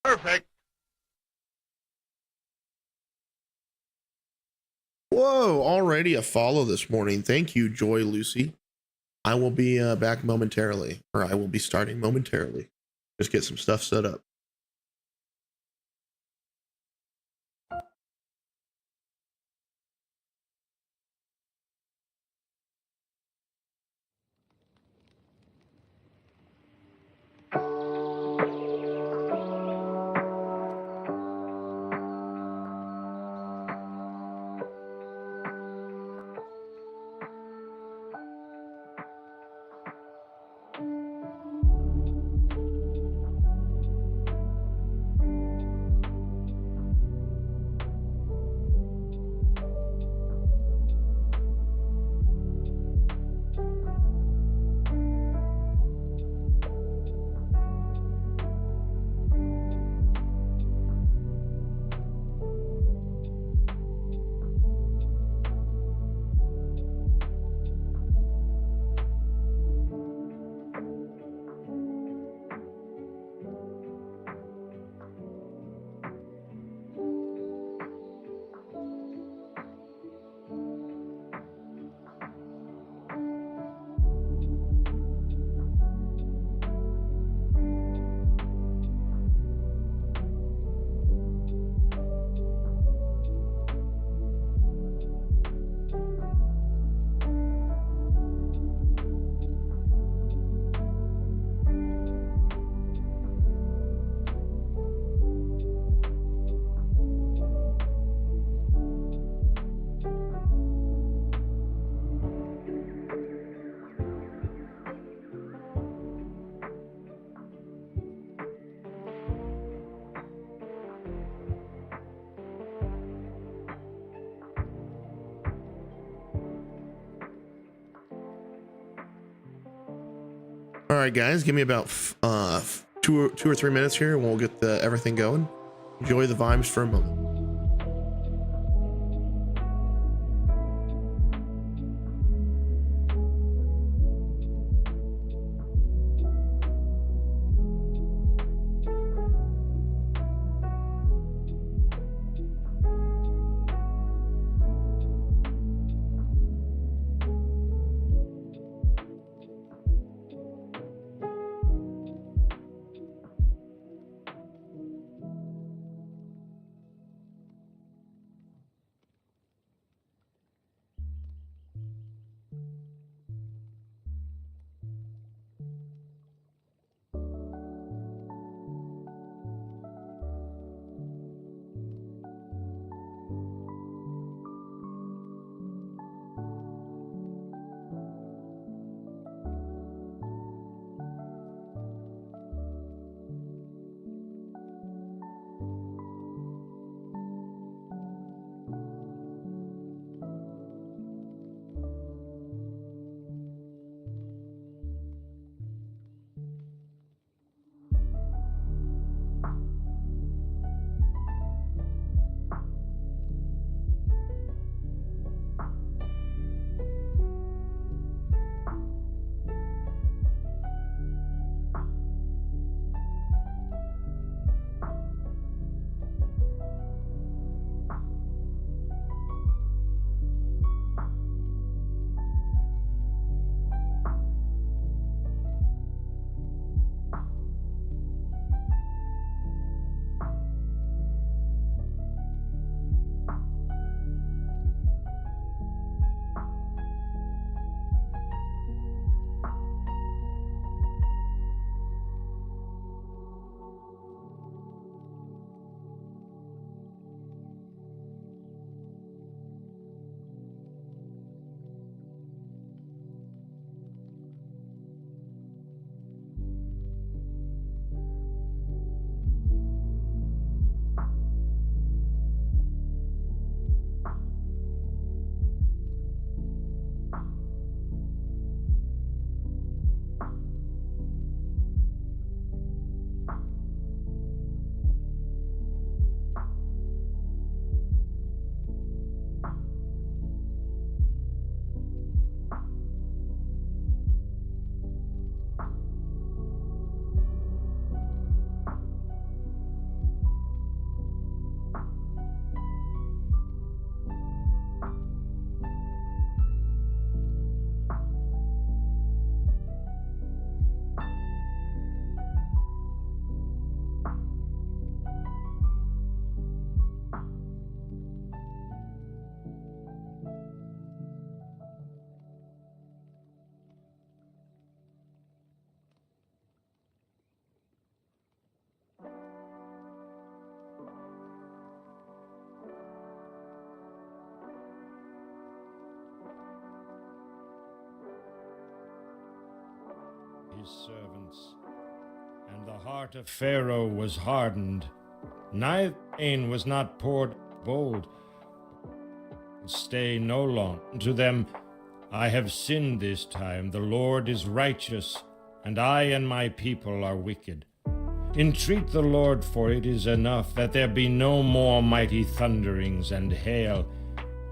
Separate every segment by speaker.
Speaker 1: Perfect.
Speaker 2: Whoa, already a follow this morning. Thank you, Joy Lucy. I will be back momentarily, or I will be starting momentarily. Just get some stuff set up. All right, guys, give me about 2 or 3 minutes here, and we'll get everything going. Enjoy the vibes for a moment.
Speaker 1: his servants. And the heart of Pharaoh was hardened, neither rain was not poured bold. Stay no long to them. I have sinned this time. The Lord is righteous, and I and my people are wicked. Entreat the Lord, for it is enough that there be no more mighty thunderings and hail,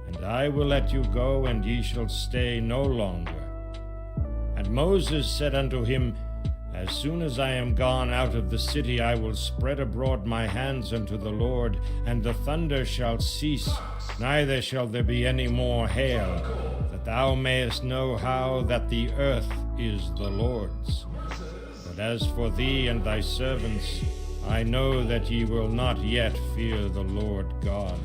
Speaker 1: and I will let you go, and ye shall stay no longer. And Moses said unto him, As soon as I am gone out of the city, I will spread abroad my hands unto the Lord, and the thunder shall cease, neither shall there be any more hail, that thou mayest know how that the earth is the Lord's. But as for thee and thy servants, I know that ye will not yet fear the Lord God.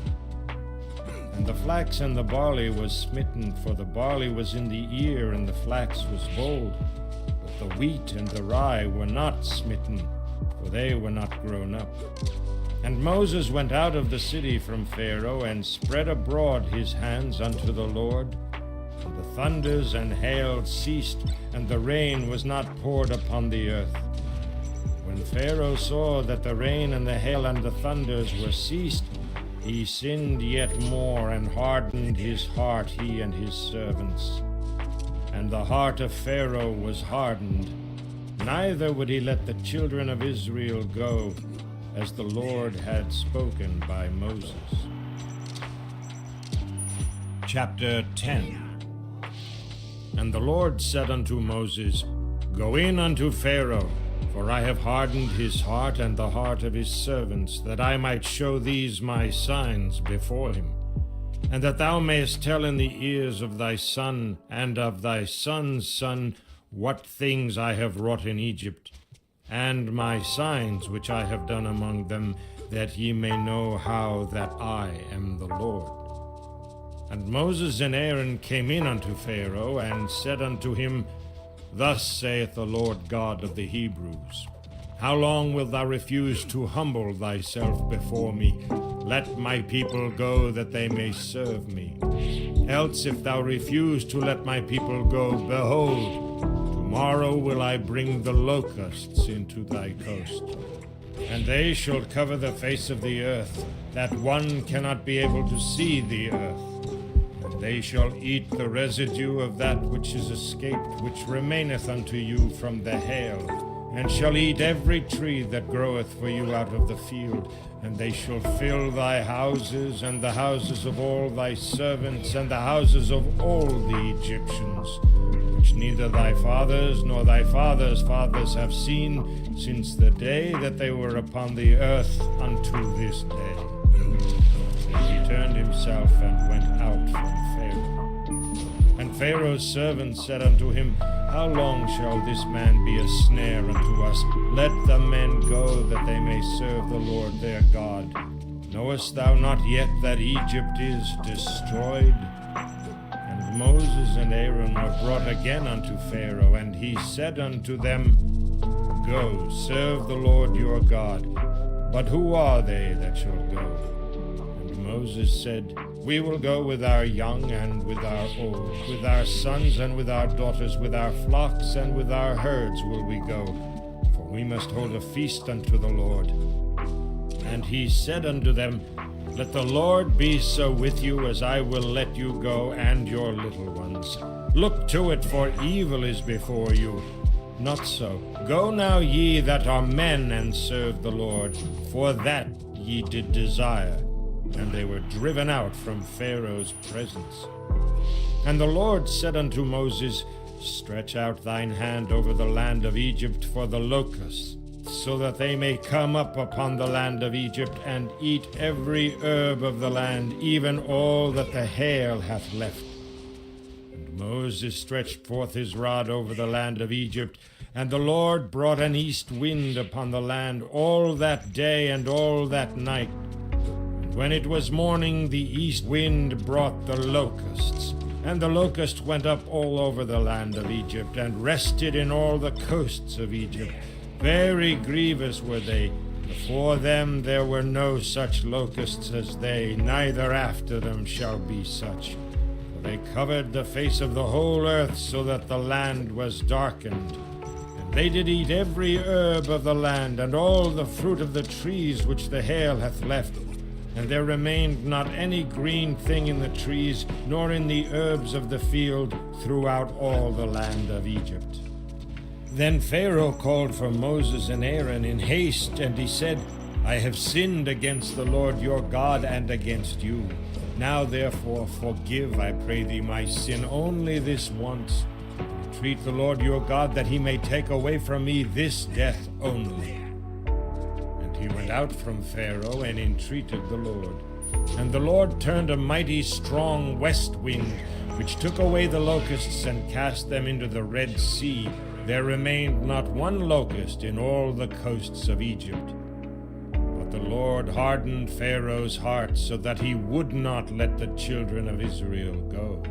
Speaker 1: And the flax and the barley was smitten, for the barley was in the ear, and the flax was bold. But the wheat and the rye were not smitten, for they were not grown up. And Moses went out of the city from Pharaoh, and spread abroad his hands unto the Lord. And the thunders and hail ceased, and the rain was not poured upon the earth. When Pharaoh saw that the rain and the hail and the thunders were ceased, he sinned yet more, and hardened his heart, he and his servants. And the heart of Pharaoh was hardened, neither would he let the children of Israel go, as the Lord had spoken by Moses. Chapter 10. And the Lord said unto Moses, Go in unto Pharaoh, for I have hardened his heart and the heart of his servants, that I might show these my signs before him, and that thou mayest tell in the ears of thy son and of thy son's son what things I have wrought in Egypt, and my signs which I have done among them, that ye may know how that I am the Lord. And Moses and Aaron came in unto Pharaoh, and said unto him, Thus saith the Lord God of the Hebrews, How long wilt thou refuse to humble thyself before me? Let my people go, that they may serve me. Else if thou refuse to let my people go, behold, tomorrow will I bring the locusts into thy coast. And they shall cover the face of the earth, that one cannot be able to see the earth. They shall eat the residue of that which is escaped, which remaineth unto you from the hail, and shall eat every tree that groweth for you out of the field. And they shall fill thy houses, and the houses of all thy servants, and the houses of all the Egyptians, which neither thy fathers nor thy fathers' fathers have seen, since the day that they were upon the earth unto this day. And he turned himself and went out from Pharaoh. And Pharaoh's servants said unto him, How long shall this man be a snare unto us? Let the men go, that they may serve the Lord their God. Knowest thou not yet that Egypt is destroyed? And Moses and Aaron were brought again unto Pharaoh, and he said unto them, Go, serve the Lord your God. But who are they that shall go? Moses said, We will go with our young and with our old, with our sons and with our daughters, with our flocks and with our herds will we go, for we must hold a feast unto the Lord. And he said unto them, Let the Lord be so with you, as I will let you go, and your little ones. Look to it, for evil is before you. Not so. Go now ye that are men, and serve the Lord, for that ye did desire. And they were driven out from Pharaoh's presence. And the Lord said unto Moses, Stretch out thine hand over the land of Egypt for the locusts, so that they may come up upon the land of Egypt, and eat every herb of the land, even all that the hail hath left. And Moses stretched forth his rod over the land of Egypt, and the Lord brought an east wind upon the land all that day and all that night. When it was morning, the east wind brought the locusts, and the locusts went up all over the land of Egypt, and rested in all the coasts of Egypt. Very grievous were they. Before them there were no such locusts as they, neither after them shall be such. For they covered the face of the whole earth, so that the land was darkened. They did eat every herb of the land, and all the fruit of the trees which the hail hath left. And there remained not any green thing in the trees, nor in the herbs of the field, throughout all the land of Egypt. Then Pharaoh called for Moses and Aaron in haste, and he said, I have sinned against the Lord your God and against you. Now therefore forgive, I pray thee, my sin only this once. Entreat the Lord your God that he may take away from me this death only. And he went out from Pharaoh and entreated the Lord. And the Lord turned a mighty strong west wind, which took away the locusts and cast them into the Red Sea. There remained not one locust in all the coasts of Egypt. But the Lord hardened Pharaoh's heart, so that he would not let the children of Israel go.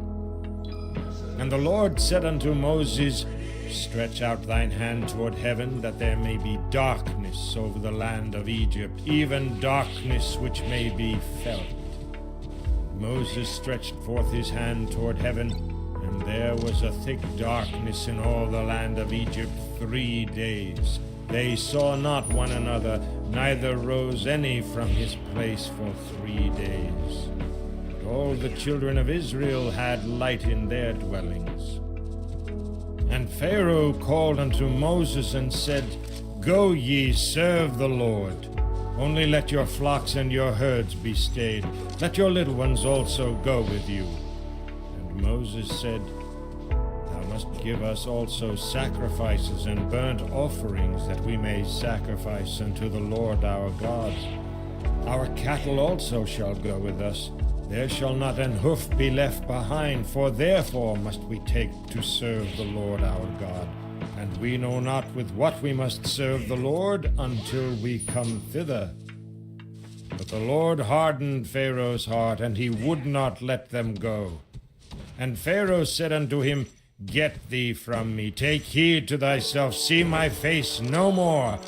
Speaker 1: And the Lord said unto Moses, Stretch out thine hand toward heaven, that there may be darkness over the land of Egypt, even darkness which may be felt. Moses stretched forth his hand toward heaven, and there was a thick darkness in all the land of Egypt 3 days. They saw not one another, neither rose any from his place for 3 days. But all the children of Israel had light in their dwellings. And Pharaoh called unto Moses and said, Go ye, serve the Lord. Only let your flocks and your herds be stayed. Let your little ones also go with you. And Moses said, Thou must give us also sacrifices and burnt offerings, that we may sacrifice unto the Lord our God. Our cattle also shall go with us. There shall not an hoof be left behind, for therefore must we take to serve the Lord our God. And we know not with what we must serve the Lord until we come thither. But the Lord hardened Pharaoh's heart, and he would not let them go. And Pharaoh said unto him, Get thee from me, take heed to thyself, see my face no more.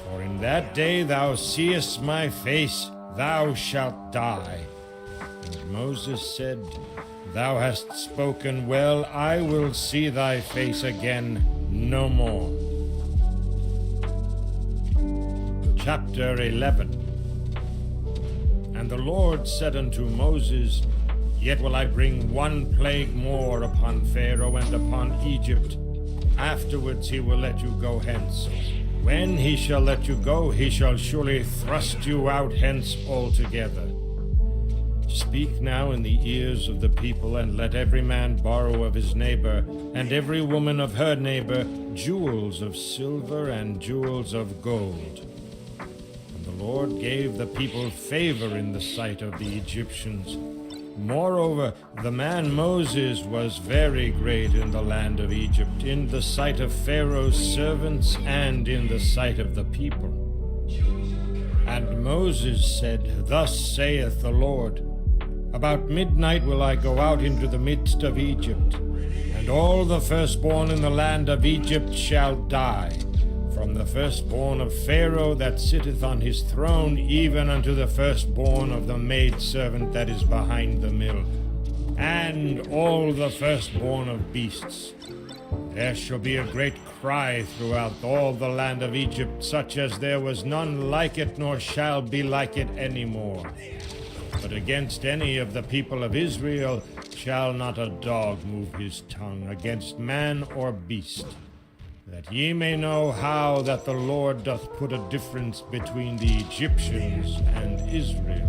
Speaker 1: For in that day thou seest my face, thou shalt die. And Moses said, Thou hast spoken well, I will see thy face again no more. Chapter 11. And the Lord said unto Moses, Yet will I bring one plague more upon Pharaoh and upon Egypt. Afterwards he will let you go hence. When he shall let you go, he shall surely thrust you out hence altogether. Speak now in the ears of the people, and let every man borrow of his neighbor, and every woman of her neighbor, jewels of silver and jewels of gold. And the Lord gave the people favor in the sight of the Egyptians. Moreover, the man Moses was very great in the land of Egypt, in the sight of Pharaoh's servants and in the sight of the people. And Moses said, Thus saith the Lord, About midnight will I go out into the midst of Egypt, and all the firstborn in the land of Egypt shall die, from the firstborn of Pharaoh that sitteth on his throne, even unto the firstborn of the maidservant that is behind the mill, and all the firstborn of beasts. There shall be a great cry throughout all the land of Egypt, such as there was none like it, nor shall be like it any more. But against any of the people of Israel shall not a dog move his tongue, against man or beast, that ye may know how that the Lord doth put a difference between the Egyptians and Israel.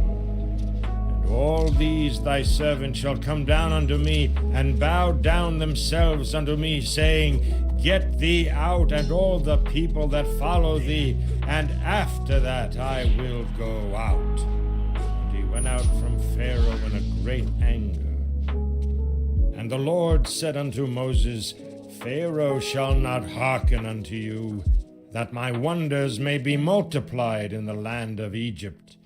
Speaker 1: And all these thy servants shall come down unto me, and bow down themselves unto me, saying, Get thee out, and all the people that follow thee, and after that I will go out. And he went out from Pharaoh in a great anger. And the Lord said unto Moses, Pharaoh shall not hearken unto you, that my wonders may be multiplied in the land of Egypt.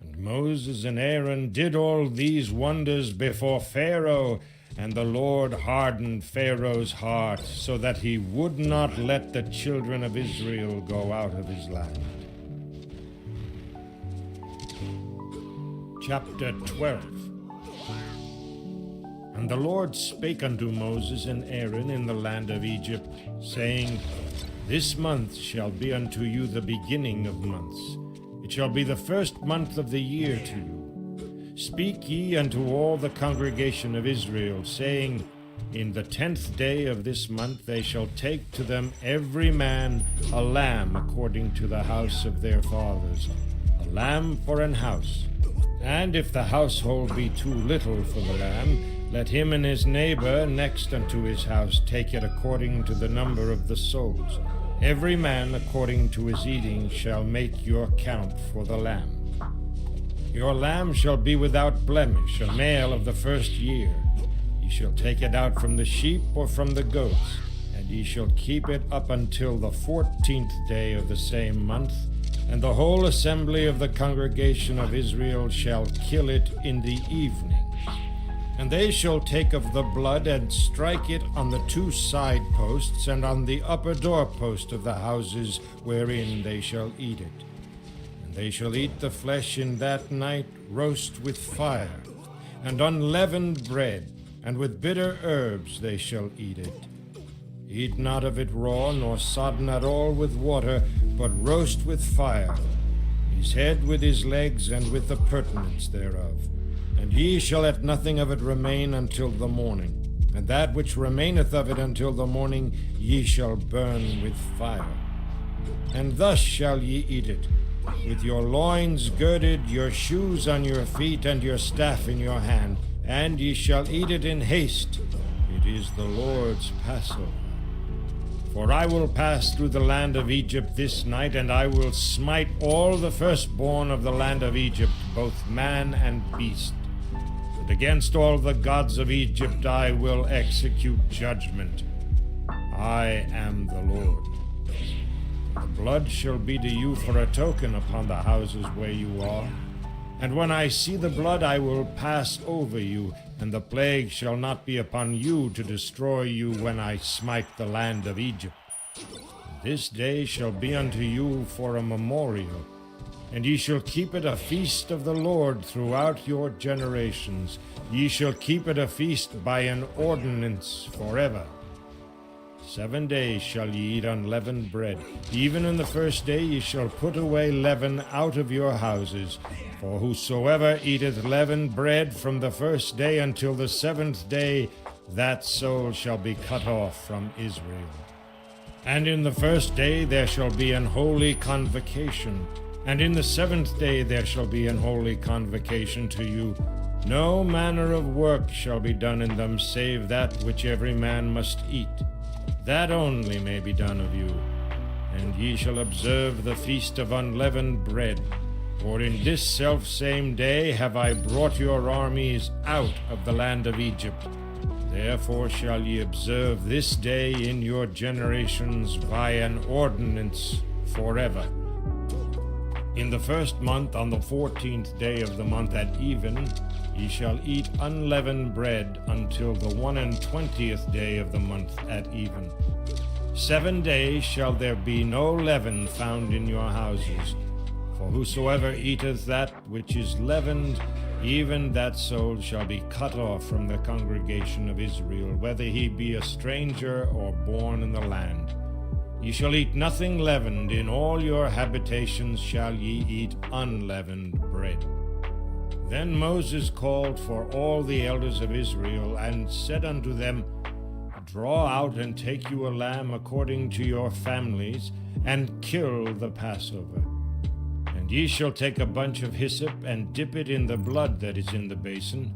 Speaker 1: And Moses and Aaron did all these wonders before Pharaoh, and the Lord hardened Pharaoh's heart, so that he would not let the children of Israel go out of his land. Chapter 12. And the Lord spake unto Moses and Aaron in the land of Egypt, saying, This month shall be unto you the beginning of months. It shall be the first month of the year to you. Speak ye unto all the congregation of Israel, saying, In the 10th day of this month they shall take to them every man a lamb according to the house of their fathers, a lamb for an house. And if the household be too little for the lamb, let him and his neighbor next unto his house take it according to the number of the souls. Every man according to his eating shall make your count for the lamb. Your lamb shall be without blemish, a male of the first year. Ye shall take it out from the sheep or from the goats, and ye shall keep it up until the 14th day of the same month, and the whole assembly of the congregation of Israel shall kill it in the evening. And they shall take of the blood and strike it on the 2 side posts and on the upper doorpost of the houses wherein they shall eat it. And they shall eat the flesh in that night, roast with fire, and unleavened bread, and with bitter herbs they shall eat it. Eat not of it raw, nor sodden at all with water, but roast with fire, his head with his legs, and with the purtenance thereof. And ye shall let nothing of it remain until the morning, and that which remaineth of it until the morning ye shall burn with fire. And thus shall ye eat it, with your loins girded, your shoes on your feet, and your staff in your hand, and ye shall eat it in haste. It is the Lord's Passover. For I will pass through the land of Egypt this night, and I will smite all the firstborn of the land of Egypt, both man and beast. And against all the gods of Egypt I will execute judgment. I am the Lord. And the blood shall be to you for a token upon the houses where you are. And when I see the blood, I will pass over you, and the plague shall not be upon you to destroy you when I smite the land of Egypt. This day shall be unto you for a memorial, and ye shall keep it a feast of the Lord throughout your generations. Ye shall keep it a feast by an ordinance forever. 7 days shall ye eat unleavened bread. Even in the first day ye shall put away leaven out of your houses. For whosoever eateth leavened bread from the first day until the 7th day, that soul shall be cut off from Israel. And in the first day there shall be an holy convocation, and in the 7th day there shall be an holy convocation to you. No manner of work shall be done in them, save that which every man must eat. That only may be done of you. And ye shall observe the feast of unleavened bread. For in this selfsame day have I brought your armies out of the land of Egypt. Therefore shall ye observe this day in your generations by an ordinance forever. In the first month, on the 14th day of the month at even, ye shall eat unleavened bread until the 21st day of the month at even. 7 days shall there be no leaven found in your houses. For whosoever eateth that which is leavened, even that soul shall be cut off from the congregation of Israel, whether he be a stranger or born in the land. Ye shall eat nothing leavened. In all your habitations shall ye eat unleavened bread. Then Moses called for all the elders of Israel, and said unto them, Draw out and take you a lamb according to your families, and kill the Passover. And ye shall take a bunch of hyssop, and dip it in the blood that is in the basin,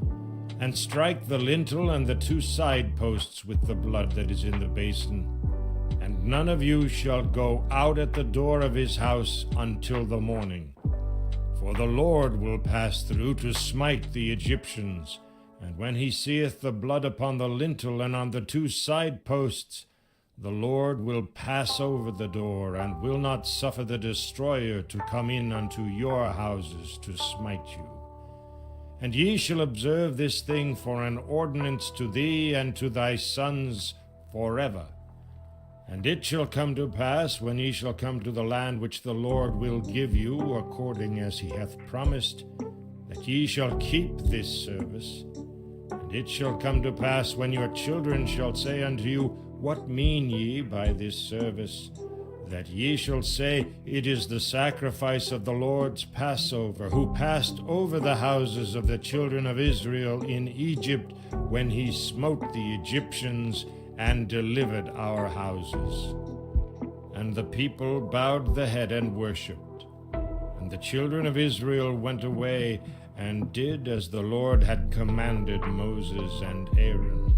Speaker 1: and strike the lintel and the 2 side posts with the blood that is in the basin. And none of you shall go out at the door of his house until the morning. For the Lord will pass through to smite the Egyptians. And when he seeth the blood upon the lintel and on the 2 side posts, the Lord will pass over the door, and will not suffer the destroyer to come in unto your houses to smite you. And ye shall observe this thing for an ordinance to thee and to thy sons forever. And it shall come to pass, when ye shall come to the land which the Lord will give you, according as he hath promised, that ye shall keep this service. And it shall come to pass, when your children shall say unto you, What mean ye by this service? that ye shall say, It is the sacrifice of the Lord's Passover, who passed over the houses of the children of Israel in Egypt, when he smote the Egyptians and delivered our houses. And the people bowed the head and worshipped. And the children of Israel went away and did as the Lord had commanded Moses and Aaron.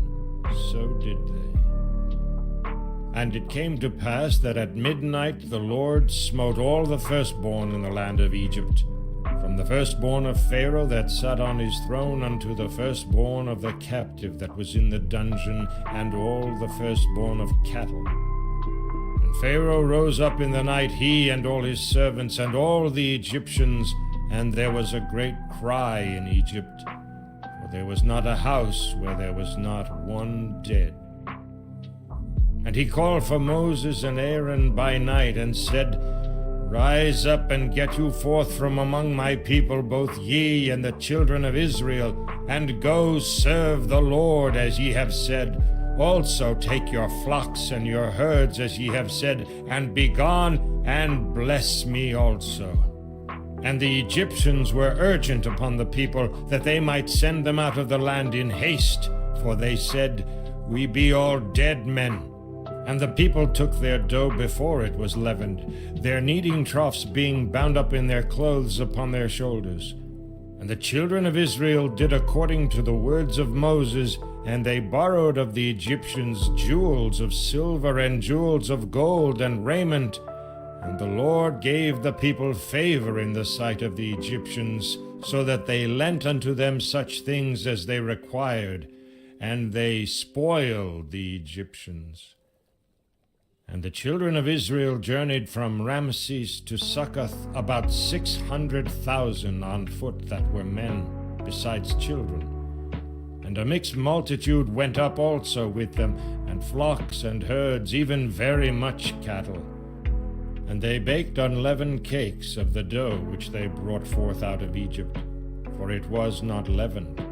Speaker 1: So did they. And it came to pass that at midnight the Lord smote all the firstborn in the land of Egypt, from the firstborn of Pharaoh that sat on his throne unto the firstborn of the captive that was in the dungeon, and all the firstborn of cattle. And Pharaoh rose up in the night, he and all his servants, and all the Egyptians, and there was a great cry in Egypt, for there was not a house where there was not one dead. And he called for Moses and Aaron by night, and said, Rise up and get you forth from among my people, both ye and the children of Israel, and go serve the Lord as ye have said. Also take your flocks and your herds as ye have said, and be gone, and bless me also. And the Egyptians were urgent upon the people, that they might send them out of the land in haste, for they said, We be all dead men. And the people took their dough before it was leavened, their kneading troughs being bound up in their clothes upon their shoulders. And the children of Israel did according to the words of Moses, and they borrowed of the Egyptians jewels of silver and jewels of gold and raiment. And the Lord gave the people favor in the sight of the Egyptians, so that they lent unto them such things as they required, and they spoiled the Egyptians. And the children of Israel journeyed from Ramesses to Succoth, about 600,000 on foot that were men, besides children. And a mixed multitude went up also with them, and flocks and herds, even very much cattle. And they baked unleavened cakes of the dough which they brought forth out of Egypt, for it was not leavened.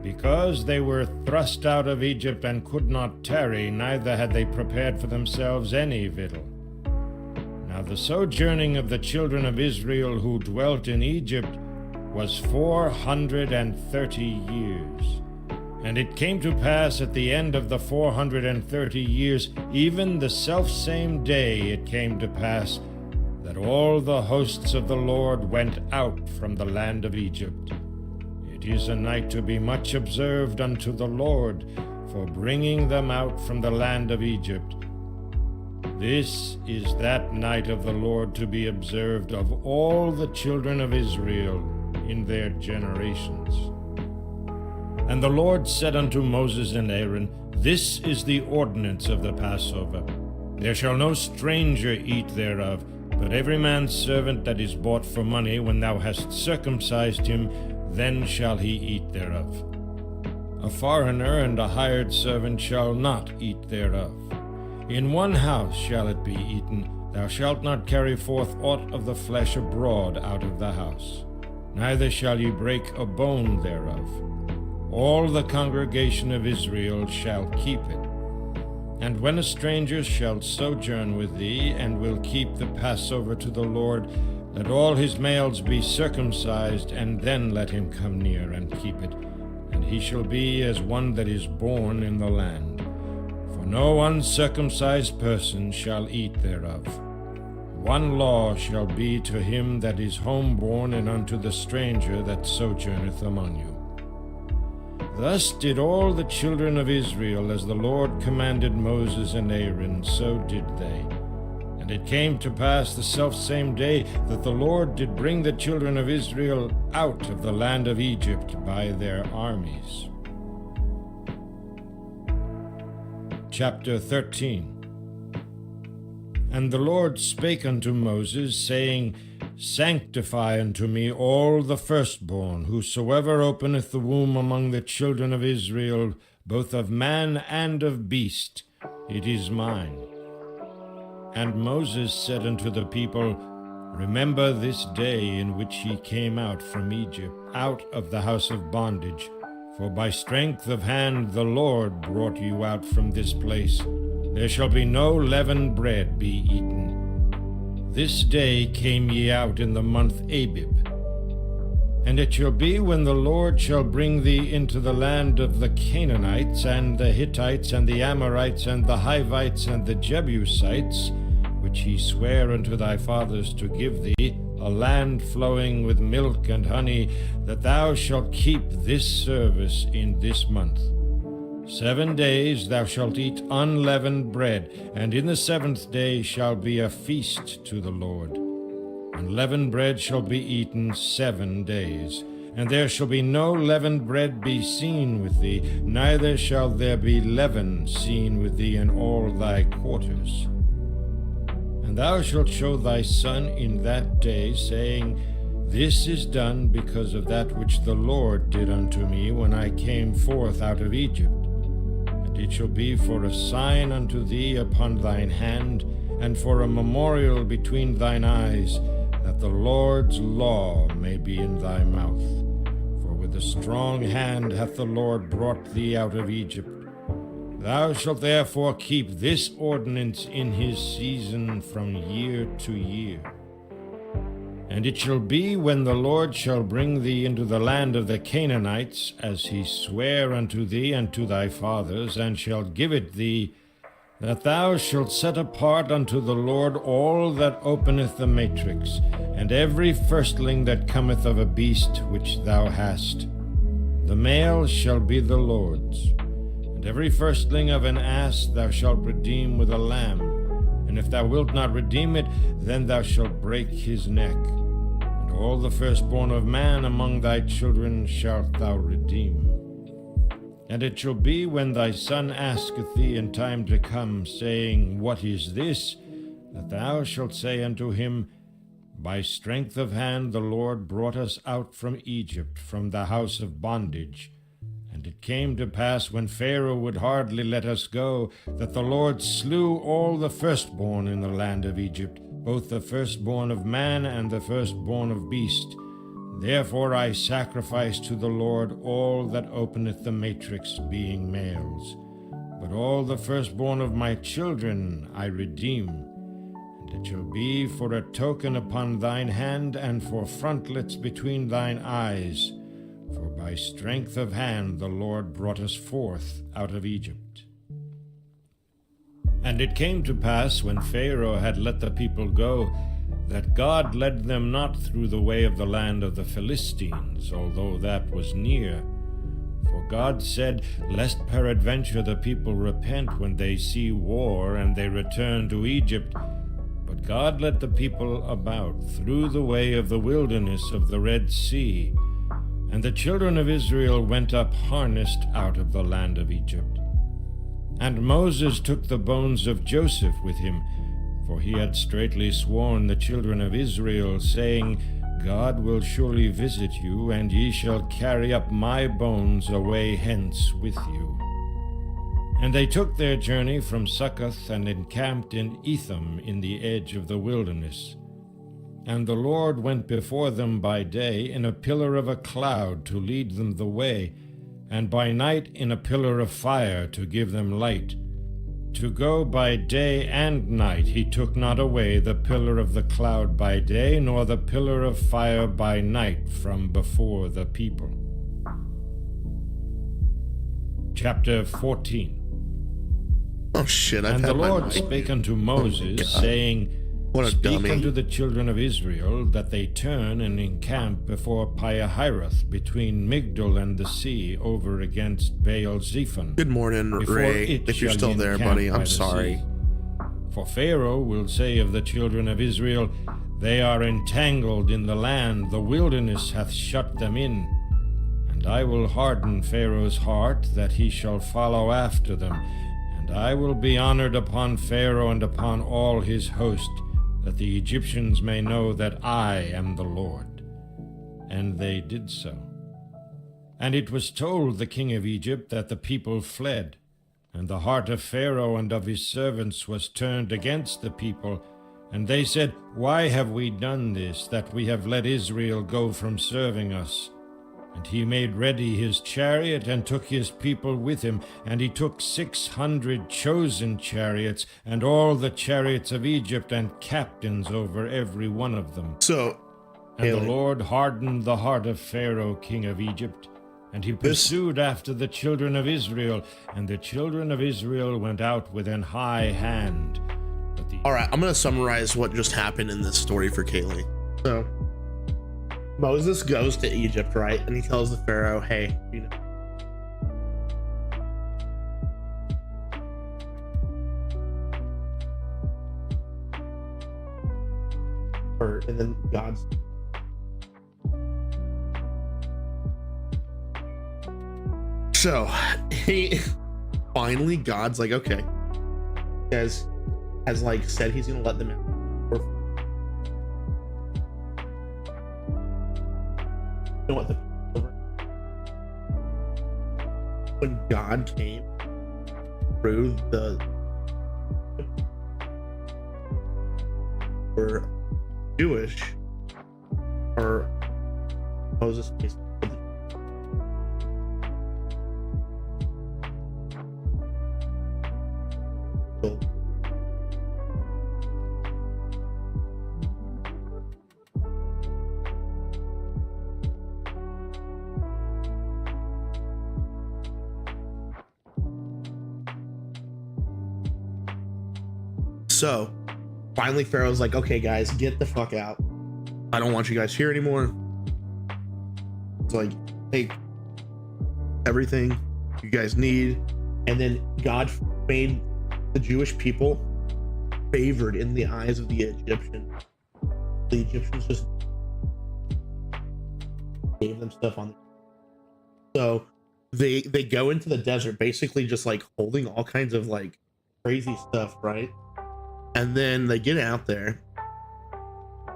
Speaker 1: Because they were thrust out of Egypt and could not tarry, neither had they prepared for themselves any victual. Now the sojourning of the children of Israel who dwelt in Egypt was 430 years. And it came to pass at the end of the 430 years, even the selfsame day it came to pass, that all the hosts of the Lord went out from the land of Egypt. It is a night to be much observed unto the Lord, for bringing them out from the land of Egypt. This is that night of the Lord to be observed of all the children of Israel in their generations. And the Lord said unto Moses and Aaron, This is the ordinance of the Passover. There shall no stranger eat thereof, but every man's servant that is bought for money, when thou hast circumcised him, then shall he eat thereof. A foreigner and a hired servant shall not eat thereof. In one house shall it be eaten. Thou shalt not carry forth aught of the flesh abroad out of the house, neither shall ye break a bone thereof. All the congregation of Israel shall keep it. And when a stranger shall sojourn with thee, and will keep the Passover to the Lord, let all his males be circumcised, and then let him come near and keep it. And he shall be as one that is born in the land. For no uncircumcised person shall eat thereof. One law shall be to him that is homeborn, and unto the stranger that sojourneth among you. Thus did all the children of Israel, as the Lord commanded Moses and Aaron, so did they. And it came to pass the selfsame day that the Lord did bring the children of Israel out of the land of Egypt by their armies. Chapter 13. And the Lord spake unto Moses, saying, Sanctify unto me all the firstborn, whosoever openeth the womb among the children of Israel, both of man and of beast, it is mine. And Moses said unto the people, Remember this day in which ye came out from Egypt, out of the house of bondage. For by strength of hand the Lord brought you out from this place. There shall be no leavened bread be eaten. this day came ye out in the month Abib. And it shall be when the Lord shall bring thee into the land of the Canaanites, and the Hittites, and the Amorites, and the Hivites, and the Jebusites, which he sware unto thy fathers to give thee, a land flowing with milk and honey, that thou shalt keep this service in this month. 7 days thou shalt eat unleavened bread, and in the 7th day shall be a feast to the Lord. Unleavened bread shall be eaten 7 days, and there shall be no leavened bread be seen with thee, neither shall there be leaven seen with thee in all thy quarters. And thou shalt show thy son in that day, saying, This is done because of that which the Lord did unto me when I came forth out of Egypt. And it shall be for a sign unto thee upon thine hand, and for a memorial between thine eyes, that the Lord's law may be in thy mouth. For with a strong hand hath the Lord brought thee out of Egypt. Thou shalt therefore keep this ordinance in his season from year to year. And it shall be when the Lord shall bring thee into the land of the Canaanites, as he sware unto thee and to thy fathers, and shall give it thee, that thou shalt set apart unto the Lord all that openeth the matrix, and every firstling that cometh of a beast which thou hast. The male shall be the Lord's. And every firstling of an ass thou shalt redeem with a lamb. And if thou wilt not redeem it, then thou shalt break his neck. And all the firstborn of man among thy children shalt thou redeem. And it shall be when thy son asketh thee in time to come, saying, What is this? That thou shalt say unto him, By strength of hand the Lord brought us out from Egypt, from the house of bondage. And it came to pass, when Pharaoh would hardly let us go, that the Lord slew all the firstborn in the land of Egypt, both the firstborn of man and the firstborn of beast. Therefore I sacrifice to the Lord all that openeth the matrix, being males. But all the firstborn of my children I redeem. And it shall be for a token upon thine hand, and for frontlets between thine eyes. For by strength of hand the Lord brought us forth out of Egypt. And it came to pass, when Pharaoh had let the people go, that God led them not through the way of the land of the Philistines, although that was near. For God said, Lest peradventure the people repent when they see war, and they return to Egypt. But God led the people about through the way of the wilderness of the Red Sea. And the children of Israel went up harnessed out of the land of Egypt. And Moses took the bones of Joseph with him, for he had straitly sworn the children of Israel, saying, God will surely visit you, and ye shall carry up my bones away hence with you. And they took their journey from Succoth, and encamped in Etham in the edge of the wilderness. And the Lord went before them by day in a pillar of a cloud to lead them the way, and by night in a pillar of fire to give them light. To go by day and night he took not away the pillar of the cloud by day, nor the pillar of fire by night from before the people. Chapter 14.
Speaker 2: Oh shit,
Speaker 1: And the Lord spake unto Moses, saying, Speak
Speaker 2: dummy.
Speaker 1: unto the children of Israel, that they turn and encamp before Pihahiroth, between Migdol and the sea, over against Baal-zephon.
Speaker 2: Good morning, Ray. If you're still there, buddy, I'm sorry.
Speaker 1: For Pharaoh will say of the children of Israel, They are entangled in the land, the wilderness hath shut them in. And I will harden Pharaoh's heart, that he shall follow after them. And I will be honored upon Pharaoh and upon all his host, that the Egyptians may know that I am the Lord. And they did so. And it was told the king of Egypt that the people fled, and the heart of Pharaoh and of his servants was turned against the people. And they said, Why have we done this, that we have let Israel go from serving us? And he made ready his chariot and took his people with him, and he took 600 chosen chariots, and all the chariots of Egypt, and captains over every one of them.
Speaker 2: So,
Speaker 1: And
Speaker 2: Haley,
Speaker 1: the Lord hardened the heart of Pharaoh, king of Egypt, and he pursued after the children of Israel, and the children of Israel went out with an high hand. But the
Speaker 2: all right, I'm going to summarize what just happened in this story for Kaylee. So, Moses goes to Egypt, right? And he tells the Pharaoh, hey, you know, and then God's so he finally God's like, okay, has like said he's gonna let them out. You know what when God came through the were Jewish, or Moses so finally Pharaoh's like, okay guys, get the fuck out. I don't want you guys here anymore. It's like, take everything you guys need. And then God made the Jewish people favored in the eyes of the Egyptians. The Egyptians just gave them stuff on. So they go into the desert basically just like holding all kinds of like crazy stuff, right? And then they get out there,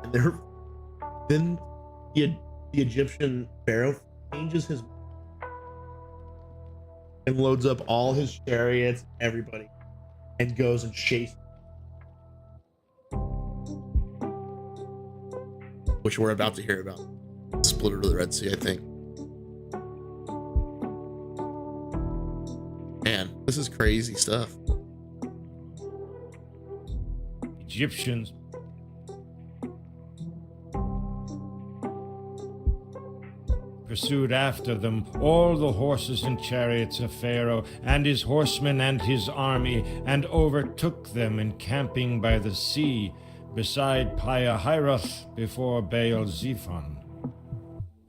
Speaker 2: and then the Egyptian Pharaoh changes his and loads up all his chariots, everybody, and goes and chases, which we're about to hear about. Split of the Red Sea, I think. Man, this is crazy stuff.
Speaker 1: Egyptians pursued after them all the horses and chariots of Pharaoh, and his horsemen and his army, and overtook them encamping by the sea, beside Pihahiroth, before Baal-zephon.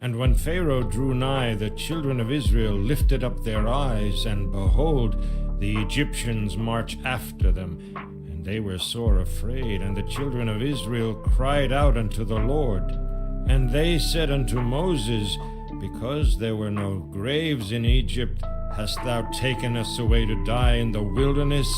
Speaker 1: And when Pharaoh drew nigh, the children of Israel lifted up their eyes, and behold, the Egyptians marched after them. And they were sore afraid, and the children of Israel cried out unto the Lord. And they said unto Moses, Because there were no graves in Egypt, hast thou taken us away to die in the wilderness?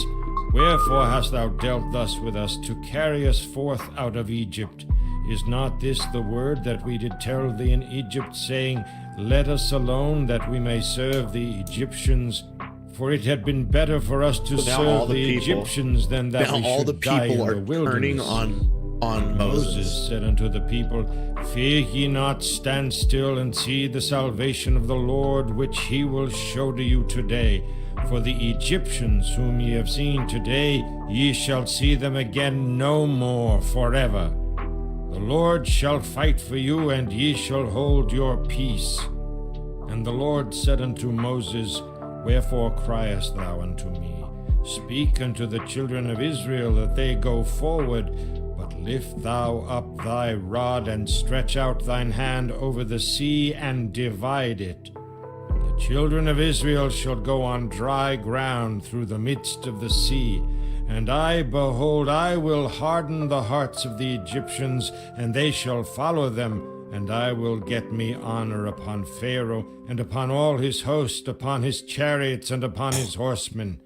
Speaker 1: Wherefore hast thou dealt thus with us, to carry us forth out of Egypt? Is not this the word that we did tell thee in Egypt, saying, Let us alone, that we may serve the Egyptians? For it had been better for us to serve the Egyptians than that we should die in the wilderness.
Speaker 2: On
Speaker 1: Moses said unto the people, Fear ye not, stand still and see the salvation of the Lord, which he will show to you today. For the Egyptians whom ye have seen today, ye shall see them again no more forever. The Lord shall fight for you, and ye shall hold your peace. And the Lord said unto Moses, Wherefore criest thou unto me? Speak unto the children of Israel that they go forward, but lift thou up thy rod, and stretch out thine hand over the sea, and divide it. And the children of Israel shall go on dry ground through the midst of the sea. And I, behold, I will harden the hearts of the Egyptians, and they shall follow them. And I will get me honor upon Pharaoh, and upon all his host, upon his chariots, and upon his horsemen.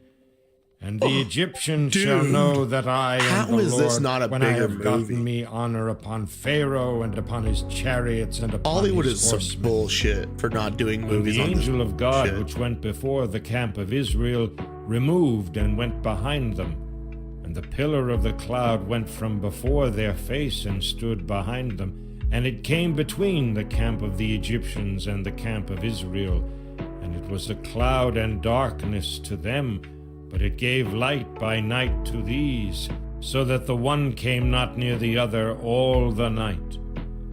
Speaker 1: And the Egyptians shall know that I am the Lord, when I have gotten me honor upon Pharaoh, and upon his chariots, and upon
Speaker 2: Hollywood
Speaker 1: his horsemen.
Speaker 2: is some bullshit for not doing movies
Speaker 1: And the
Speaker 2: on this
Speaker 1: angel of God,
Speaker 2: shit.
Speaker 1: which went before the camp of Israel, removed and went behind them. And the pillar of the cloud went from before their face, and stood behind them. and it came between the camp of the Egyptians and the camp of Israel. And it was a cloud and darkness to them, but it gave light by night to these, so that the one came not near the other all the night.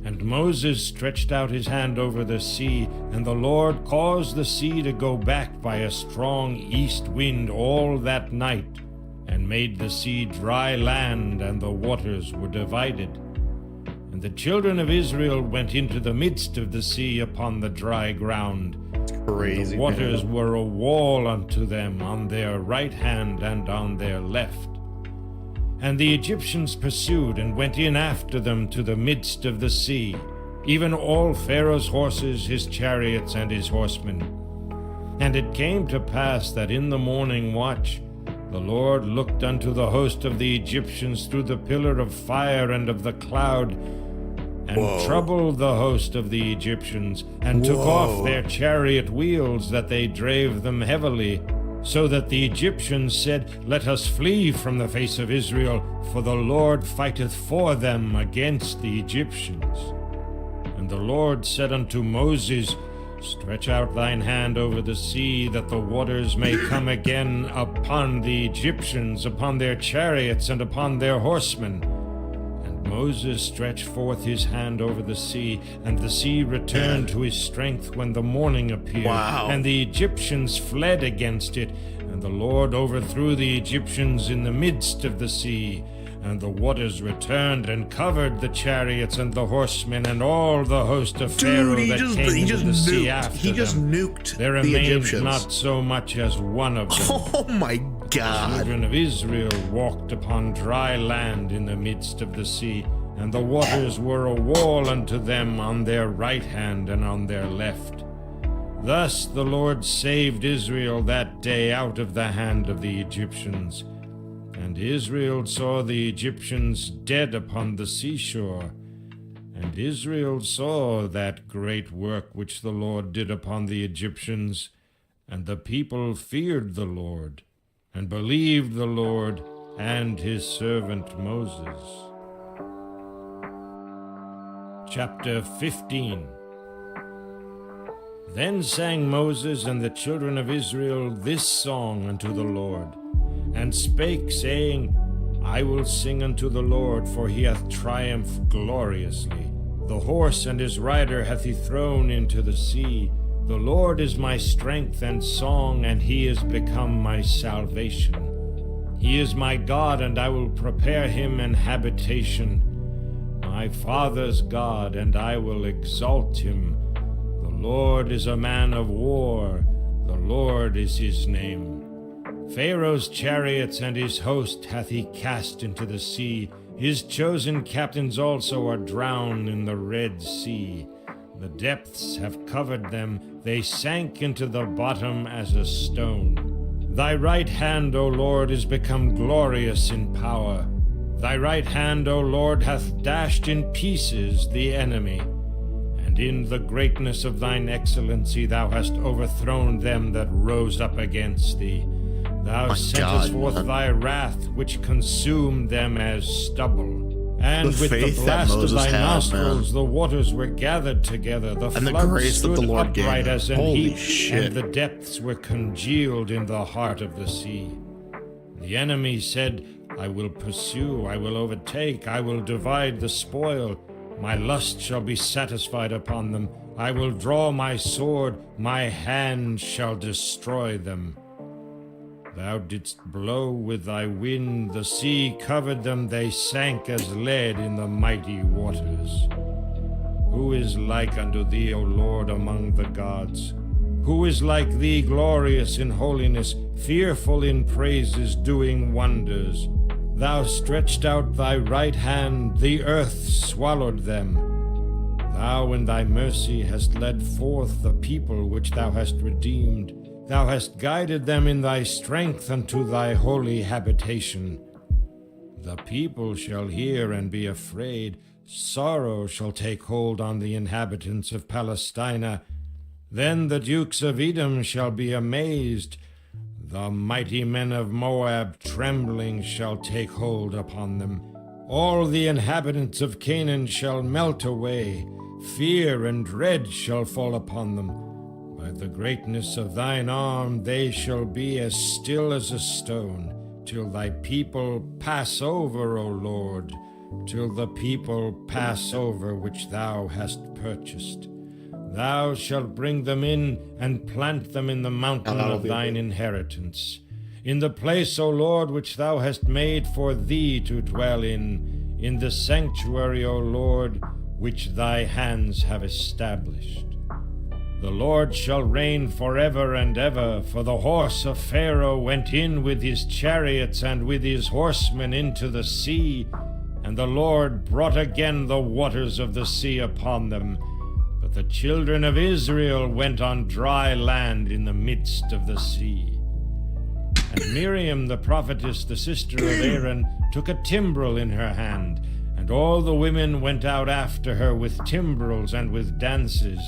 Speaker 1: And Moses stretched out his hand over the sea, and the Lord caused the sea to go back by a strong east wind all that night, and made the sea dry land, and the waters were divided. And the children of Israel went into the midst of the sea upon the dry ground.
Speaker 2: Crazy.
Speaker 1: The waters were a wall unto them on their right hand and on their left. And the Egyptians pursued and went in after them to the midst of the sea, even all Pharaoh's horses, his chariots, and his horsemen. And it came to pass that in the morning watch the Lord looked unto the host of the Egyptians through the pillar of fire and of the cloud, and troubled the host of the Egyptians, and took off their chariot wheels, that they drave them heavily, so that the Egyptians said, Let us flee from the face of Israel, for the Lord fighteth for them against the Egyptians. And the Lord said unto Moses, Stretch out thine hand over the sea, that the waters may come again upon the Egyptians, upon their chariots, and upon their horsemen. And Moses stretched forth his hand over the sea, and the sea returned to his strength when the morning appeared. And the Egyptians fled against it, and the Lord overthrew the Egyptians in the midst of the sea. And the waters returned and covered the chariots and the horsemen and all the host of Pharaoh that came into the sea after
Speaker 2: He just
Speaker 1: them.
Speaker 2: nuked
Speaker 1: There
Speaker 2: the
Speaker 1: remained
Speaker 2: Egyptians.
Speaker 1: not so much as one of them.
Speaker 2: Oh my
Speaker 1: The
Speaker 2: God.
Speaker 1: children of Israel walked upon dry land in the midst of the sea, and the waters were a wall unto them on their right hand and on their left. Thus the Lord saved Israel that day out of the hand of the Egyptians. And Israel saw the Egyptians dead upon the seashore. And Israel saw that great work which the Lord did upon the Egyptians. And the people feared the Lord, and believed the Lord and his servant Moses. Chapter 15. Then sang Moses and the children of Israel this song unto the Lord, and spake, saying, I will sing unto the Lord, for he hath triumphed gloriously. The horse and his rider hath he thrown into the sea. The Lord is my strength and song, and he is become my salvation. He is my God, and I will prepare him an habitation. My father's God, and I will exalt him. The Lord is a man of war. The Lord is his name. Pharaoh's chariots and his host hath he cast into the sea. His chosen captains also are drowned in the Red Sea. The depths have covered them. They sank into the bottom as a stone. Thy right hand, O Lord, is become glorious in power. Thy right hand, O Lord, hath dashed in pieces the enemy. And in the greatness of thine excellency thou hast overthrown them that rose up against thee. Thou sentest forth thy wrath, which consumed them as stubble. And with the blast of thy nostrils the waters were gathered together. The floods stood upright as an heap, and the depths were congealed in the heart of the sea. The enemy said, I will pursue, I will overtake, I will divide the spoil. My lust shall be satisfied upon them. I will draw my sword, my hand shall destroy them. Thou didst blow with thy wind, the sea covered them, they sank as lead in the mighty waters. Who is like unto thee, O Lord, among the gods? Who is like thee, glorious in holiness, fearful in praises, doing wonders? Thou stretched out thy right hand, the earth swallowed them. Thou in thy mercy hast led forth the people which thou hast redeemed. Thou hast guided them in thy strength unto thy holy habitation. The people shall hear and be afraid. Sorrow shall take hold on the inhabitants of Palestina. Then the dukes of Edom shall be amazed. The mighty men of Moab trembling shall take hold upon them. All the inhabitants of Canaan shall melt away, fear and dread shall fall upon them. By the greatness of thine arm they shall be as still as a stone, till thy people pass over, O Lord, till the people pass over which thou hast purchased. Thou shalt bring them in and plant them in the mountain of thine inheritance, in the place, O Lord, which thou hast made for thee to dwell in the sanctuary, O Lord, which thy hands have established. The Lord shall reign forever and ever, for the horse of Pharaoh went in with his chariots and with his horsemen into the sea, and the Lord brought again the waters of the sea upon them. But the children of Israel went on dry land in the midst of the sea. And Miriam the prophetess, the sister of Aaron, took a timbrel in her hand, and all the women went out after her with timbrels and with dances.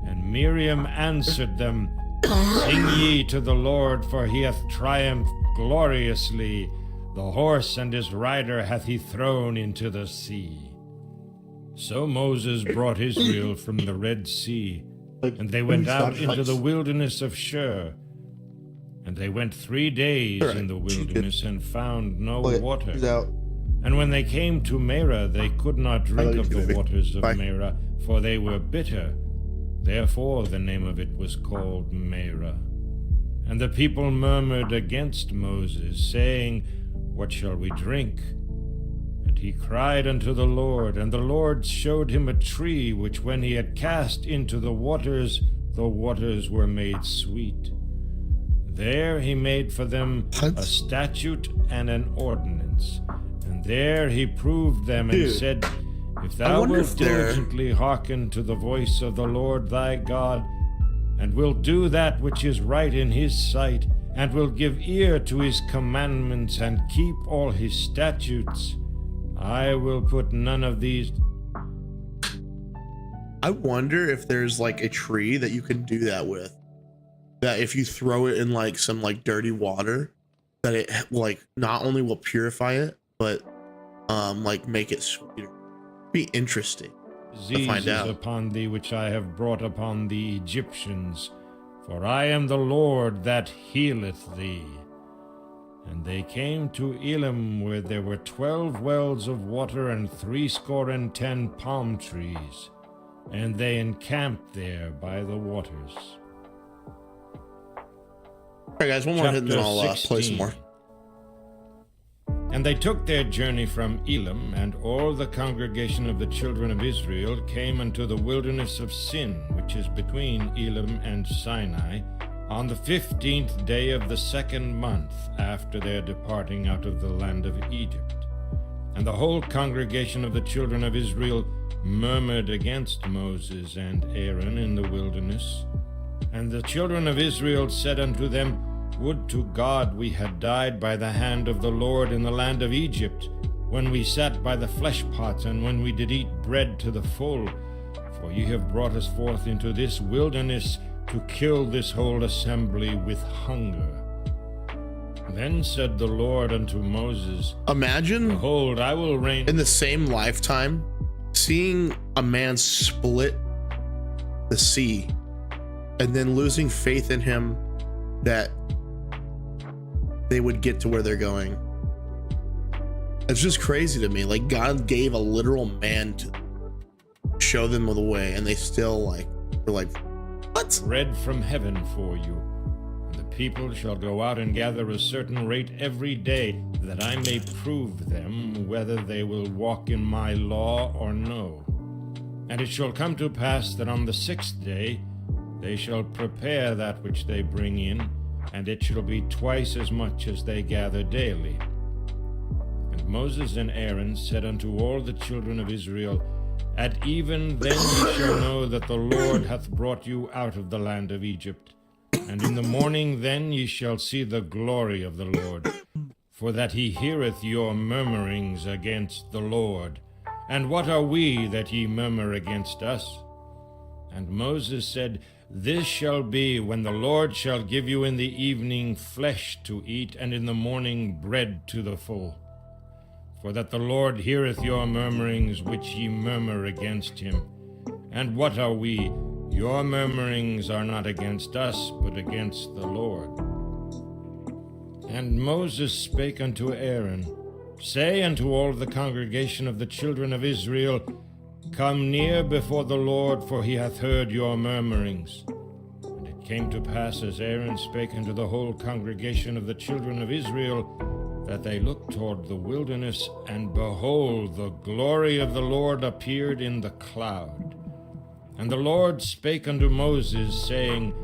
Speaker 1: And Miriam answered them, Sing ye to the Lord, for he hath triumphed gloriously. The horse and his rider hath he thrown into the sea. So Moses brought Israel from the Red Sea, and they went out into the wilderness of Shur. And they went 3 days in the wilderness and found no water. And when they came to Marah, they could not drink of the waters of Marah, for they were bitter. Therefore the name of it was called Marah. And the people murmured against Moses, saying, What shall we drink? And he cried unto the Lord, and the Lord showed him a tree, which when he had cast into the waters were made sweet. There he made for them a statute and an ordinance. And there he proved them and said, If thou wilt diligently hearken to the voice of the Lord thy God, and wilt do that which is right in his sight, and wilt give ear to his commandments, and keep all his statutes, I will put none of these.
Speaker 2: I wonder if there's like a tree that you can do that with. That if you throw it in like some like dirty water, that it like not only will purify it, but like make it sweeter. Be interesting to find out.
Speaker 1: Upon thee which I have brought upon the Egyptians, for I am the Lord that healeth thee. And they came to Elim, where there were 12 wells of water and 70 palm trees, and they encamped there by the waters.
Speaker 2: All right, guys, one more hit and then I'll play some more.
Speaker 1: And they took their journey from Elim, and all the congregation of the children of Israel came unto the wilderness of Sin, which is between Elim and Sinai, on the 15th day of the 2nd month after their departing out of the land of Egypt. And the whole congregation of the children of Israel murmured against Moses and Aaron in the wilderness. And the children of Israel said unto them, Would to God we had died by the hand of the Lord in the land of Egypt, when we sat by the flesh pots, and when we did eat bread to the full. For ye have brought us forth into this wilderness to kill this whole assembly with hunger. Then said the Lord unto Moses,
Speaker 2: Imagine,
Speaker 1: Behold, I will rain
Speaker 2: in the same lifetime, seeing a man split the sea, and then losing faith in him that they would get to where they're going. It's just crazy to me. Like, God gave a literal man to show them the way, and they still they're like, what?
Speaker 1: Bread from heaven for you. And the people shall go out and gather a certain rate every day, that I may prove them whether they will walk in my law or no. And it shall come to pass that on the 6th day they shall prepare that which they bring in, and it shall be twice as much as they gather daily. And Moses and Aaron said unto all the children of Israel, At even then ye shall know that the Lord hath brought you out of the land of Egypt. And in the morning then ye shall see the glory of the Lord, for that he heareth your murmurings against the Lord. And what are we that ye murmur against us? And Moses said, This shall be when the Lord shall give you in the evening flesh to eat, and in the morning bread to the full. for that the Lord heareth your murmurings which ye murmur against him. And what are we? Your murmurings are not against us, but against the Lord. And Moses spake unto Aaron, Say unto all the congregation of the children of Israel, Come near before the Lord, for he hath heard your murmurings. And it came to pass, as Aaron spake unto the whole congregation of the children of Israel, that they looked toward the wilderness, and behold, the glory of the Lord appeared in the cloud. And the Lord spake unto Moses, saying,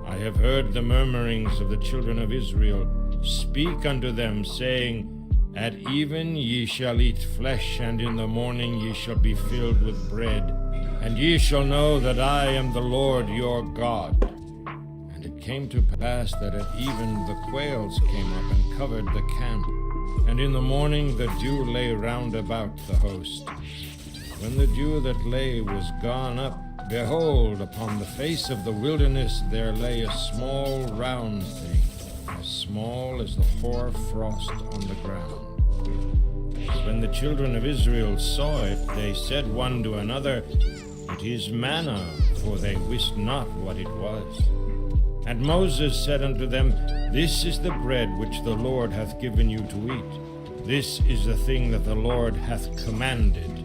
Speaker 1: I have heard the murmurings of the children of Israel. Speak unto them, saying, At even ye shall eat flesh, and in the morning ye shall be filled with bread, and ye shall know that I am the Lord your God. And it came to pass that at even the quails came up and covered the camp, and in the morning the dew lay round about the host. When the dew that lay was gone up, behold, upon the face of the wilderness there lay a small round thing, as small as the hoar frost on the ground. When the children of Israel saw it, they said one to another, It is manna, for they wist not what it was. And Moses said unto them, This is the bread which the Lord hath given you to eat. This is the thing that the Lord hath commanded.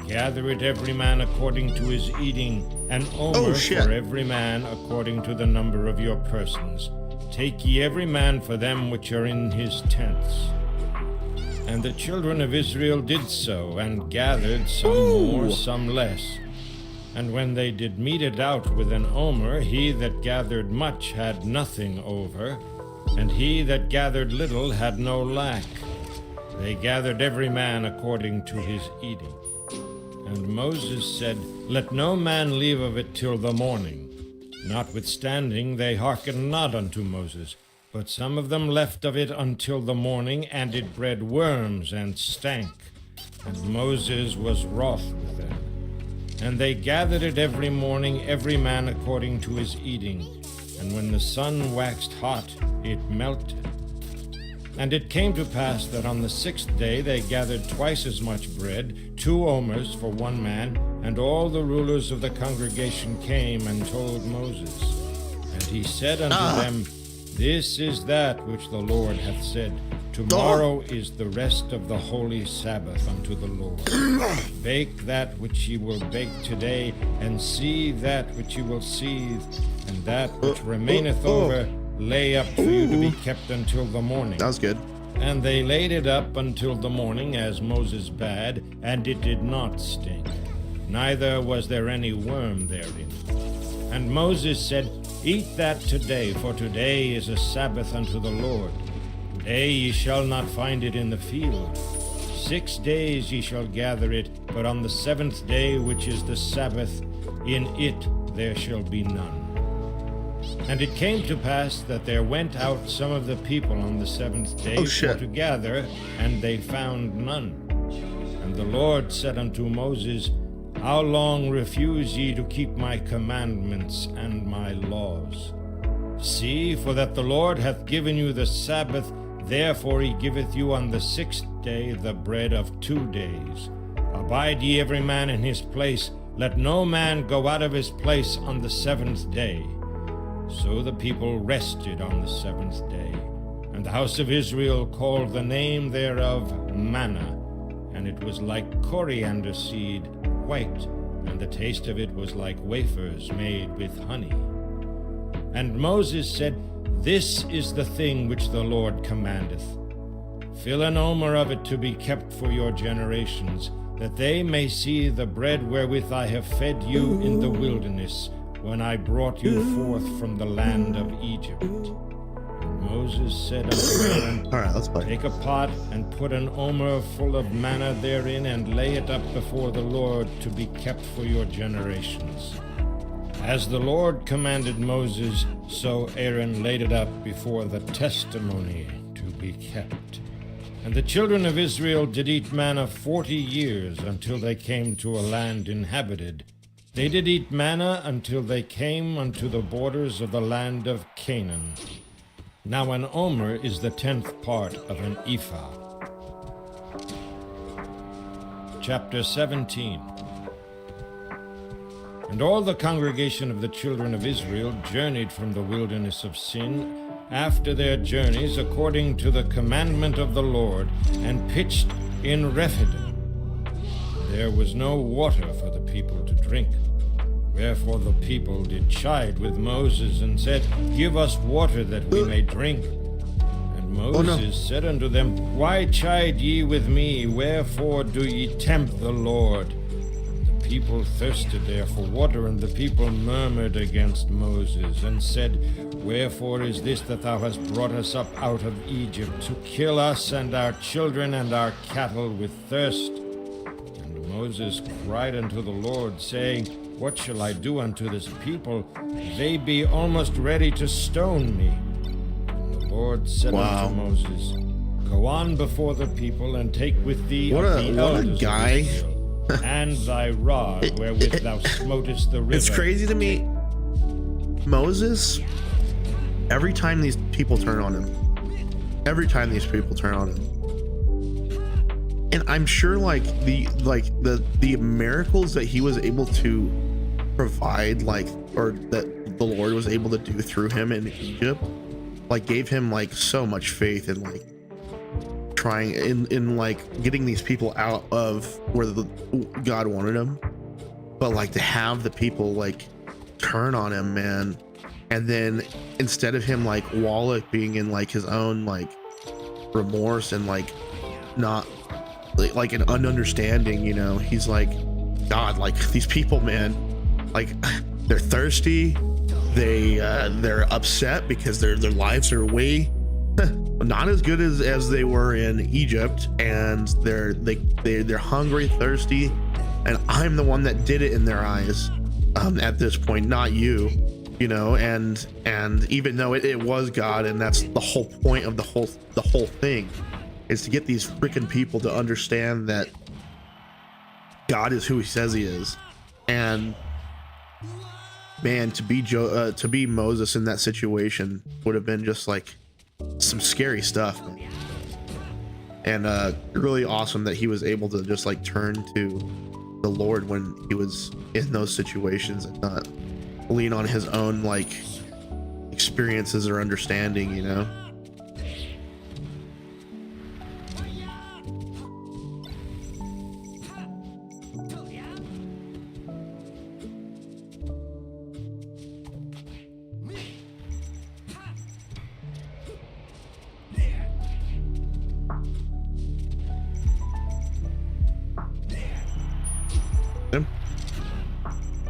Speaker 1: Gather it every man according to his eating, an omer for every man according to the number of your persons. Take ye every man for them which are in his tents. And the children of Israel did so, and gathered some more, some less. And when they did mete it out with an omer, he that gathered much had nothing over, and he that gathered little had no lack. They gathered every man according to his eating. And Moses said, Let no man leave of it till the morning. Notwithstanding, they hearkened not unto Moses, but some of them left of it until the morning, and it bred worms and stank. And Moses was wroth with them. And they gathered it every morning, every man according to his eating. And when the sun waxed hot, it melted. And it came to pass that on the 6th day they gathered twice as much bread, 2 omers for one man, and all the rulers of the congregation came and told Moses. And he said unto them, This is that which the Lord hath said, Tomorrow is the rest of the holy Sabbath unto the Lord. Bake that which ye will bake today, and seethe that which ye will seethe, and that which remaineth over lay up for you to be kept until the morning.
Speaker 2: That was good.
Speaker 1: And they laid it up until the morning, as Moses bade, and it did not stink, neither was there any worm therein. And Moses said, Eat that today, for today is a Sabbath unto the Lord. Today ye shall not find it in the field. 6 days ye shall gather it, but on the 7th day, which is the Sabbath, in it there shall be none. And it came to pass that there went out some of the people on the 7th day for to gather, and they found none. And the Lord said unto Moses, How long refuse ye to keep my commandments and my laws? See, for that the Lord hath given you the Sabbath, therefore he giveth you on the 6th day the bread of 2 days. Abide ye every man in his place, let no man go out of his place on the 7th day. So the people rested on the 7th day. And the house of Israel called the name thereof manna, and it was like coriander seed, white, and the taste of it was like wafers made with honey. And Moses said, This is the thing which the Lord commandeth. Fill an omer of it to be kept for your generations, that they may see the bread wherewith I have fed you in the wilderness, when I brought you forth from the land of Egypt. And Moses said unto Aaron,
Speaker 2: All right, let's play.
Speaker 1: Take a pot and put an omer full of manna therein, and lay it up before the Lord to be kept for your generations. As the Lord commanded Moses, so Aaron laid it up before the testimony to be kept. And the children of Israel did eat manna 40 years, until they came to a land inhabited. They did eat manna until they came unto the borders of the land of Canaan. Now an omer is the 10th part of an ephah. chapter 17. And all the congregation of the children of Israel journeyed from the wilderness of Sin after their journeys according to the commandment of the Lord, and pitched in Rephidim. There was no water for the people to drink. Wherefore the people did chide with Moses, and said, Give us water that we may drink. And Moses said unto them, Why chide ye with me? Wherefore do ye tempt the Lord? The people thirsted there for water, and the people murmured against Moses, and said, Wherefore is this that thou hast brought us up out of Egypt, to kill us and our children and our cattle with thirst? And Moses cried unto the Lord, saying, What shall I do unto this people? They be almost ready to stone me. And the Lord said unto Moses, Go on before the people, and take with thee of the elders of Israel, and thy rod wherewith thou smotest the river.
Speaker 2: It's crazy to me. Moses, every time these people turn on him, and I'm sure the miracles that he was able to provide, or that the Lord was able to do through him in Egypt, gave him so much faith in trying in getting these people out of where God wanted them. But to have the people turn on him, man, and then instead of him Wallach being in his own remorse and not an ununderstanding, he's God, these people, man, they're thirsty, they're upset because their lives are way not as good as they were in Egypt, and they're hungry, thirsty, and I'm the one that did it in their eyes at this point, not you, and even though it was God, and that's the whole point of the whole thing, is to get these freaking people to understand that God is who he says he is. And man, to be Moses in that situation would have been just some scary stuff, man. And really awesome that he was able to just turn to the Lord when he was in those situations, and not lean on his own experiences or understanding,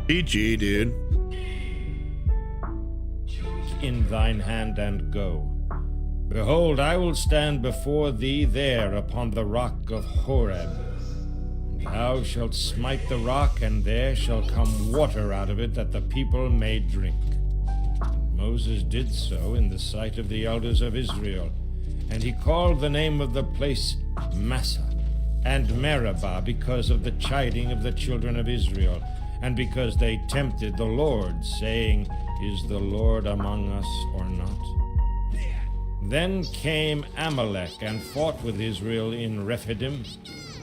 Speaker 2: GG, dude.
Speaker 1: In thine hand and go. Behold, I will stand before thee there upon the rock of Horeb. And thou shalt smite the rock, and there shall come water out of it, that the people may drink. And Moses did so in the sight of the elders of Israel. And he called the name of the place Massah and Meribah, because of the chiding of the children of Israel, and because they tempted the Lord, saying, Is the Lord among us or not? Then came Amalek and fought with Israel in Rephidim.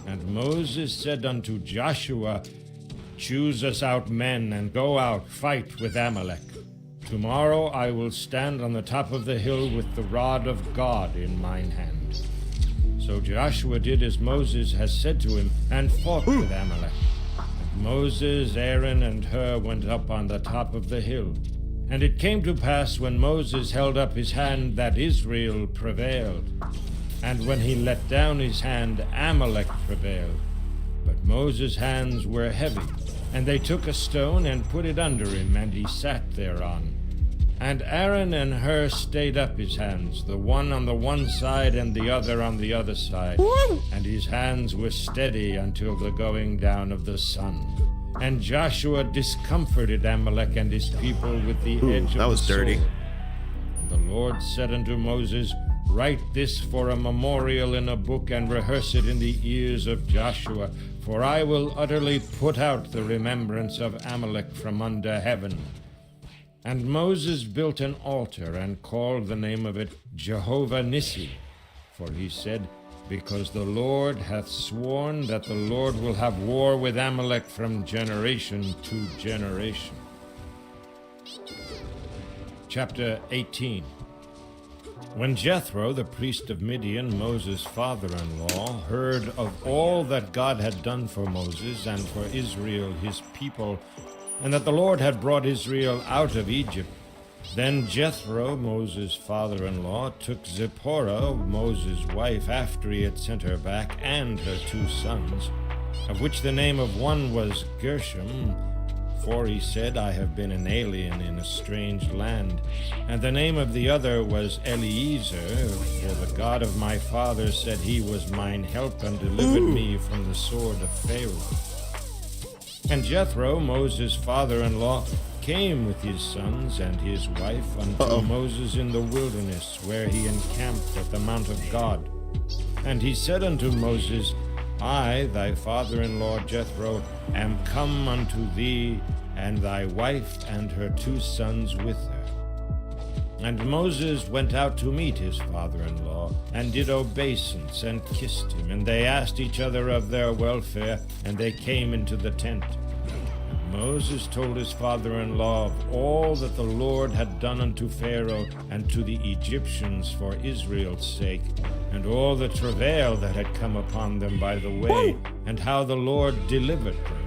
Speaker 1: And Moses said unto Joshua, Choose us out men, and go out, fight with Amalek. Tomorrow I will stand on the top of the hill with the rod of God in mine hand. So Joshua did as Moses has said to him, and fought with Amalek. Moses, Aaron, and Hur went up on the top of the hill. And it came to pass, when Moses held up his hand, that Israel prevailed. And when he let down his hand, Amalek prevailed. But Moses' hands were heavy, and they took a stone and put it under him, and he sat thereon. And Aaron and Hur stayed up his hands, the one on the one side and the other on the other side. And his hands were steady until the going down of the sun. And Joshua discomforted Amalek and his people with the edge of
Speaker 2: that was
Speaker 1: the
Speaker 2: dirty.
Speaker 1: sword. And the Lord said unto Moses, Write this for a memorial in a book, and rehearse it in the ears of Joshua, for I will utterly put out the remembrance of Amalek from under heaven. And Moses built an altar, and called the name of it Jehovah Nissi, for he said, because the Lord hath sworn that the Lord will have war with Amalek from generation to generation. Chapter 18. When Jethro, the priest of Midian, Moses' father-in-law, heard of all that God had done for Moses and for Israel his people, and that the Lord had brought Israel out of Egypt, then Jethro, Moses' father-in-law, took Zipporah, Moses' wife, after he had sent her back, and her 2 sons, of which the name of one was Gershom, for he said, I have been an alien in a strange land. And the name of the other was Eliezer, for the God of my father said he was mine help and delivered me from the sword of Pharaoh. And Jethro, Moses' father-in-law, came with his sons and his wife unto Moses in the wilderness, where he encamped at the mount of God. And he said unto Moses, I, thy father-in-law Jethro, am come unto thee, and thy wife and her 2 sons with her. And Moses went out to meet his father-in-law, and did obeisance, and kissed him. And they asked each other of their welfare, and they came into the tent. And Moses told his father-in-law of all that the Lord had done unto Pharaoh and to the Egyptians for Israel's sake, and all the travail that had come upon them by the way, and how the Lord delivered them.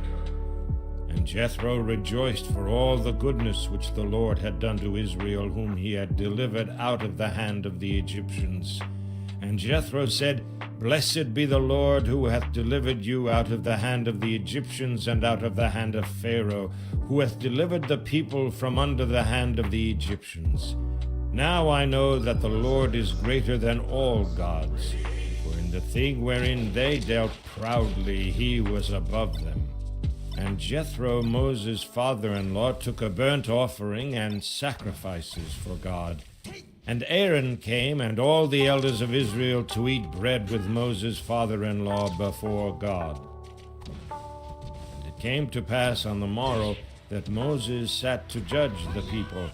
Speaker 1: And Jethro rejoiced for all the goodness which the Lord had done to Israel, whom he had delivered out of the hand of the Egyptians. And Jethro said, Blessed be the Lord, who hath delivered you out of the hand of the Egyptians and out of the hand of Pharaoh, who hath delivered the people from under the hand of the Egyptians. Now I know that the Lord is greater than all gods, for in the thing wherein they dealt proudly he was above them. And Jethro, Moses' father-in-law, took a burnt offering and sacrifices for God. And Aaron came, and all the elders of Israel, to eat bread with Moses' father-in-law before God. And it came to pass on the morrow that Moses sat to judge the people.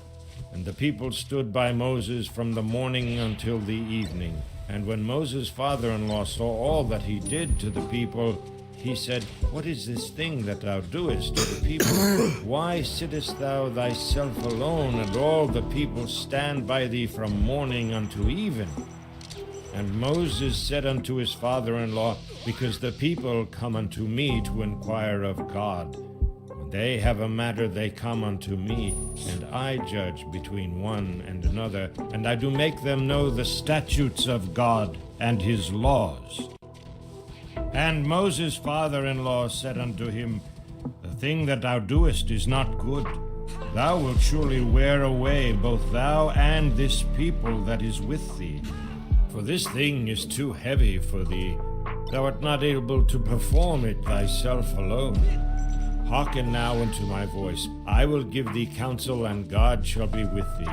Speaker 1: And the people stood by Moses from the morning until the evening. And when Moses' father-in-law saw all that he did to the people, he said, What is this thing that thou doest to the people? Why sittest thou thyself alone, and all the people stand by thee from morning unto even? And Moses said unto his father-in-law, Because the people come unto me to inquire of God. When they have a matter, they come unto me, and I judge between one and another, and I do make them know the statutes of God and his laws. And Moses' father-in-law said unto him, The thing that thou doest is not good. Thou wilt surely wear away both thou and this people that is with thee. For this thing is too heavy for thee. Thou art not able to perform it thyself alone. Hearken now unto my voice. I will give thee counsel, and God shall be with thee.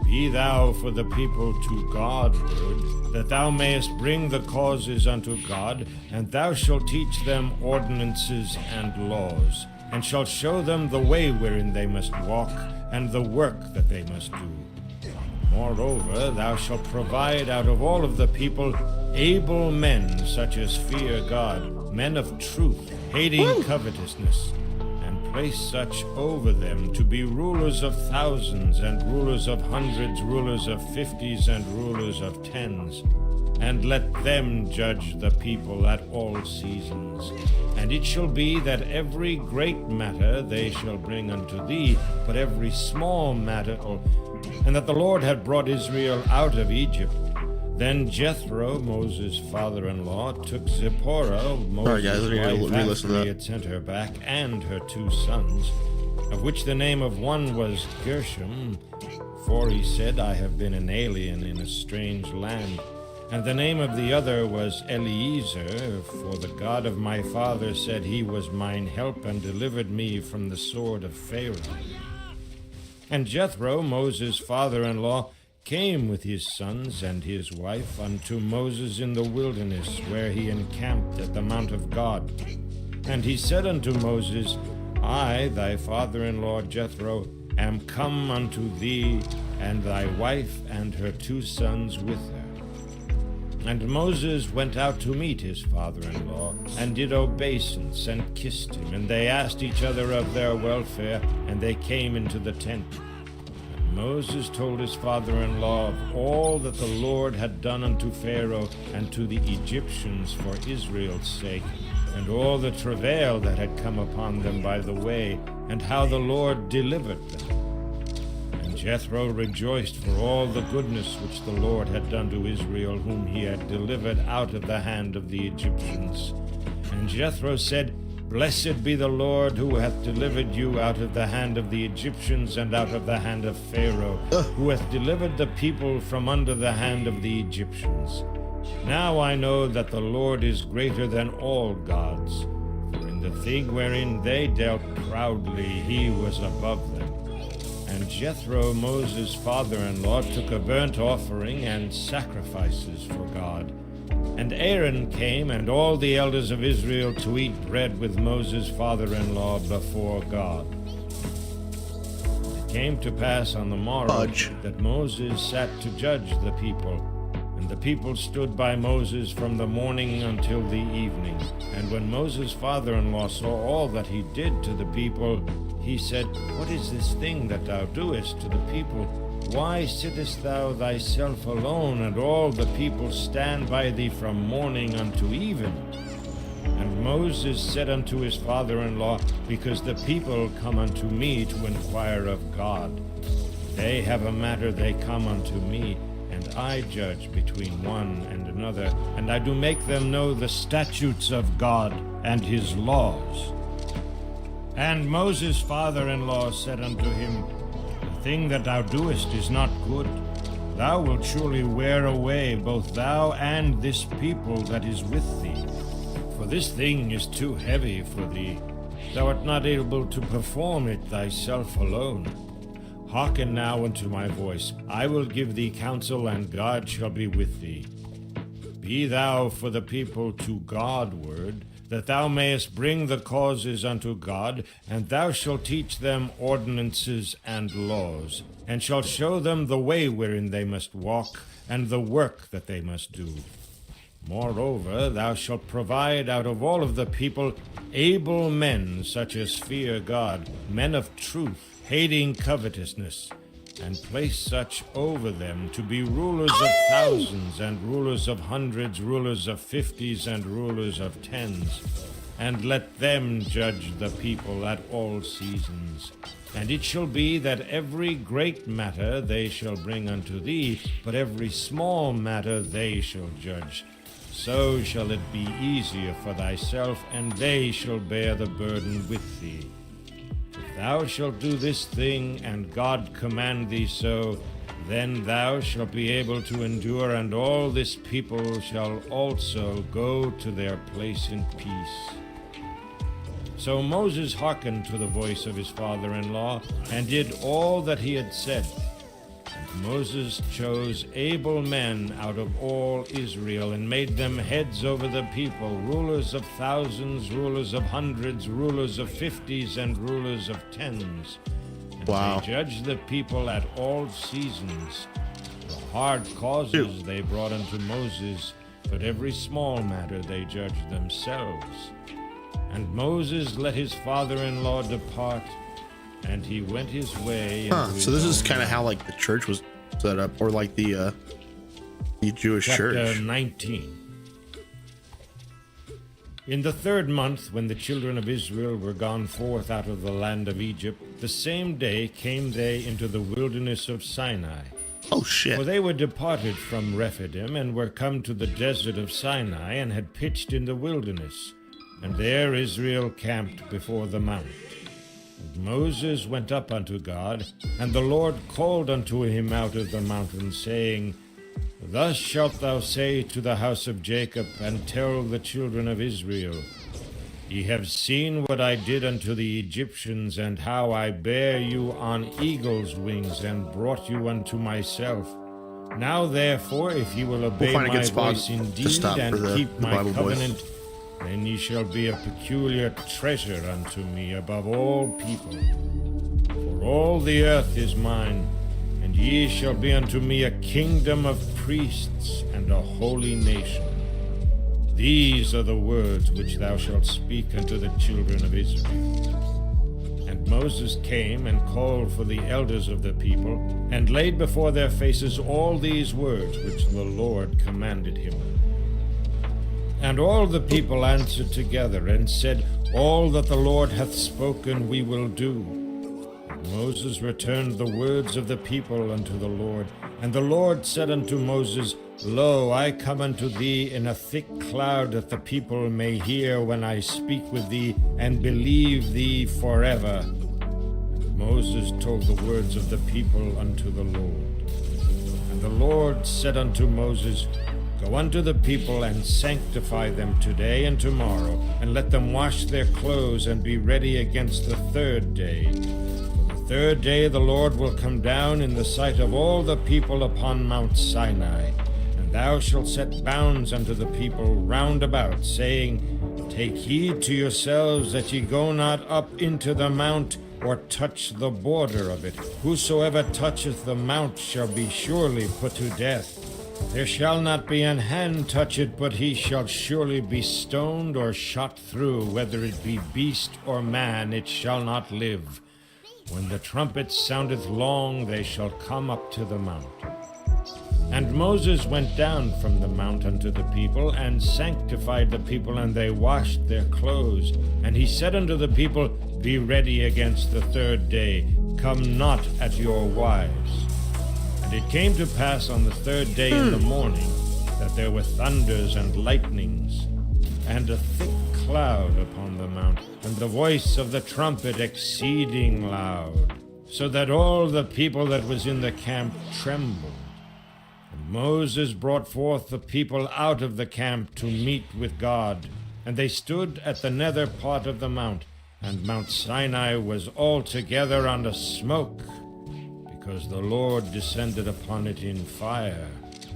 Speaker 1: Be thou for the people to Godward, that thou mayest bring the causes unto God, and thou shalt teach them ordinances and laws, and shalt show them the way wherein they must walk, and the work that they must do. Moreover, thou shalt provide out of all of the people able men, such as fear God, men of truth, hating covetousness, place such over them to be rulers of thousands, and rulers of hundreds, rulers of 50s, and rulers of 10s. And let them judge the people at all seasons. And it shall be that every great matter they shall bring unto thee, but every small matter, and that the Lord had brought Israel out of Egypt. Then Jethro, Moses' father-in-law, took Zipporah, Moses' wife, after he had sent her back, and her 2 sons, of which the name of one was Gershom, for he said, I have been an alien in a strange land. And the name of the other was Eliezer, for the God of my father said he was mine help and delivered me from the sword of Pharaoh. And Jethro, Moses' father-in-law, came with his sons and his wife unto Moses in the wilderness, where he encamped at the mount of God. And he said unto Moses, I, thy father-in-law Jethro, am come unto thee, and thy wife and her 2 sons with her. And Moses went out to meet his father-in-law, and did obeisance, and kissed him. And they asked each other of their welfare, and they came into the tent. And Moses told his father-in-law of all that the Lord had done unto Pharaoh and to the Egyptians for Israel's sake, and all the travail that had come upon them by the way, and how the Lord delivered them. Jethro rejoiced for all the goodness which the Lord had done to Israel, whom he had delivered out of the hand of the Egyptians. And Jethro said, Blessed be the Lord, who hath delivered you out of the hand of the Egyptians and out of the hand of Pharaoh, who hath delivered the people from under the hand of the Egyptians. Now I know that the Lord is greater than all gods, for in the thing wherein they dealt proudly he was above them. And Jethro, Moses' father-in-law, took a burnt offering and sacrifices for God. And Aaron came, and all the elders of Israel, to eat bread with Moses' father-in-law before God. It came to pass on the morrow that Moses sat to judge the people. And the people stood by Moses from the morning until the evening. And when Moses' father-in-law saw all that he did to the people, he said, What is this thing that thou doest to the people? Why sittest thou thyself alone, and all the people stand by thee from morning unto even? And Moses said unto his father-in-law, Because the people come unto me to inquire of God. They have a matter, they come unto me, and I judge between one and another, and I do make them know the statutes of God and his laws. And Moses' father-in-law said unto him, The thing that thou doest is not good. Thou wilt surely wear away both thou and this people that is with thee. For this thing is too heavy for thee. Thou art not able to perform it thyself alone. Hearken now unto my voice. I will give thee counsel, and God shall be with thee. Be thou for the people to Godward, that thou mayest bring the causes unto God, and thou shalt teach them ordinances and laws, and shalt show them the way wherein they must walk, and the work that they must do. Moreover, thou shalt provide out of all of the people able men, such as fear God, men of truth, hating covetousness, and place such over them to be rulers of thousands, and rulers of hundreds, rulers of fifties, and rulers of tens. And let them judge the people at all seasons. And it shall be that every great matter they shall bring unto thee, but every small matter they shall judge. So shall it be easier for thyself, and they shall bear the burden with thee. Thou shalt do this thing, and God command thee so, then thou shalt be able to endure, and all this people shall also go to their place in peace. So Moses hearkened to the voice of his father-in-law, and did all that he had said. And Moses chose able men out of all Israel, and made them heads over the people, rulers of thousands, rulers of hundreds, rulers of fifties, and rulers of tens. And they judged the people at all seasons. The hard causes they brought unto Moses, but every small matter they judged themselves. And Moses let his father-in-law depart, and he went his way.
Speaker 2: So this is kind of how like the church was set up, or like the Jewish church.
Speaker 1: Chapter 19. In the 3rd month, when the children of Israel were gone forth out of the land of Egypt, the same day came they into the wilderness of Sinai.
Speaker 2: Oh shit.
Speaker 1: For they were departed from Rephidim, and were come to the desert of Sinai, and had pitched in the wilderness. And there Israel camped before the mount. And Moses went up unto God, and the Lord called unto him out of the mountain, saying, Thus shalt thou say to the house of Jacob, and tell the children of Israel, Ye have seen what I did unto the Egyptians, and how I bare you on eagle's wings, and brought you unto myself. Now therefore, if ye will obey my voice indeed, and keep my covenant, then ye shall be a peculiar treasure unto me above all people. For all the earth is mine, and ye shall be unto me a kingdom of priests and a holy nation. These are the words which thou shalt speak unto the children of Israel. And Moses came and called for the elders of the people, and laid before their faces all these words which the Lord commanded him. And all the people answered together, and said, All that the Lord hath spoken we will do. And Moses returned the words of the people unto the Lord. And the Lord said unto Moses, Lo, I come unto thee in a thick cloud, that the people may hear when I speak with thee, and believe thee forever. And Moses told the words of the people unto the Lord. And the Lord said unto Moses, Go unto the people, and sanctify them today and tomorrow, and let them wash their clothes, and be ready against the third day. For the third day the Lord will come down in the sight of all the people upon Mount Sinai. And thou shalt set bounds unto the people round about, saying, Take heed to yourselves that ye go not up into the mount, or touch the border of it. Whosoever toucheth the mount shall be surely put to death. There shall not be an hand touch it, but he shall surely be stoned or shot through. Whether it be beast or man, it shall not live. When the trumpet soundeth long, they shall come up to the mount. And Moses went down from the mount unto the people, and sanctified the people, and they washed their clothes. And he said unto the people, Be ready against the third day, come not at your wives. And it came to pass on the third day in the morning, that there were thunders and lightnings, and a thick cloud upon the mount, and the voice of the trumpet exceeding loud, so that all the people that was in the camp trembled. And Moses brought forth the people out of the camp to meet with God. And they stood at the nether part of the mount, and Mount Sinai was altogether under smoke, because the Lord descended upon it in fire.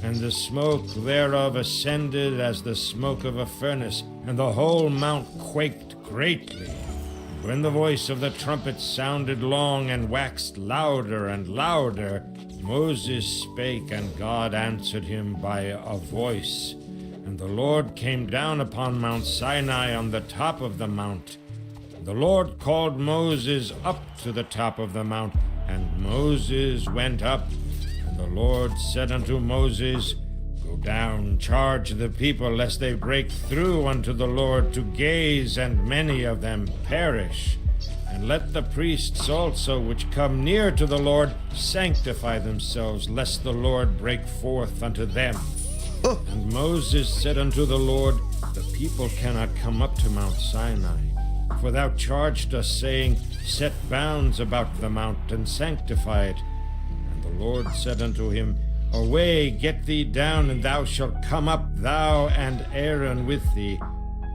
Speaker 1: And the smoke thereof ascended as the smoke of a furnace, and the whole mount quaked greatly. And when the voice of the trumpet sounded long, and waxed louder and louder, Moses spake, and God answered him by a voice. And the Lord came down upon Mount Sinai on the top of the mount. And the Lord called Moses up to the top of the mount, and Moses went up. And the Lord said unto Moses, Go down, charge the people, lest they break through unto the Lord to gaze, and many of them perish. And let the priests also which come near to the Lord sanctify themselves, lest the Lord break forth unto them. And Moses said unto the Lord, The people cannot come up to Mount Sinai. For thou charged us, saying, Set bounds about the mount, and sanctify it. And the Lord said unto him, Away, get thee down, and thou shalt come up, thou and Aaron with thee.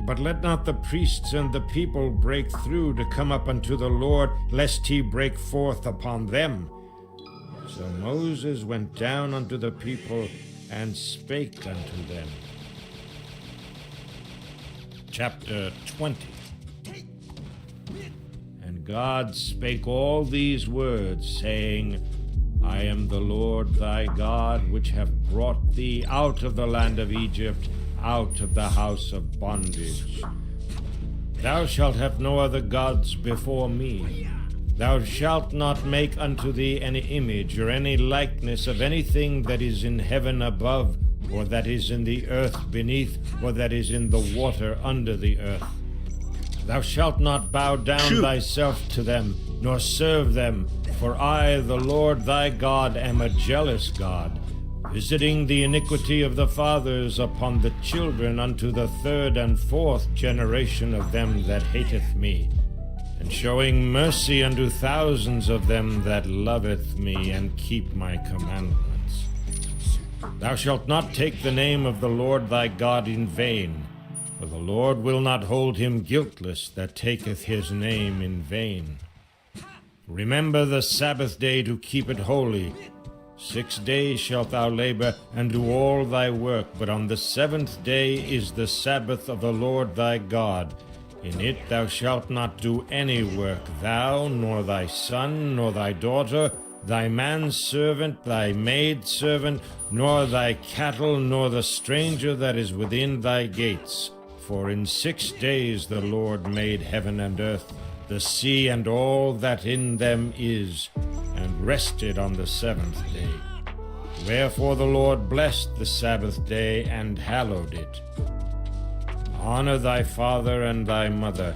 Speaker 1: But let not the priests and the people break through to come up unto the Lord, lest he break forth upon them. So Moses went down unto the people, and spake unto them. Chapter 20. And God spake all these words, saying, I am the Lord thy God, which have brought thee out of the land of Egypt, out of the house of bondage. Thou shalt have no other gods before me. Thou shalt not make unto thee any image or any likeness of anything that is in heaven above, or that is in the earth beneath, or that is in the water under the earth. Thou shalt not bow down thyself to them, nor serve them, for I, the Lord thy God, am a jealous God, visiting the iniquity of the fathers upon the children unto the third and fourth generation of them that hateth me, and showing mercy unto thousands of them that loveth me and keep my commandments. Thou shalt not take the name of the Lord thy God in vain, for the Lord will not hold him guiltless that taketh his name in vain. Remember the Sabbath day to keep it holy. 6 days shalt thou labor, and do all thy work, but on the seventh day is the Sabbath of the Lord thy God. In it thou shalt not do any work, thou, nor thy son, nor thy daughter, thy manservant, thy maidservant, nor thy cattle, nor the stranger that is within thy gates. For in 6 days the Lord made heaven and earth, the sea and all that in them is, and rested on the seventh day. Wherefore the Lord blessed the Sabbath day and hallowed it. Honor thy father and thy mother,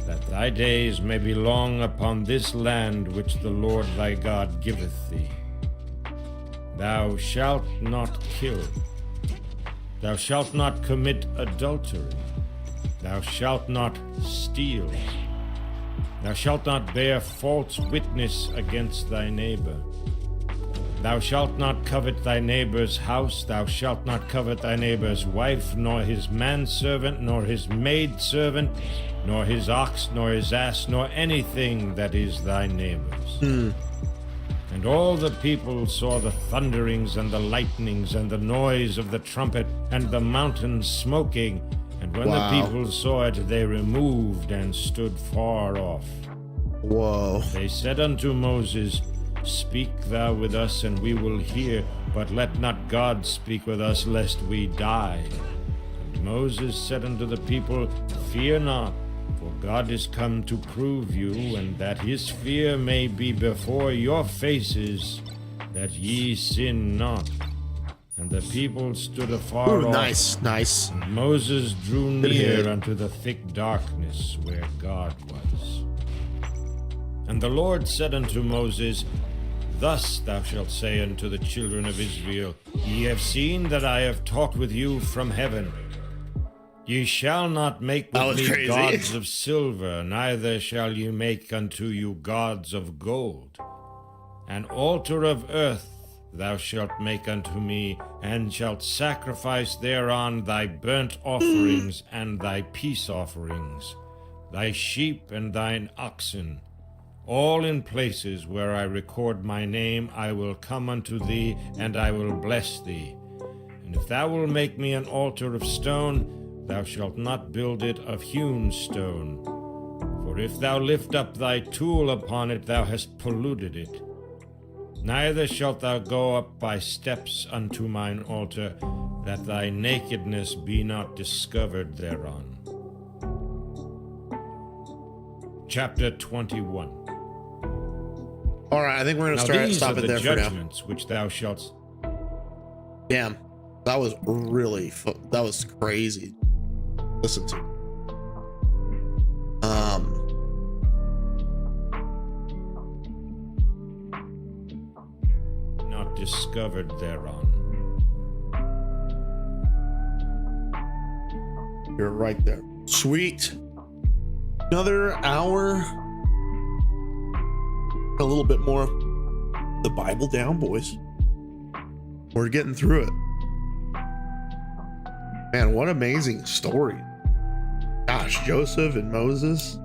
Speaker 1: that thy days may be long upon this land which the Lord thy God giveth thee. Thou shalt not kill. Thou shalt not commit adultery. Thou shalt not steal. Thou shalt not bear false witness against thy neighbor. Thou shalt not covet thy neighbor's house. Thou shalt not covet thy neighbor's wife, nor his manservant, nor his maidservant, nor his ox, nor his ass, nor anything that is thy neighbor's. And all the people saw the thunderings and the lightnings and the noise of the trumpet and the mountain smoking. And when the people saw it, they removed and stood far off.
Speaker 2: Whoa.
Speaker 1: They said unto Moses, Speak thou with us, and we will hear, but let not God speak with us, lest we die. And Moses said unto the people, Fear not, for God is come to prove you, and that his fear may be before your faces, that ye sin not. And the people stood afar off.
Speaker 2: Nice.
Speaker 1: And Moses drew near unto the thick darkness where God was. And the Lord said unto Moses, Thus thou shalt say unto the children of Israel, Ye have seen that I have talked with you from heaven. Ye shall not make with me gods of silver, neither shall ye make unto you gods of gold. An altar of earth thou shalt make unto me, and shalt sacrifice thereon thy burnt offerings and thy peace offerings, thy sheep and thine oxen. All in places where I record my name I will come unto thee, and I will bless thee. And if thou wilt make me an altar of stone, thou shalt not build it of hewn stone. For if thou lift up thy tool upon it, thou hast polluted it. Neither shalt thou go up by steps unto mine altar, that thy nakedness be not discovered thereon. Chapter 21.
Speaker 2: All right, I think we're going to stop it there for now.
Speaker 1: Judgments which thou shalt.
Speaker 2: Damn, that was really that was crazy. Listen to.
Speaker 1: Not discovered thereon.
Speaker 2: You're right there. Sweet. Another hour. A little bit more. The Bible down, boys. We're getting through it. Man, what amazing story. Gosh, Joseph and Moses.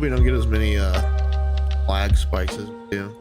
Speaker 2: we don't get as many lag spikes as we do.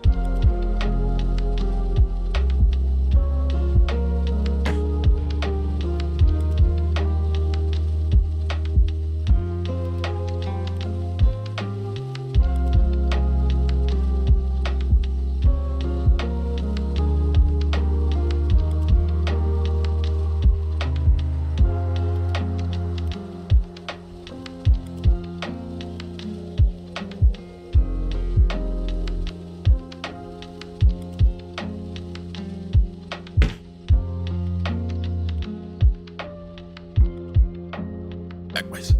Speaker 2: Backways.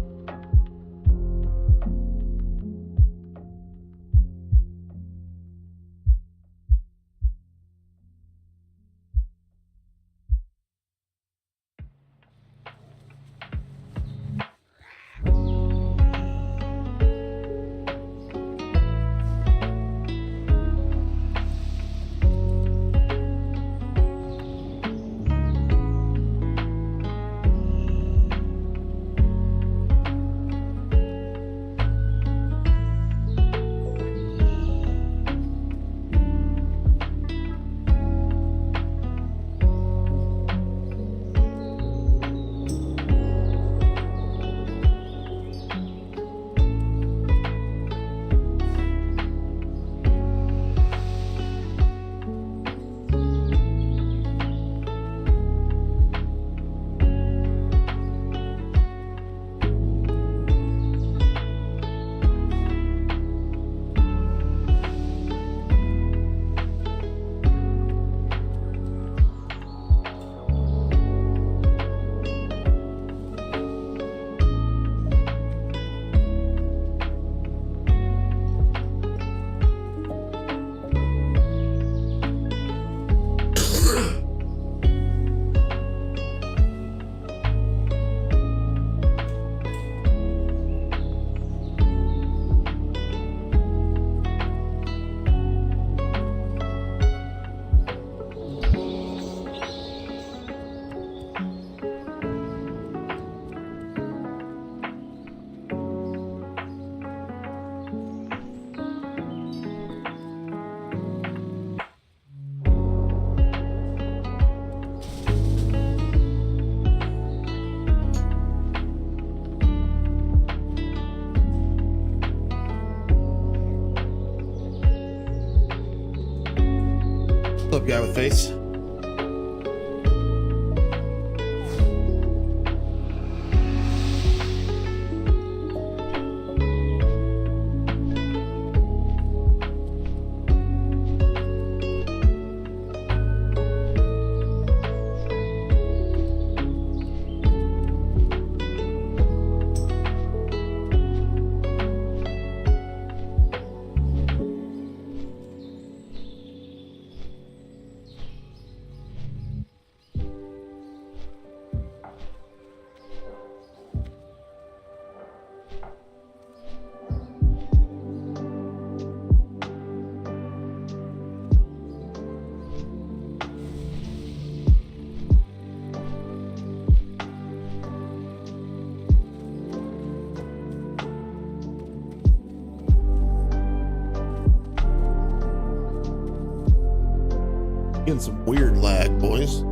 Speaker 2: What's up, guy with face? Getting some weird lag, boys.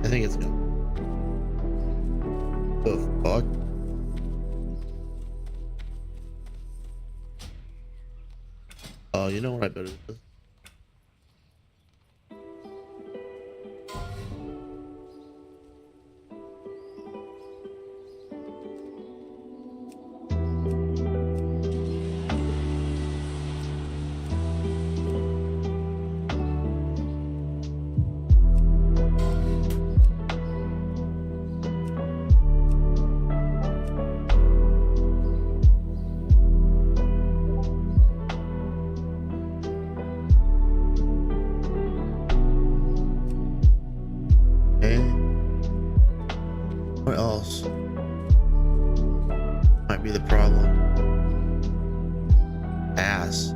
Speaker 2: I think it's gone. The fuck? Oh, you know what I better do? What else might be the problem? Ass.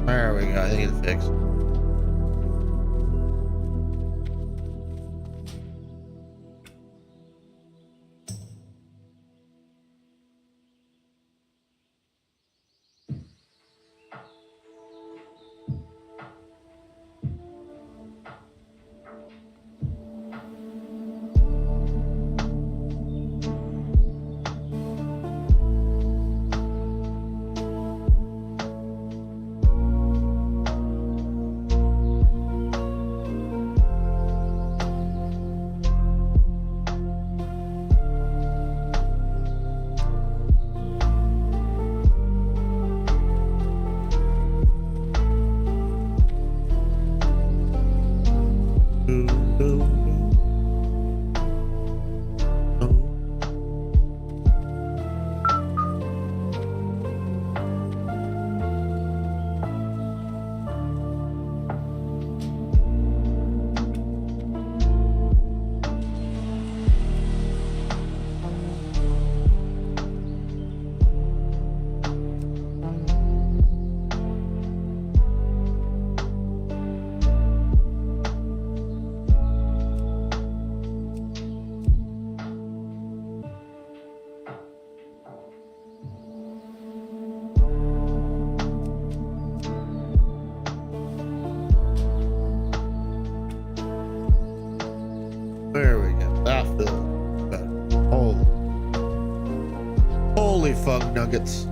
Speaker 2: There we go. I think it's fixed. There we go. That feels better. Holy fuck nuggets.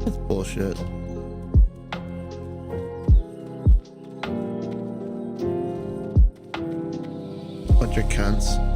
Speaker 2: That's bullshit. Bunch of cunts.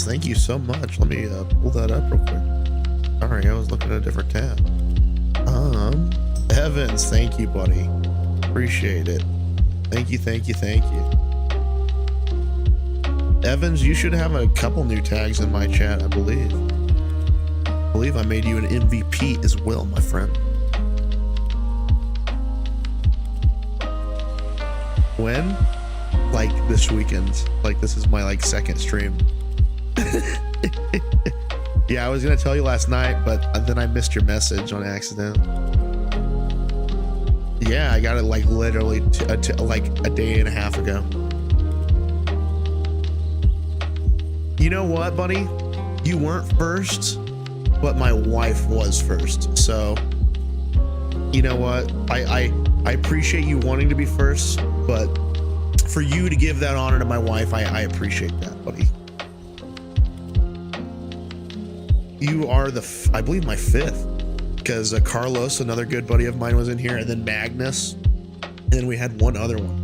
Speaker 2: Thank you so much. Let me pull that up real quick. Sorry, I was looking at a different tab. Evans, thank you, buddy. Appreciate it. Thank you, thank you, thank you. Evans, you should have a couple new tags in my chat, I believe. I believe I made you an MVP as well, my friend. When? Like this weekend. Like this is my like second stream. Yeah, I was gonna tell you last night, but then I missed your message on accident. Yeah, I got it like literally like a day and a half ago. You know what, buddy? You weren't first, but my wife was first. So, you know what? I appreciate you wanting to be first, but for you to give that honor to my wife, I appreciate that, buddy. You are I believe my fifth, because Carlos, another good buddy of mine, was in here, and then Magnus, and then we had one other one.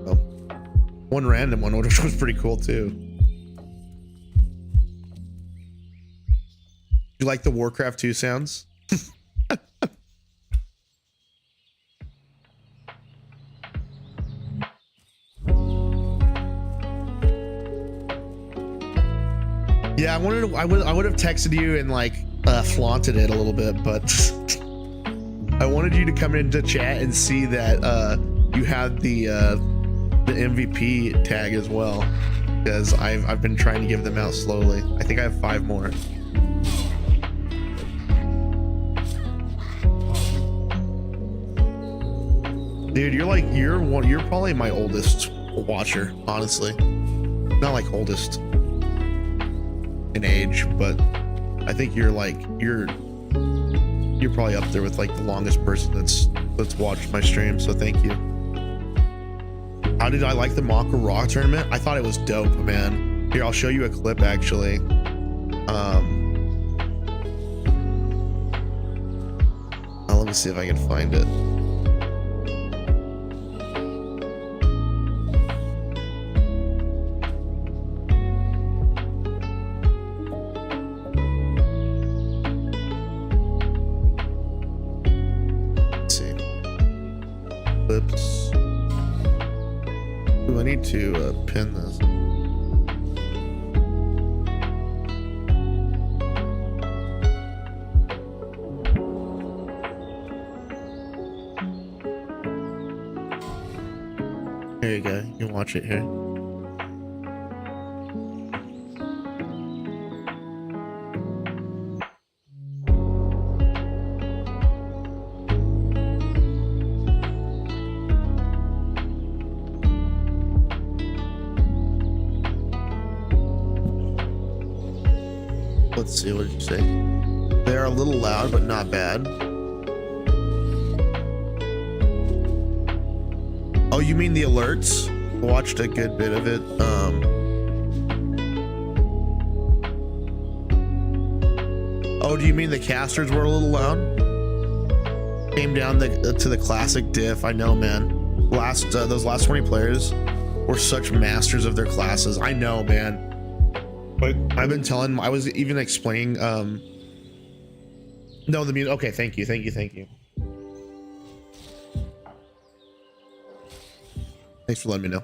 Speaker 2: Oh, one random one, which was pretty cool too. like the Warcraft 2 sounds? Yeah, I would have texted you and like flaunted it a little bit, but I wanted you to come into chat and see that you had the MVP tag as well, because I've been trying to give them out slowly. I think I have 5 more. Dude, you're probably my oldest watcher, honestly. Not like oldest in age, but I think you're probably up there with like the longest person that's watched my stream, so thank you. How did I like the Maka Raw tournament? I thought it was dope, man. Here, I'll show you a clip actually. Let me see if I can find it. Clips. Ooh, I need to pin this. There you go. You can watch it here. Let's see, what did you say? They're a little loud, but not bad. Oh, you mean the alerts? Watched a good bit of it. Oh, do you mean the casters were a little loud? Came down to the classic diff. I know, man. Those last 20 players were such masters of their classes. I know, man. But I've been telling, I was even explaining, no, the music. Okay, thank you. Thanks for letting me know.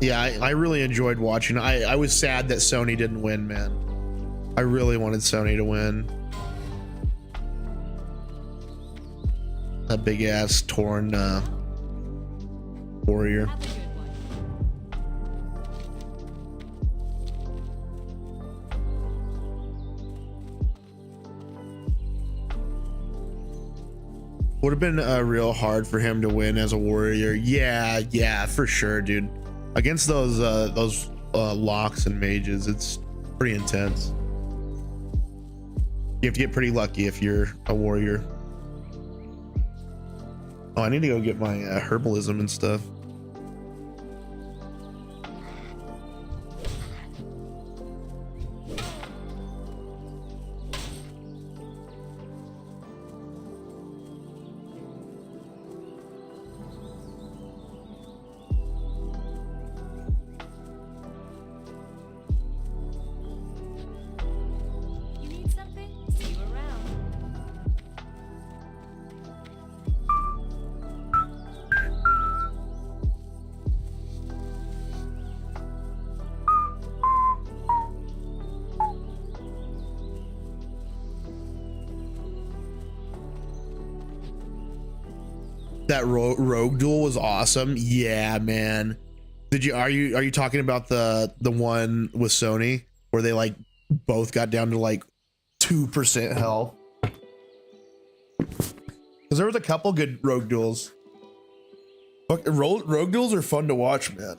Speaker 2: Yeah, I really enjoyed watching. I was sad that Sony didn't win, man. I really wanted Sony to win. That big ass torn warrior. Would have been real hard for him to win as a warrior. Yeah, for sure, dude. Against those locks and mages, it's pretty intense. You have to get pretty lucky if you're a warrior. Oh, I need to go get my herbalism and stuff. That rogue duel was awesome. Yeah, man. Are you talking about the one with Sony where they like both got down to like 2% health? Because there was a couple good rogue duels. Rogue duels are fun to watch, man.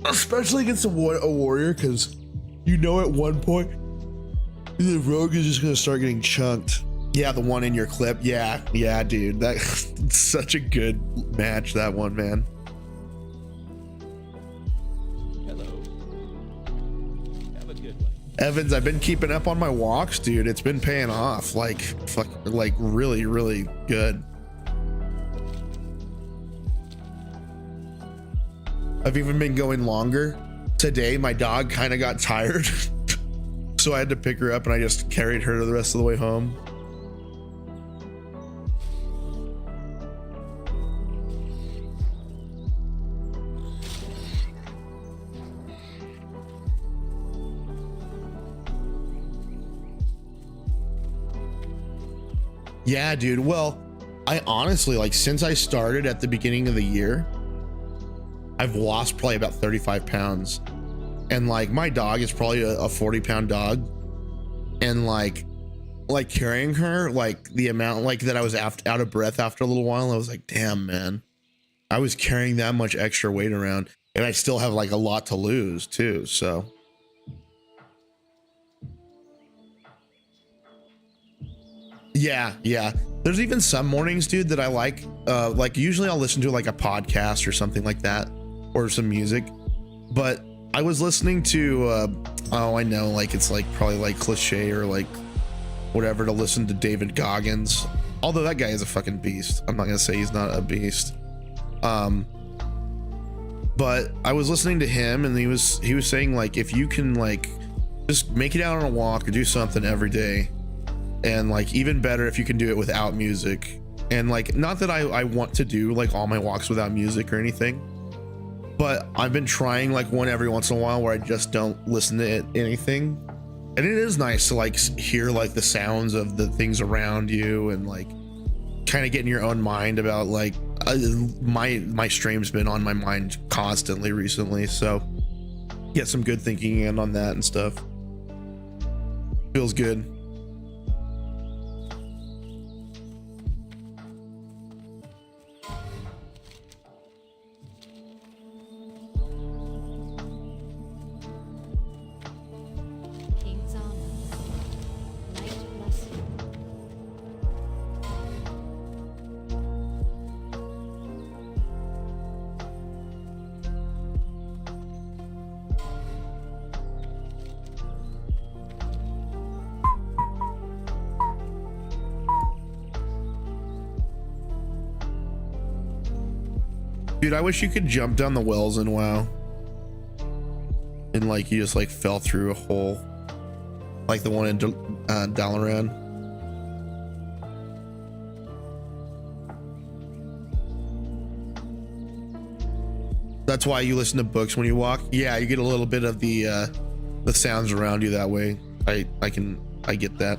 Speaker 2: Especially against a warrior, because you know at one point the rogue is just gonna start getting chunked. Yeah, the one in your clip. Yeah, dude. That's such a good match, that one, man.
Speaker 3: Hello. Have a good one.
Speaker 2: Evans, I've been keeping up on my walks, dude. It's been paying off. Like, really, really good. I've even been going longer. Today, my dog kind of got tired. So I had to pick her up and I just carried her the rest of the way home. Yeah, dude. Well, I honestly, like, since I started at the beginning of the year, I've lost probably about 35 pounds. And like, my dog is probably a 40-pound dog. And like carrying her, like the amount like that I was out of breath after a little while, I was like, damn, man, I was carrying that much extra weight around, and I still have like a lot to lose too. So yeah. There's even some mornings, dude, that I like usually I'll listen to like a podcast or something like that, or some music. But I was listening to oh, I know, like it's like probably like cliche or like whatever to listen to David Goggins, although that guy is a fucking beast. I'm not gonna say he's not a beast. But I was listening to him, and he was saying, like, if you can like just make it out on a walk or do something every day, and like even better if you can do it without music. And like, not that I want to do like all my walks without music or anything, but I've been trying like one every once in a while where I just don't listen to anything. And it is nice to like hear like the sounds of the things around you, and like kind of get in your own mind about like my stream's been on my mind constantly recently, so get some good thinking in on that and stuff. Feels good. Dude, I wish you could jump down the wells in WoW. And like you just like fell through a hole. Like the one in Dalaran. That's why you listen to books when you walk. Yeah, you get a little bit of the sounds around you that way. I get that.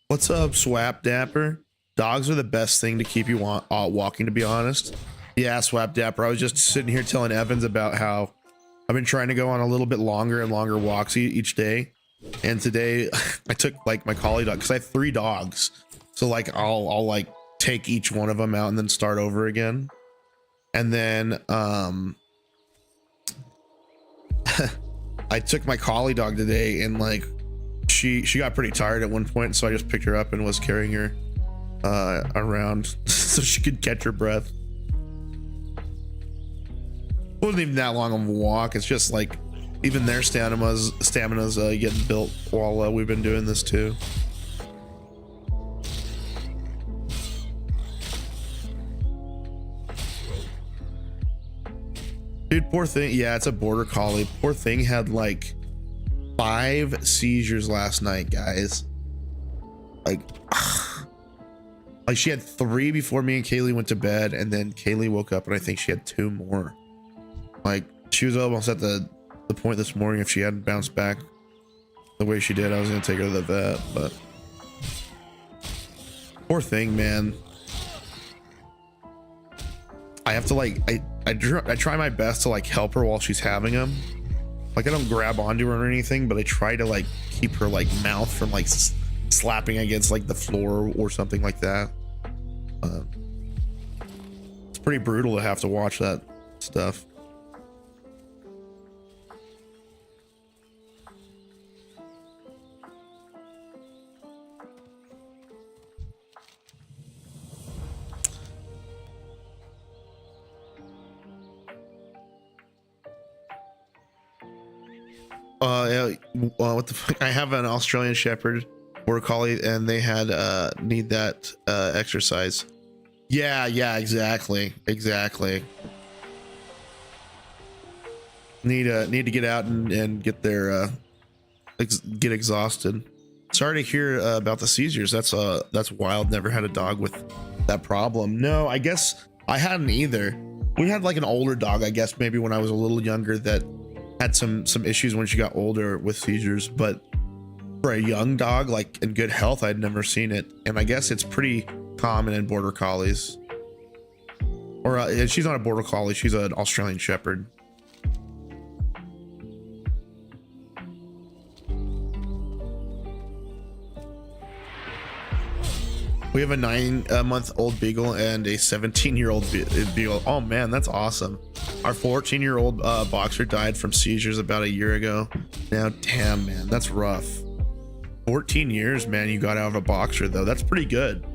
Speaker 2: What's up, Swap Dapper? Dogs are the best thing to keep you walking, to be honest. Yeah, Swap Dapper. I was just sitting here telling Evans about how I've been trying to go on a little bit longer and longer walks each day. And today I took like my collie dog, because I have 3 dogs. So like I'll like take each one of them out and then start over again. And then I took my collie dog today, and like she got pretty tired at one point, so I just picked her up and was carrying her around so she could catch her breath. It wasn't even that long of a walk. It's just like even their stamina's getting built while we've been doing this too. Dude, poor thing. Yeah, it's a border collie. Poor thing had like 5 seizures last night, guys. Like she had 3 before me and Kaylee went to bed, and then Kaylee woke up and I think she had 2 more. Like, she was almost at the point this morning, if she hadn't bounced back the way she did, I was gonna take her to the vet. But poor thing, man. I have to like I try my best to like help her while she's having them. Like, I don't grab onto her or anything, but I try to like keep her like mouth from like slapping against like the floor or something like that. It's pretty brutal to have to watch that stuff. Yeah, what the fuck? I have an Australian Shepherd Border Collie, and they had need that exercise. Yeah, exactly. Need to get out and get their get exhausted. Sorry to hear about the seizures. That's wild. Never had a dog with that problem. No, I guess I hadn't either. We had like an older dog, I guess maybe when I was a little younger, that had some issues when she got older with seizures, but for a young dog like in good health, I'd never seen it. And I guess it's pretty common in border collies. Or she's not a border collie, she's an Australian Shepherd. We have a 9-month-old beagle and a 17-year-old beagle. Oh man, that's awesome. Our 14-year-old boxer died from seizures about a year ago. Now, damn man, that's rough. 14 years, man, you got out of a boxer though. That's pretty good.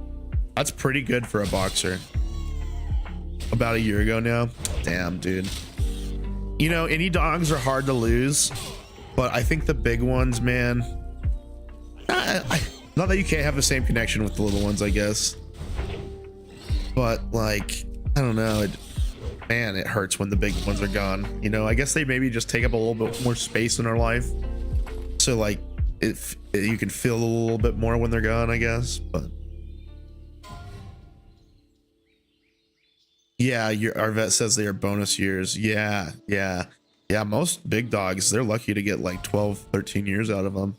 Speaker 2: That's pretty good for a boxer. About a year ago now. Damn, dude. You know, any dogs are hard to lose, but I think the big ones, man, not that you can't have the same connection with the little ones, I guess, but like, I don't know, man, it hurts when the big ones are gone. You know, I guess they maybe just take up a little bit more space in our life, so like if you can feel a little bit more when they're gone, I guess. But yeah, our vet says they are bonus years. Yeah, most big dogs, they're lucky to get like 12-13 years out of them.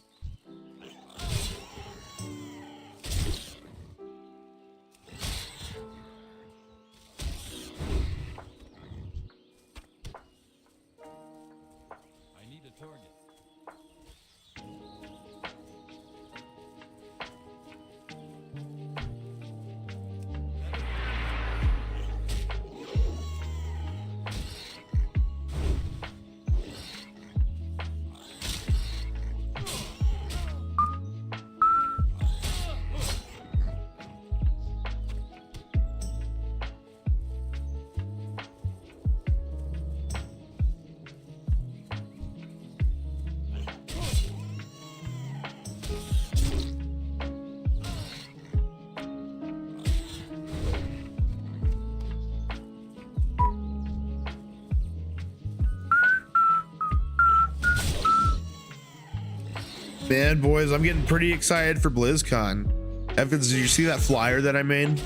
Speaker 2: Man, boys, I'm getting pretty excited for BlizzCon. Evans, did you see that flyer that I made?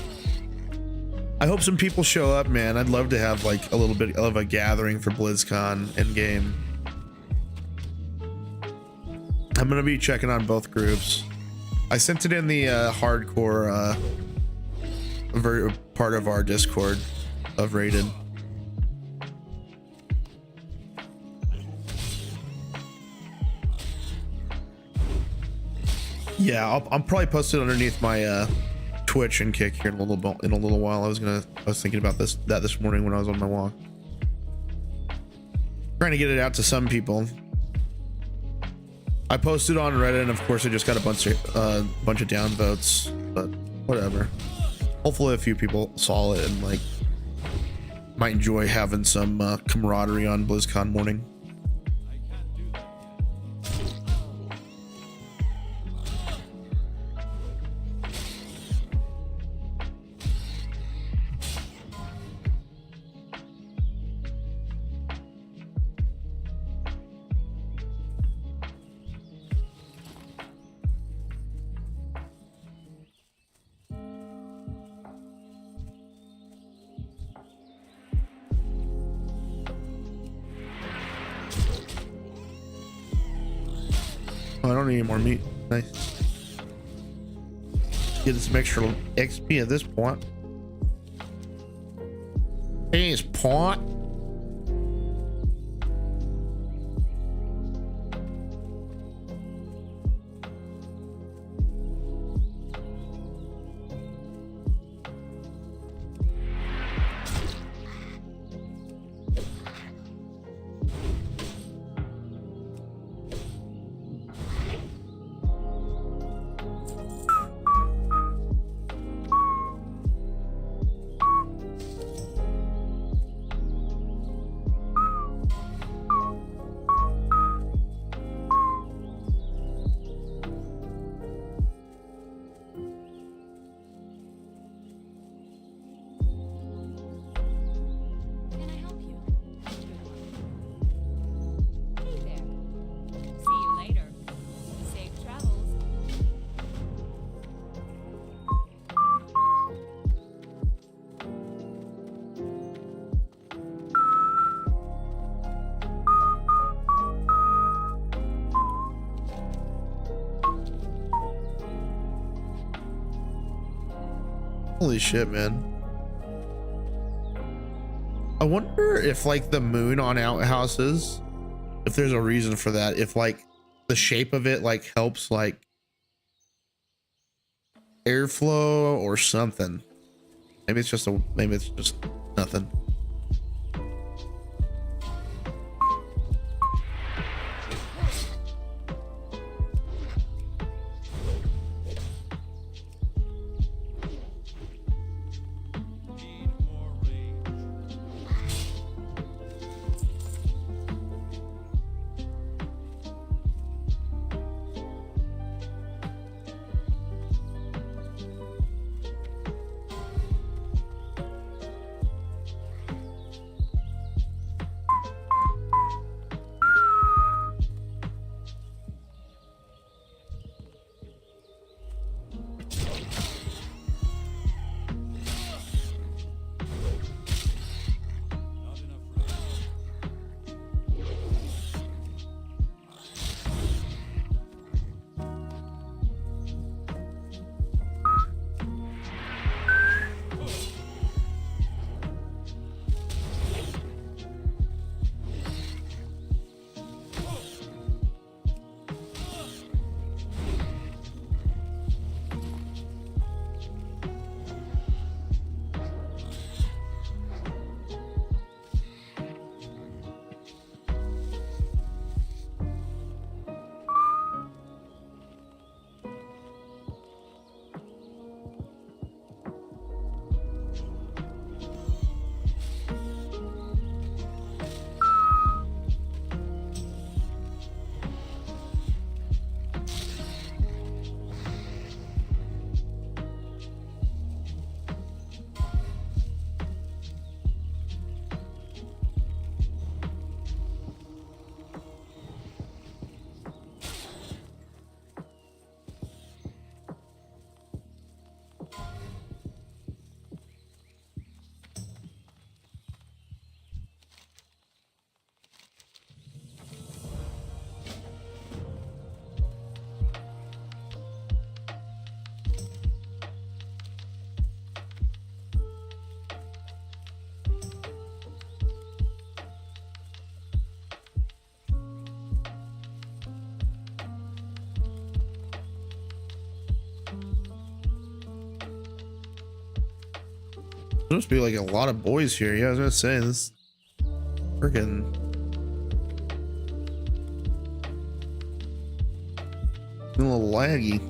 Speaker 2: I hope some people show up, man. I'd love to have like a little bit of a gathering for BlizzCon in game. I'm gonna be checking on both groups. I sent it in the hardcore part of our Discord of Rated. Yeah, I'll probably post it underneath my Twitch and Kick here in a little while. I was thinking about this morning when I was on my walk, trying to get it out to some people. I posted on Reddit, and of course, I just got a bunch of downvotes, but whatever. Hopefully, a few people saw it and like might enjoy having some camaraderie on BlizzCon morning. I don't need any more meat. Nice. Get some extra XP at this point. Thanks, point. Holy shit, man. I wonder if like the moon on outhouses, if there's a reason for that, if like the shape of it like helps like airflow or something. Maybe it's just nothing. There must be like a lot of boys here. Yeah, I was gonna say this freaking a little laggy.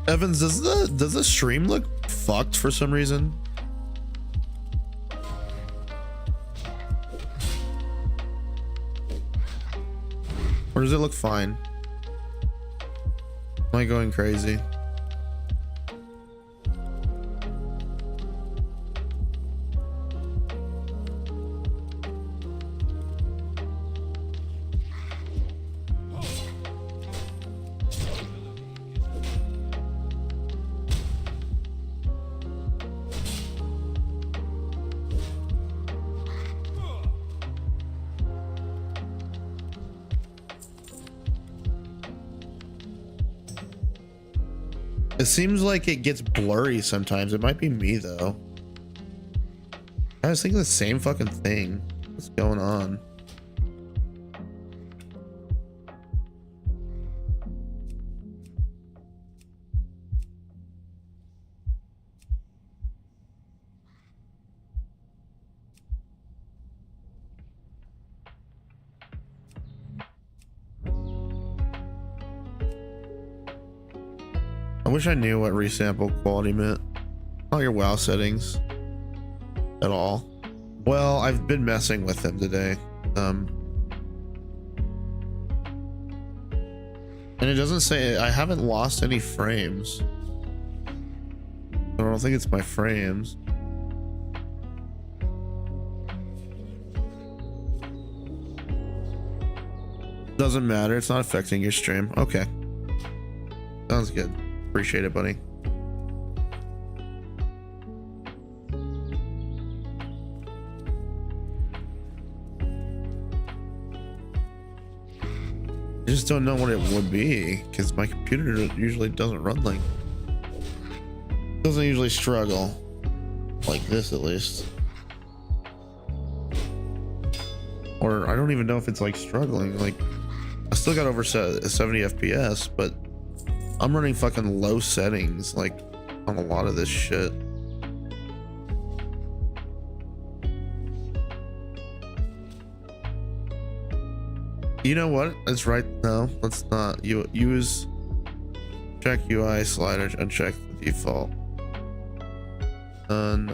Speaker 2: Evans, does the stream look fucked for some reason? Or does it look fine? Am I going crazy? It seems like it gets blurry sometimes. It might be me though. I was thinking the same fucking thing. What's going on? I wish I knew what resample quality meant. Not your WoW settings at all. Well, I've been messing with them today. And it doesn't say, I haven't lost any frames. I don't think it's my frames. Doesn't matter, it's not affecting your stream. Okay. Sounds good. Appreciate it, buddy. I just don't know what it would be because my computer usually doesn't run like, doesn't usually struggle like this at least. Or I don't even know if it's like struggling. Like I still got over 70 FPS, but I'm running fucking low settings like on a lot of this shit. You know what? That's right. No, let's not. You use check UI slider and check the default. None.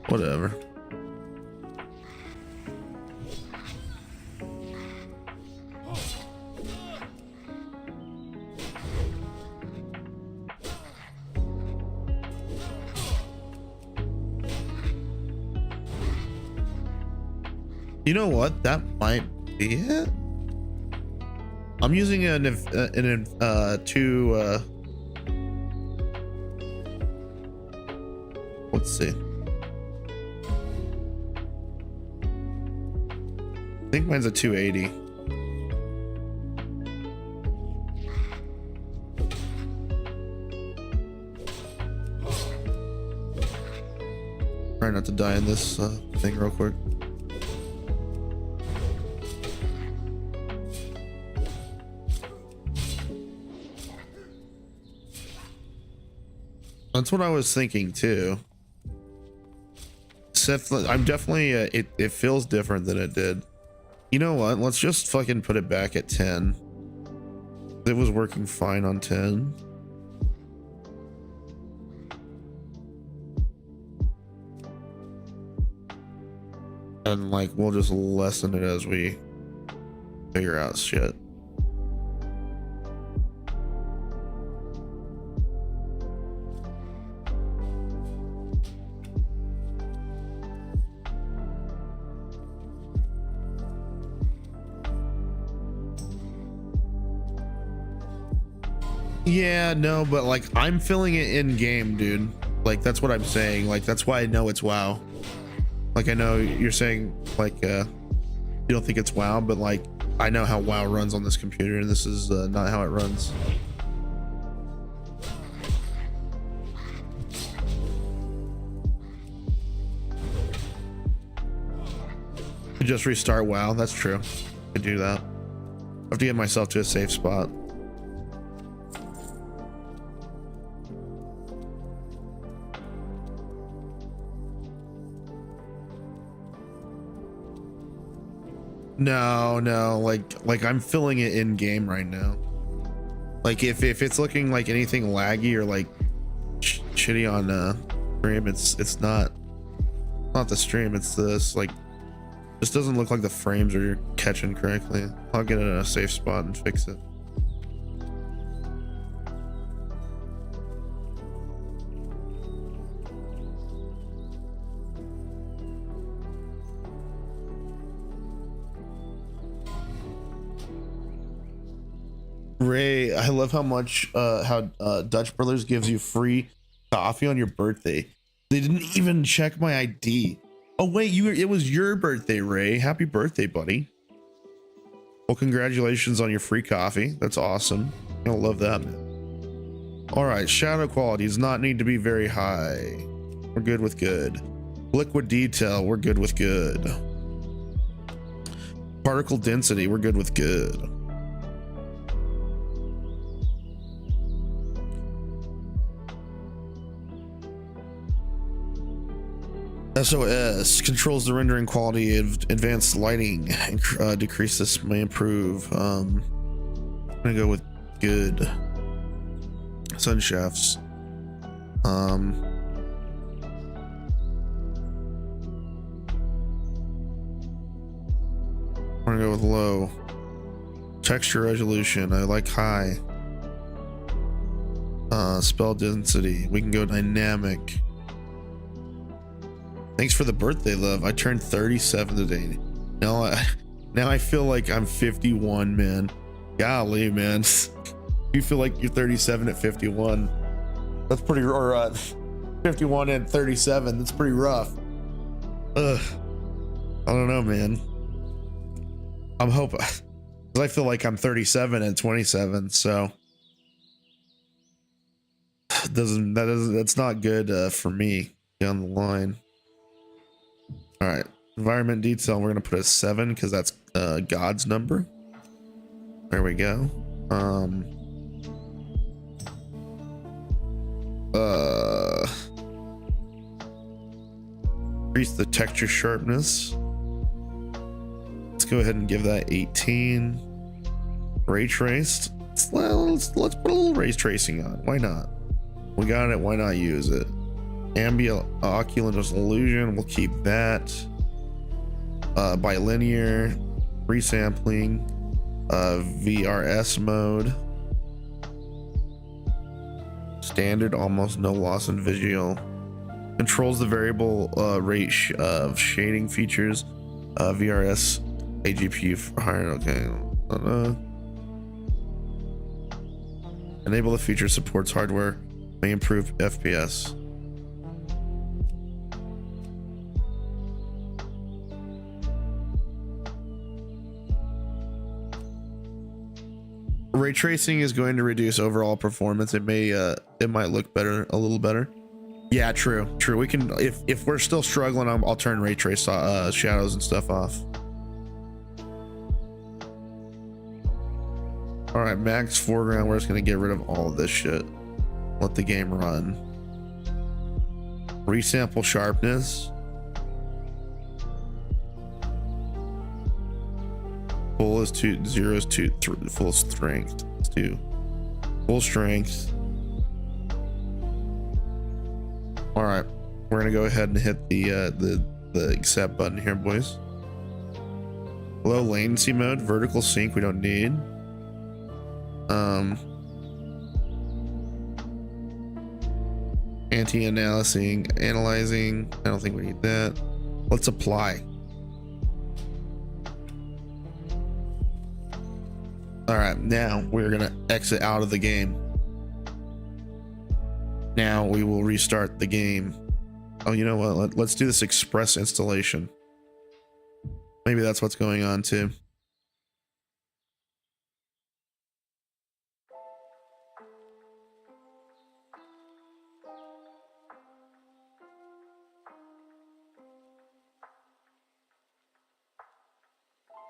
Speaker 2: Whatever. You know what? That might be it. I'm using let's see. I think mine's a 280. Try not to die in this thing real quick. That's what I was thinking too. I'm definitely it feels different than it did. You know what? Let's just fucking put it back at 10. It was working fine on 10. And like we'll just lessen it as we figure out shit. Yeah, no, but like I'm feeling it in game, dude. Like that's what I'm saying. Like that's why I know it's WoW. Like I know you're saying like you don't think it's WoW, but like I know how WoW runs on this computer, and this is not how it runs. Just restart WoW. That's true. I could do that. I have to get myself to a safe spot. No, like I'm filling it in game right now. Like if it's looking like anything laggy or like shitty on stream, it's not the stream, it's this. Like just doesn't look like the frames are catching correctly. I'll get it in a safe spot and fix it. Ray, I love how much how Dutch Brothers gives you free coffee on your birthday. They didn't even check my ID. Oh wait, it was your birthday, Ray. Happy birthday, buddy. Well, congratulations on your free coffee. That's awesome. I love that, man. All right, shadow quality does not need to be very high. We're good with good. Liquid detail, we're good with good. Particle density, we're good with good. SOS controls the rendering quality of advanced lighting and decrease this may improve. I'm gonna go with good. Sun shafts. I'm gonna go with low. Texture resolution, I like high. Spell density, we can go dynamic. Thanks for the birthday, love. I turned 37 today. Now I feel like I'm 51, man. Golly, man. You feel like you're 37 at 51. That's pretty, or 51 and 37. That's pretty rough. Ugh. I don't know, man. I'm hoping, I feel like I'm 37 and 27, so that's not good for me down the line. All right, environment detail, we're gonna put a 7 because that's God's number. There we go. Increase the texture sharpness. Let's go ahead and give that 18. Ray traced. Let's put a little ray tracing on. Why not? We got it. Why not use it? Ambient oculus illusion. We'll keep that. Bilinear resampling. VRS mode. Standard, almost no loss in visual. Controls the variable rate of shading features. VRS AGPU for higher. Okay. Enable the feature supports hardware. May improve FPS. Ray tracing is going to reduce overall performance. It might look better, a little better. Yeah, true. We can, if we're still struggling, I'll turn ray trace shadows and stuff off. All right, max foreground. We're just gonna get rid of all of this shit. Let the game run. Resample sharpness. Full is 2, 0 is 2, full strength. Let's do full strength. All right, we're gonna go ahead and hit the accept button here, boys. Low latency mode, vertical sync we don't need. Analyzing. I don't think we need that. Let's apply. All right, now we're gonna exit out of the game. Now we will restart the game. Oh, you know what? Let's do this express installation. Maybe that's what's going on too.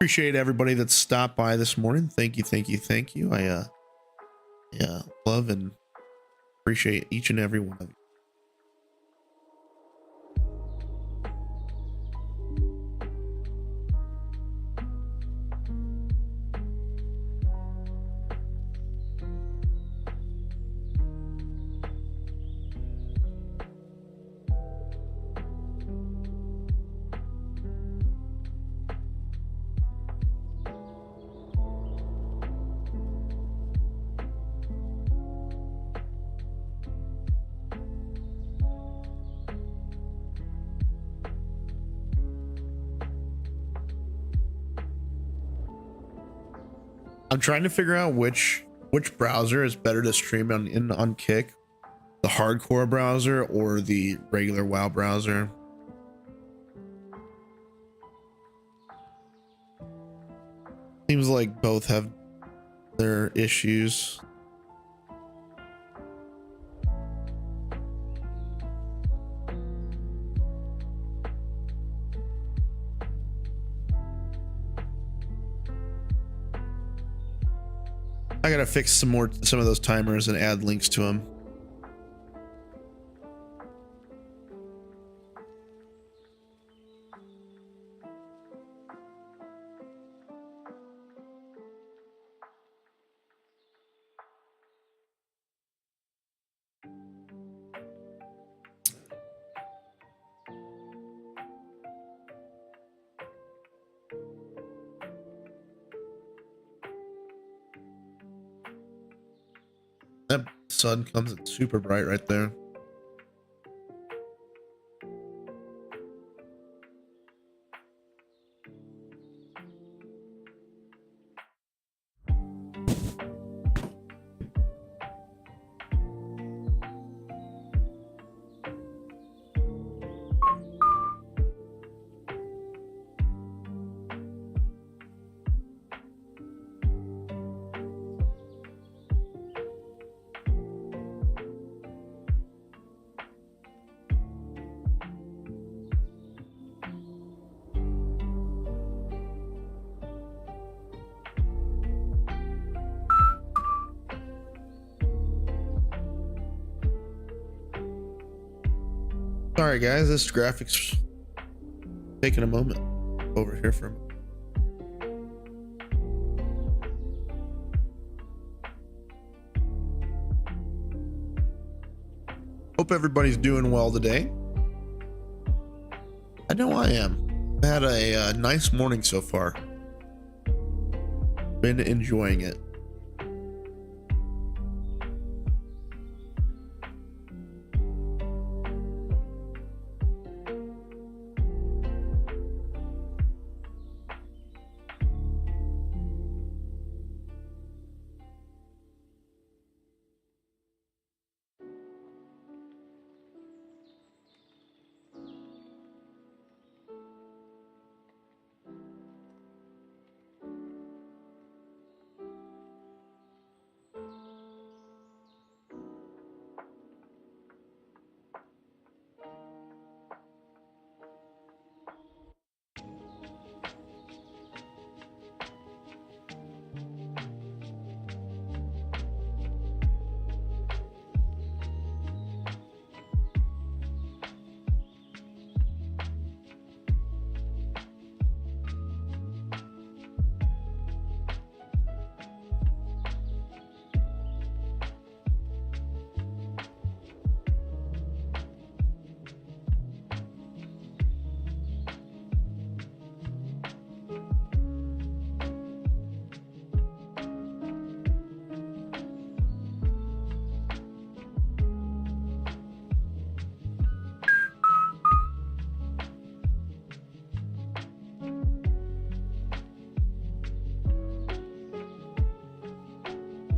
Speaker 2: Appreciate everybody that stopped by this morning. Thank you. I love and appreciate each and every one of you. I'm trying to figure out which browser is better to stream on Kick, the hardcore browser or the regular WoW browser. Seems like both have their issues. I gotta fix some of those timers and add links to them. sun comes in super bright right there. Sorry guys, this graphics taking a moment over here for a moment. Hope everybody's doing well today. I know I am. I had a nice morning so far. Been enjoying it.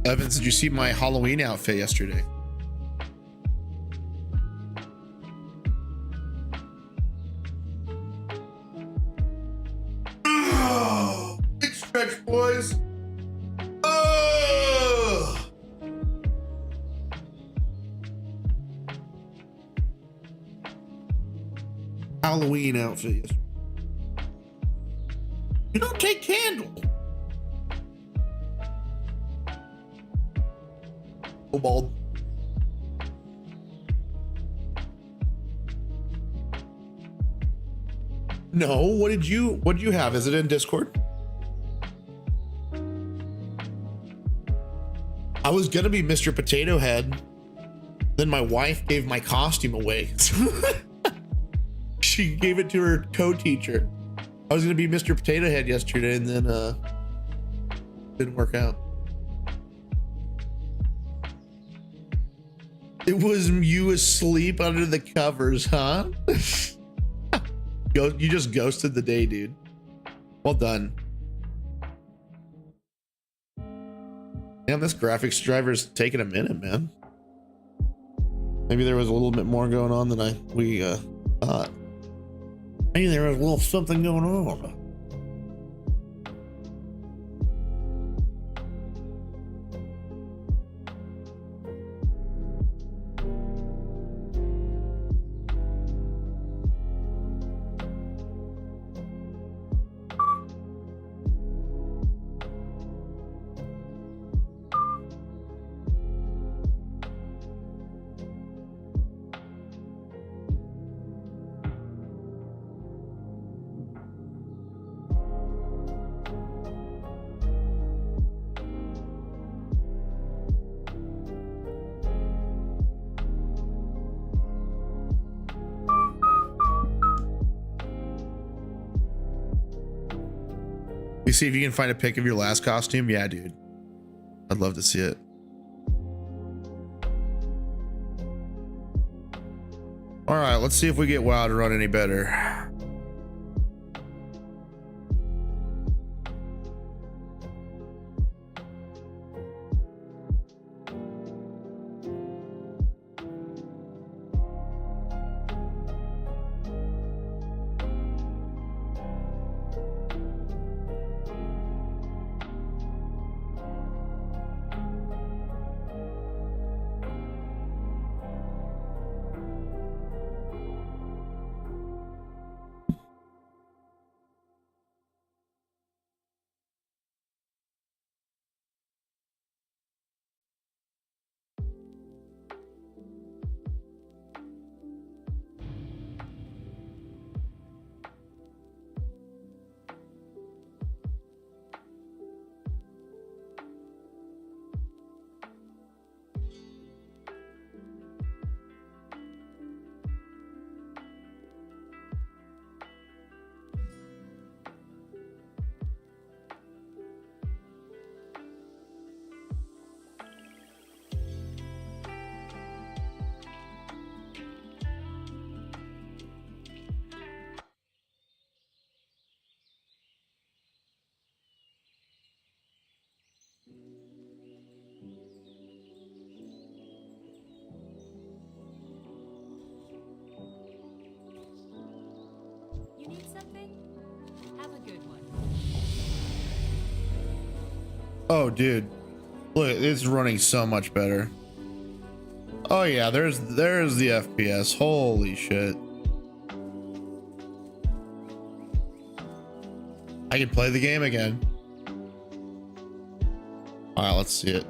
Speaker 2: Evans, did you see my Halloween outfit yesterday? Oh, big stretch, boys. Oh. Halloween outfit yesterday. You don't take candle. Bald. No, what did you have? Is it in Discord? I was gonna be Mr. Potato Head, then my wife gave my costume away. She gave it to her co-teacher. I was gonna be Mr. Potato Head yesterday, and then didn't work out. It was you asleep under the covers, huh? You just ghosted the day, dude. Well done. Damn, this graphics driver's taking a minute, man. Maybe there was a little bit more going on than we thought. Maybe there was a little something going on. You see if you can find a pic of your last costume. Yeah, dude. I'd love to see it. All right, let's see if we get WoW to run any better.
Speaker 4: You need something? Have a good one.
Speaker 2: Oh, dude, look, it's running so much better. Oh yeah, there's the FPS. Holy shit. I can play the game again. All right, let's see it.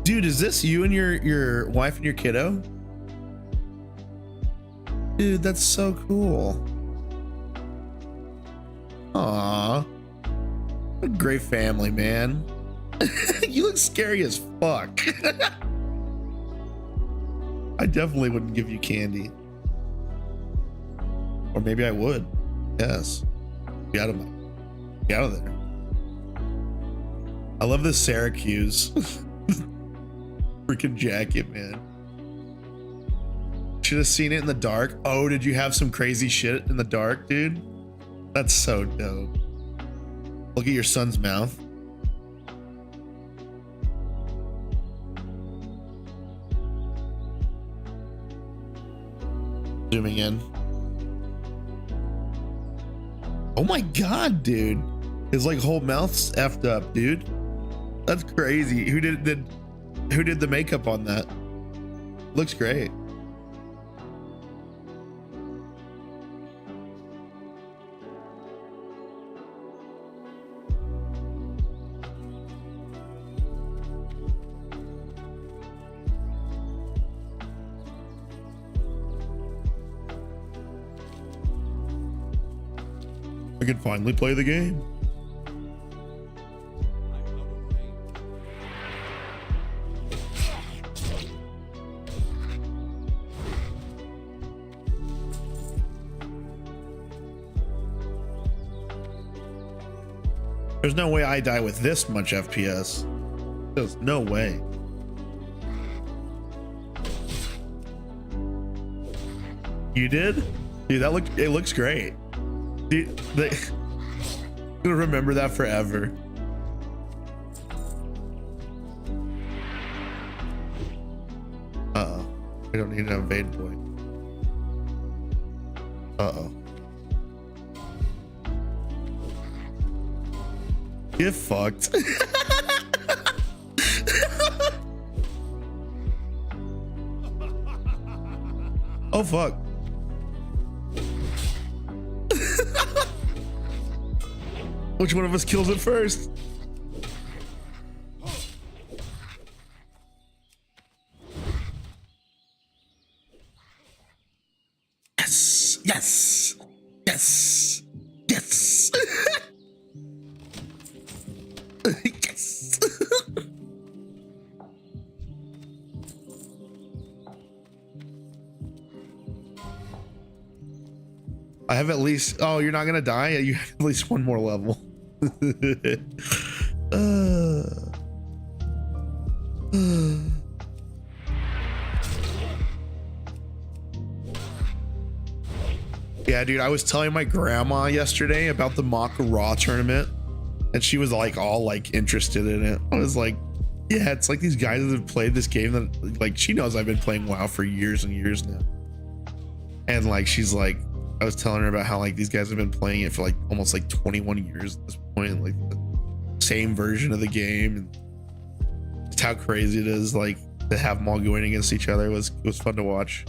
Speaker 2: Dude, is this you and your wife and your kiddo? Dude, that's so cool. Aw, what a great family, man. You look scary as fuck. I definitely wouldn't give you candy. Or maybe I would. Yes. Get out of there. I love this Syracuse freaking jacket, man. Should have seen it in the dark. Oh, did you have some crazy shit in the dark, dude? That's so dope. Look at your son's mouth. Zooming in. Oh my god, dude. His like whole mouth's effed up, dude. That's crazy. Who did the makeup on that? Looks great. I can finally play the game. There's no way I die with this much FPS. There's no way. You did? Dude, it looks great. Dude, I'm gonna remember that forever. Uh-oh. I don't need an evade point. Uh-oh. Get fucked. Oh fuck. Which one of us kills it first? Yes, yes, yes, yes, yes. I have at least. Oh, you're not gonna die. You have at least one more level. Yeah, dude, I was telling my grandma yesterday about the mock raw tournament, and she was like all like interested in it. I was like, yeah, it's like these guys that have played this game that like she knows I've been playing WoW for years and years now. And like she's like, I was telling her about how like these guys have been playing it for like almost like 21 years at this point, like the same version of the game, and just how crazy it is like to have them all going against each other was fun to watch.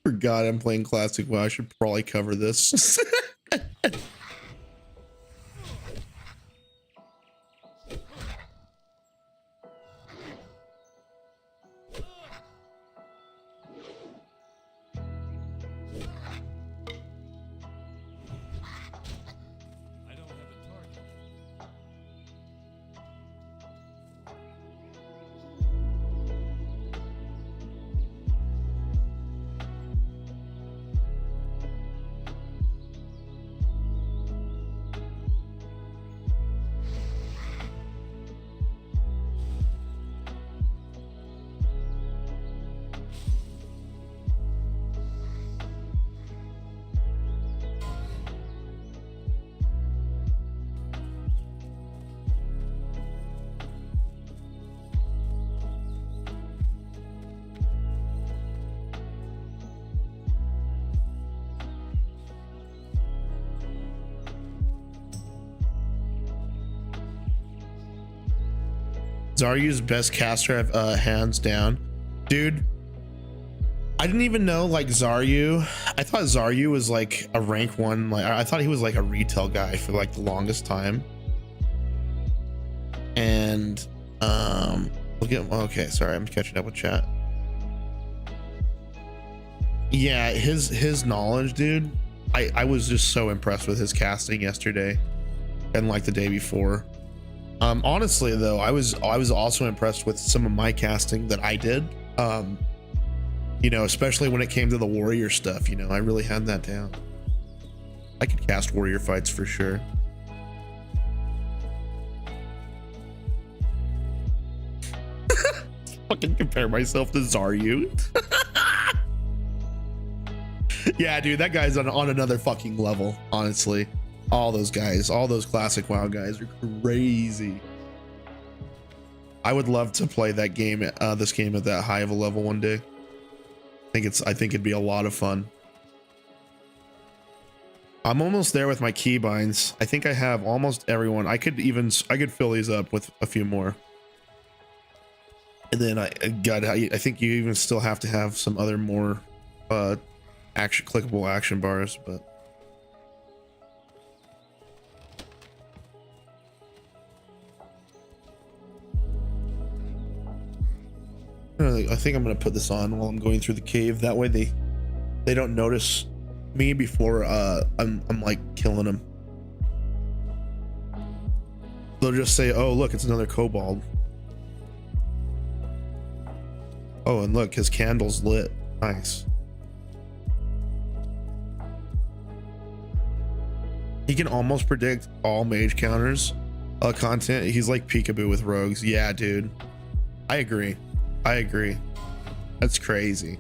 Speaker 2: Forgot I'm playing classic. Well, I should probably cover this.
Speaker 3: I don't have a target.
Speaker 2: Zaryu's best caster, hands down, dude. I didn't even know like Zaryu. I thought Zaryu was like a rank 1. Like I thought he was like a retail guy for like the longest time. And look at, okay, sorry, I'm catching up with chat. Yeah, his knowledge, dude. I was just so impressed with his casting yesterday and like the day before. Honestly though, I was also impressed with some of my casting that I did. You know, especially when it came to the warrior stuff, you know, I really had that down. I could cast warrior fights for sure. Fucking compare myself to Zaryu. Yeah, dude, that guy's on another fucking level, honestly. All those guys, all those classic WoW guys are crazy. I would love to play that game, this game at that high of a level one day. I think it'd be a lot of fun. I'm almost there with my keybinds. I think I have almost everyone. I could fill these up with a few more. And then I think you even still have to have some other more clickable action bars, but I think I'm gonna put this on while I'm going through the cave. That way they don't notice me before I'm like killing them. They'll just say, "Oh, look, it's another kobold." Oh, and look, his candle's lit. Nice. He can almost predict all mage counters content. He's like peekaboo with rogues. Yeah, dude. I agree. That's crazy.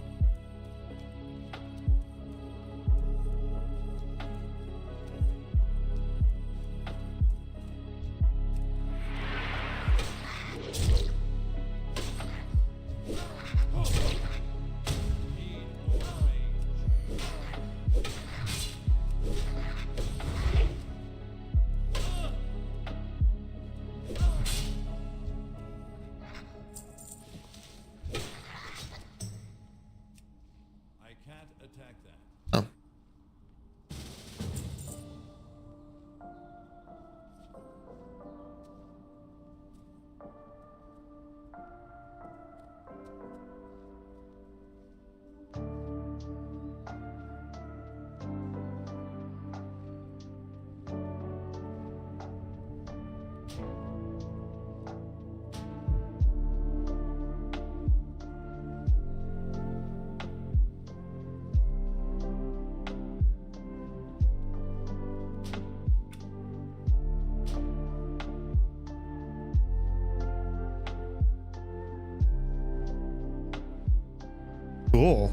Speaker 2: Cool.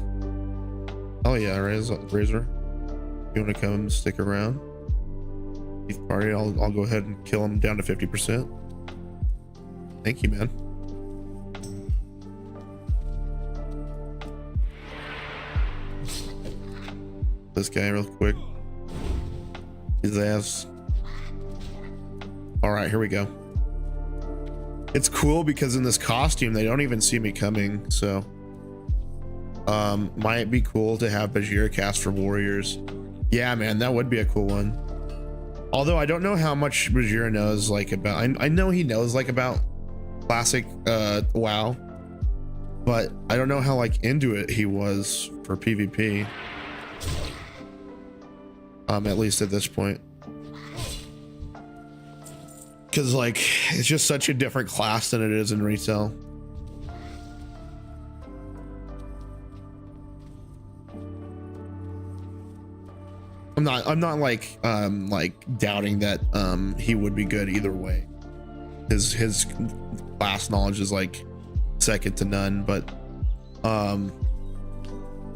Speaker 2: Oh yeah, Razor. You want to come stick around? Keith Party, I'll go ahead and kill him down to 50%. Thank you, man. This guy real quick. His ass. All right, here we go. It's cool because in this costume, they don't even see me coming. So, might be cool to have Bajir cast for warriors. Yeah, man, that would be a cool one. Although I don't know how much Bajir knows like about, I know he knows like about classic WoW, but I don't know how like into it he was for PvP. At least at this point. Cause like, it's just such a different class than it is in retail. I'm not like doubting that he would be good either way. His class knowledge is like second to none, but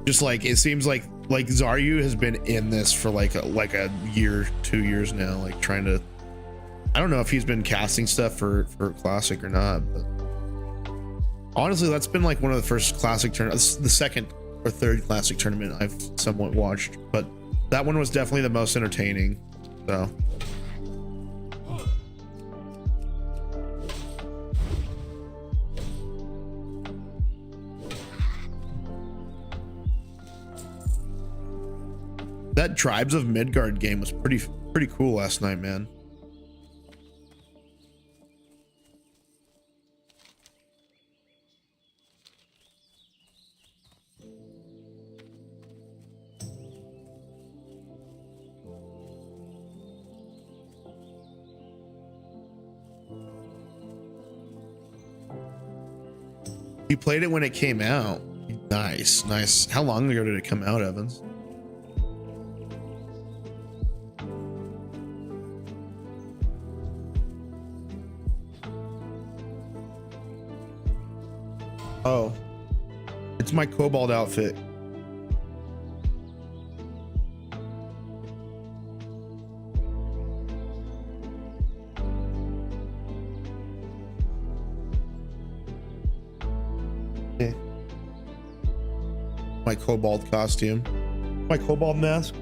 Speaker 2: just like it seems like Zaryu has been in this for like a year, 2 years now, like trying to, I don't know if he's been casting stuff for classic or not, but honestly that's been like one of the first classic tournaments, the second or third classic tournament I've somewhat watched, but that one was definitely the most entertaining. So that Tribes of Midgard game was pretty cool last night, man. You played it when it came out. Nice. How long ago did it come out, Evans? Oh, it's my kobold outfit. My kobold costume, my kobold mask.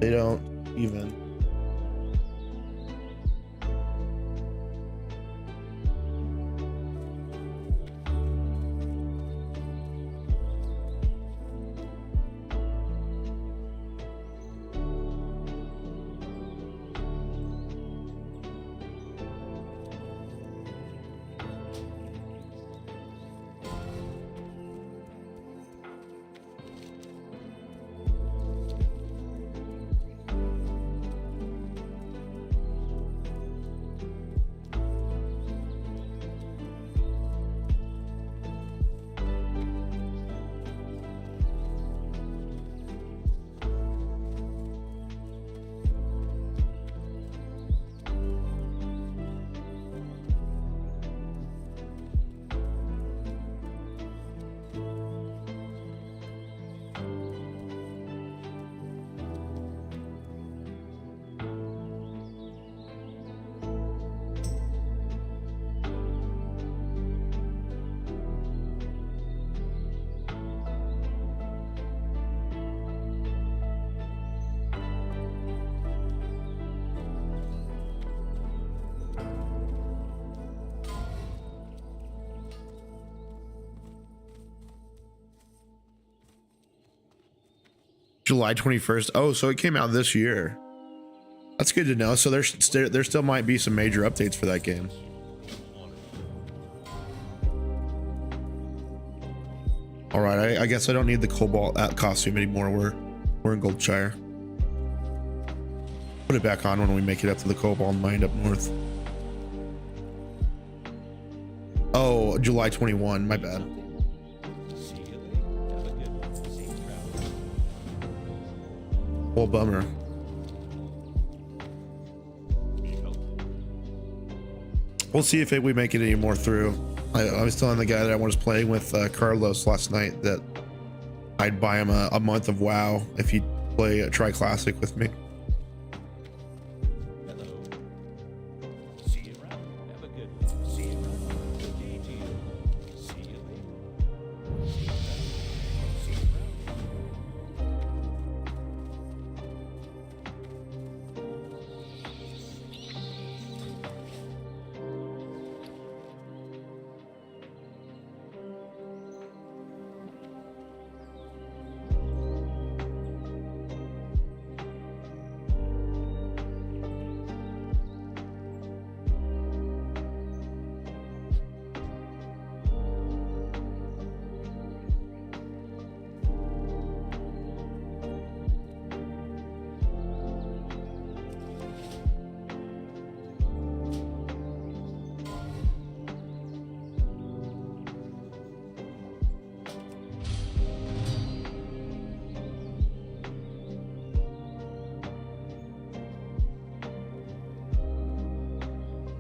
Speaker 2: They don't even. July 21st. Oh, so it came out this year. That's good to know. So there still might be some major updates for that game. All right, I guess I don't need the Cobalt costume anymore. We're in Goldshire. Put it back on when we make it up to the Cobalt Mine up north. Oh, July 21. My bad. Well, bummer. We'll see if we make it any more through. I was telling the guy that I was playing with Carlos last night that I'd buy him a month of WoW if he'd try Classic with me.
Speaker 3: Hello. See you around. Have a good one. See you around. Good day to you. See you later. See you around. See you around.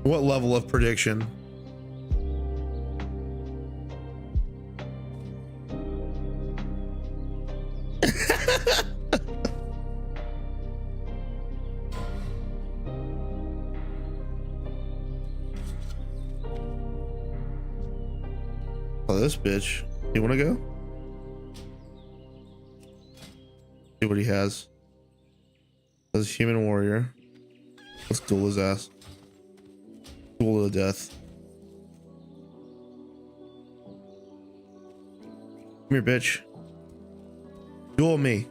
Speaker 2: What level of prediction? Oh, this bitch. You want to go? See what he has. As a human warrior. Let's duel his ass. Duel to the death. Come here, bitch. Duel me.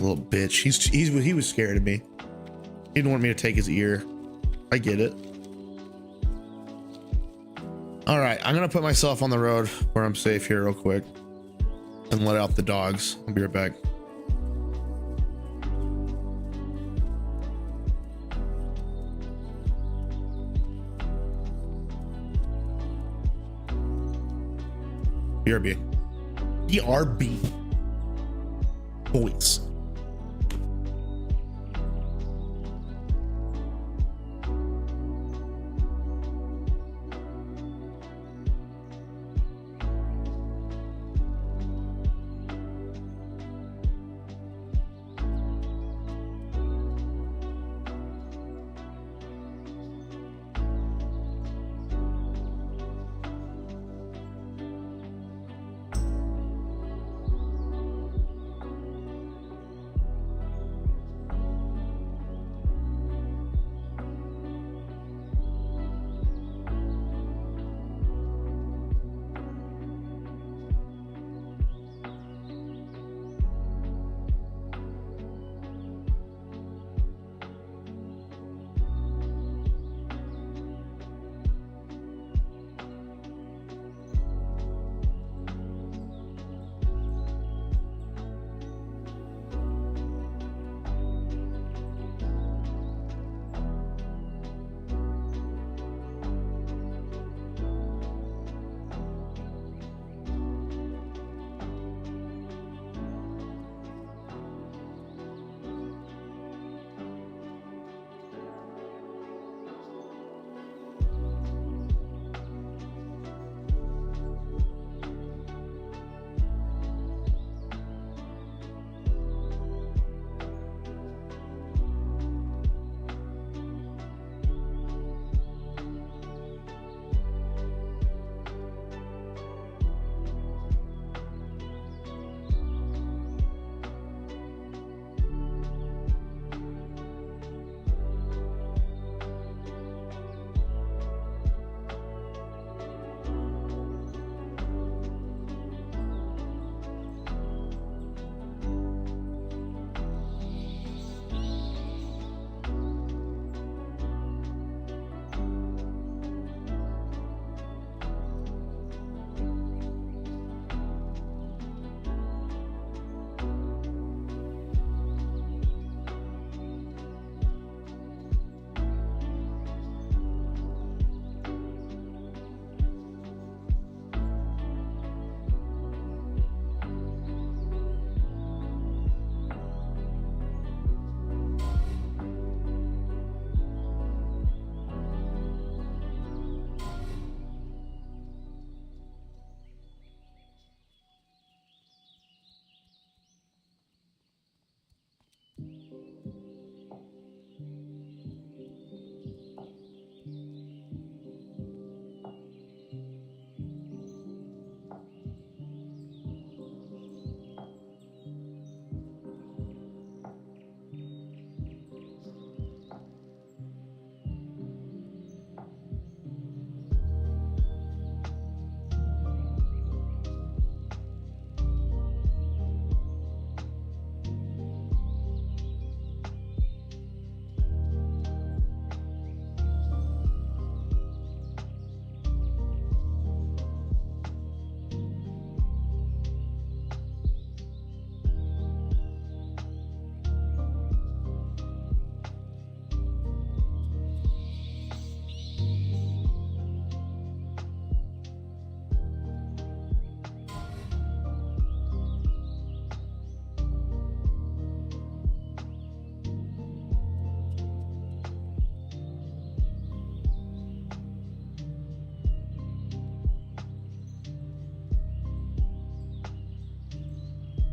Speaker 2: Little bitch. He was scared of me. He didn't want me to take his ear. I get it. All right, I'm gonna put myself on the road where I'm safe here real quick and let out the dogs. I'll be right back. BRB. BRB. Boys.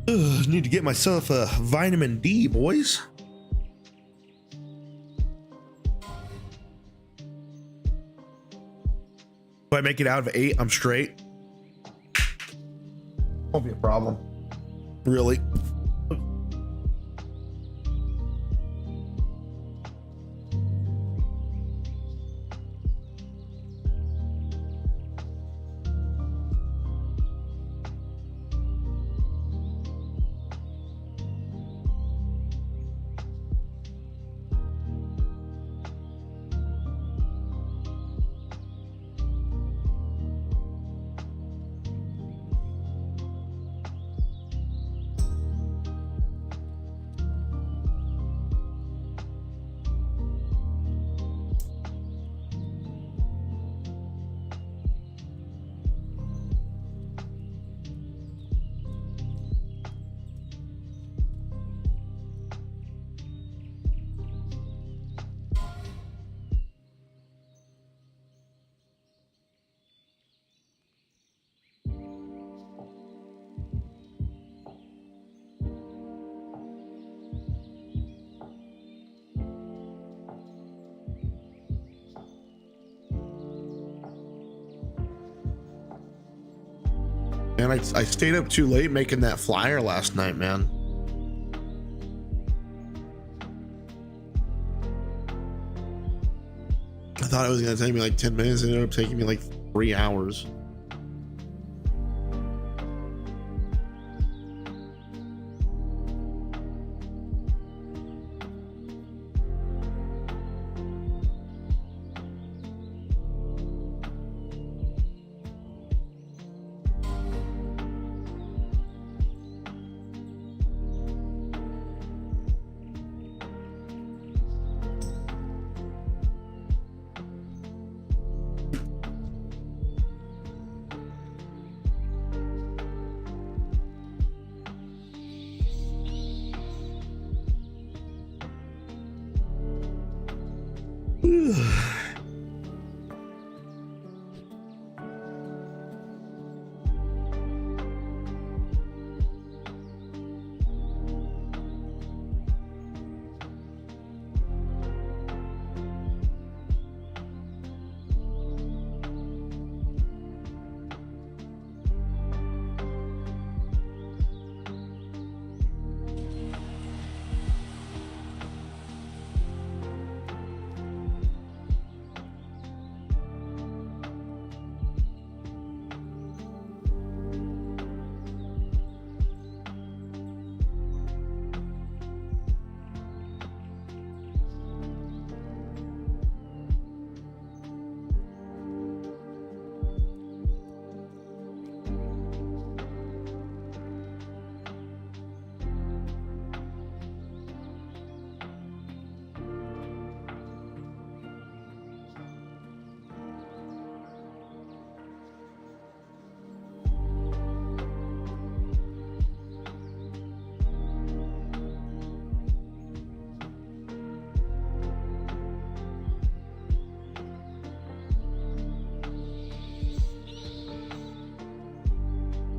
Speaker 2: Need to get myself a vitamin D, boys. If I make it out of 8, I'm straight. Won't be a problem. Really. And I stayed up too late making that flyer last night, man. I thought it was gonna take me like 10 minutes. It ended up taking me like 3 hours.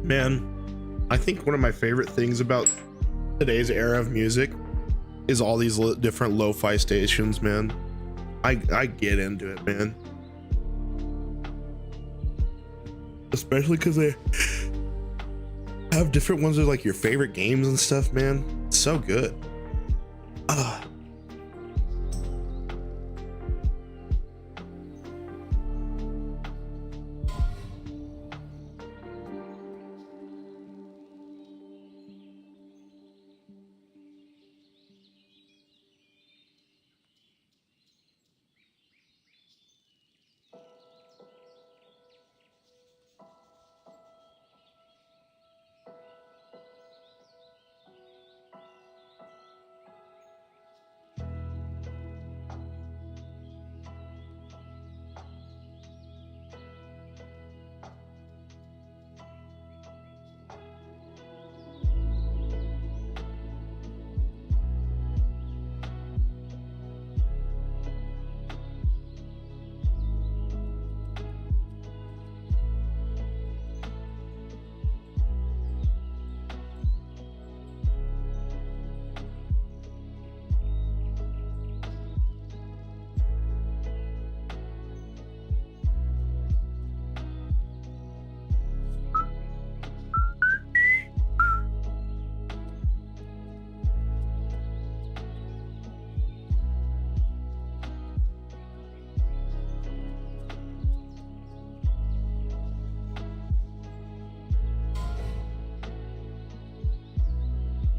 Speaker 2: Man, I think one of my favorite things about today's era of music is all these different lo-fi stations, man. I get into it, man. Especially because they have different ones of like your favorite games and stuff, man. It's so good.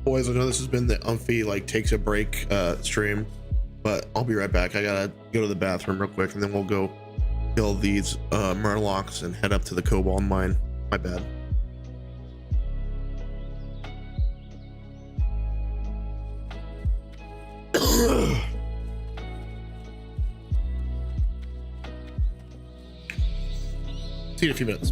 Speaker 2: Boys, I know this has been the Umphy like takes a break stream, but I'll be right back. I gotta go to the bathroom real quick, and then we'll go kill these murlocs and head up to the cobalt mine. My bad. See you in a few minutes.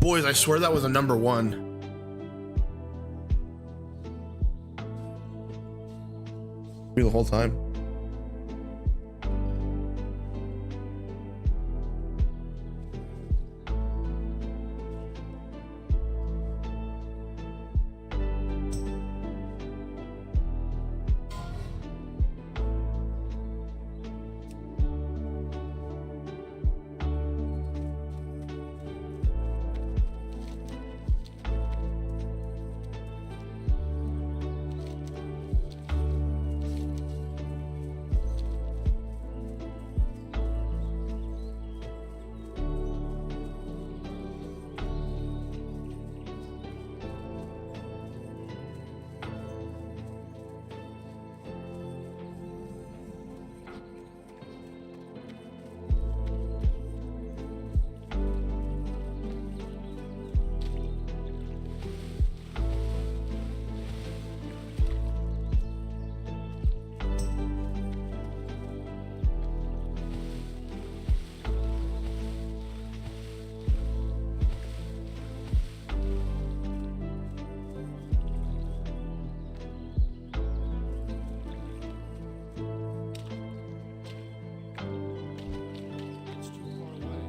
Speaker 2: Boys, I swear that was a number 1. Me the whole time.
Speaker 3: It's too far away.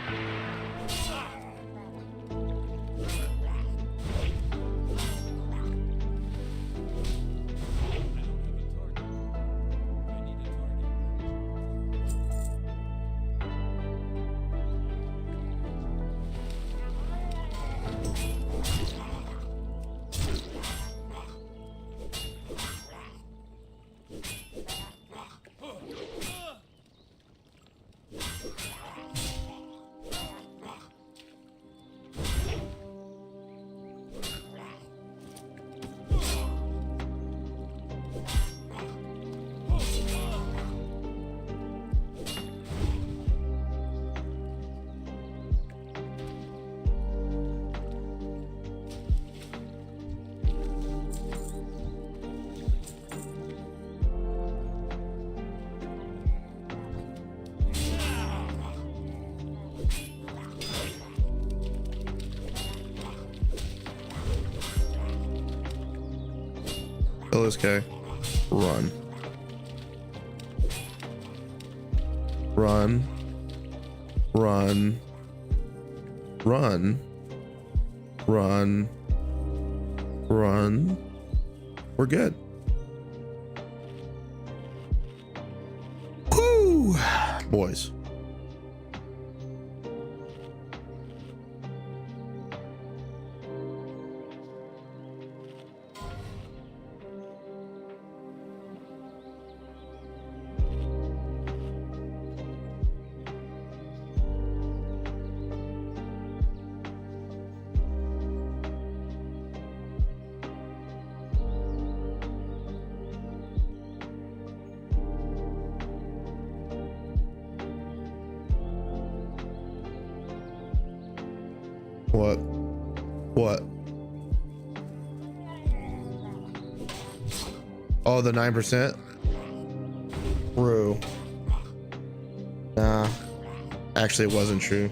Speaker 3: I don't have a target. I need a target.
Speaker 2: Kill this guy. Run. Run. Run. Run. Run. Run. We're good. Woo! Boys. What? What? Oh, the 9%? True. Nah. Actually, it wasn't true.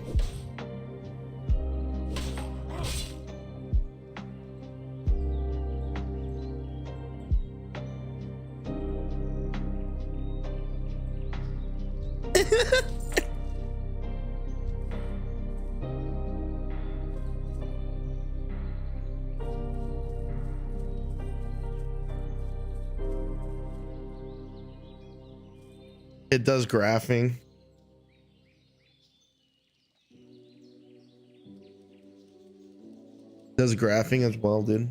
Speaker 2: It does graphing. Does graphing as well, dude.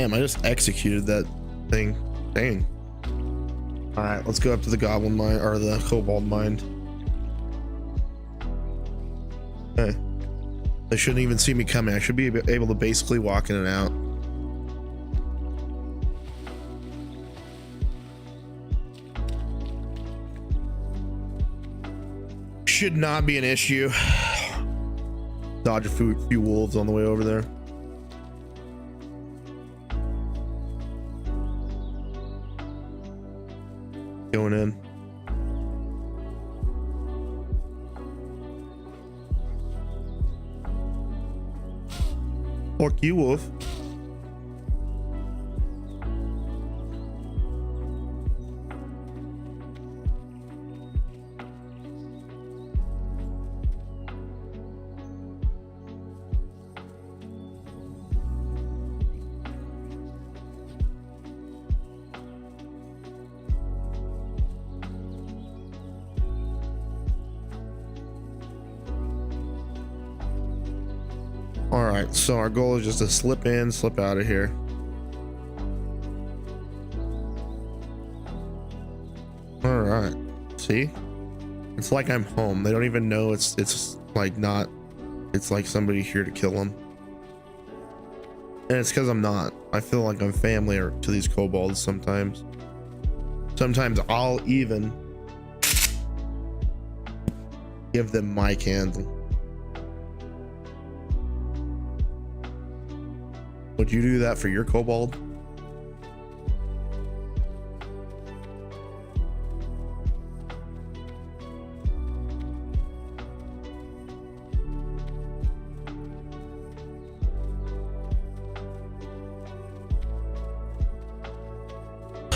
Speaker 2: Damn, I just executed that thing. Dang. All right, let's go up to the goblin mine or the kobold mine. Okay. They shouldn't even see me coming. I should be able to basically walk in and out. Should not be an issue. Dodge a few wolves on the way over there. Going in. Fuck you, wolf. All right, so our goal is just to slip in, slip out of here. All right, see, it's like I'm home. They don't even know it's like not. It's like somebody here to kill them, and it's because I'm not. I feel like I'm family to these kobolds sometimes. Sometimes I'll even give them my candle. Would you do that for your kobold?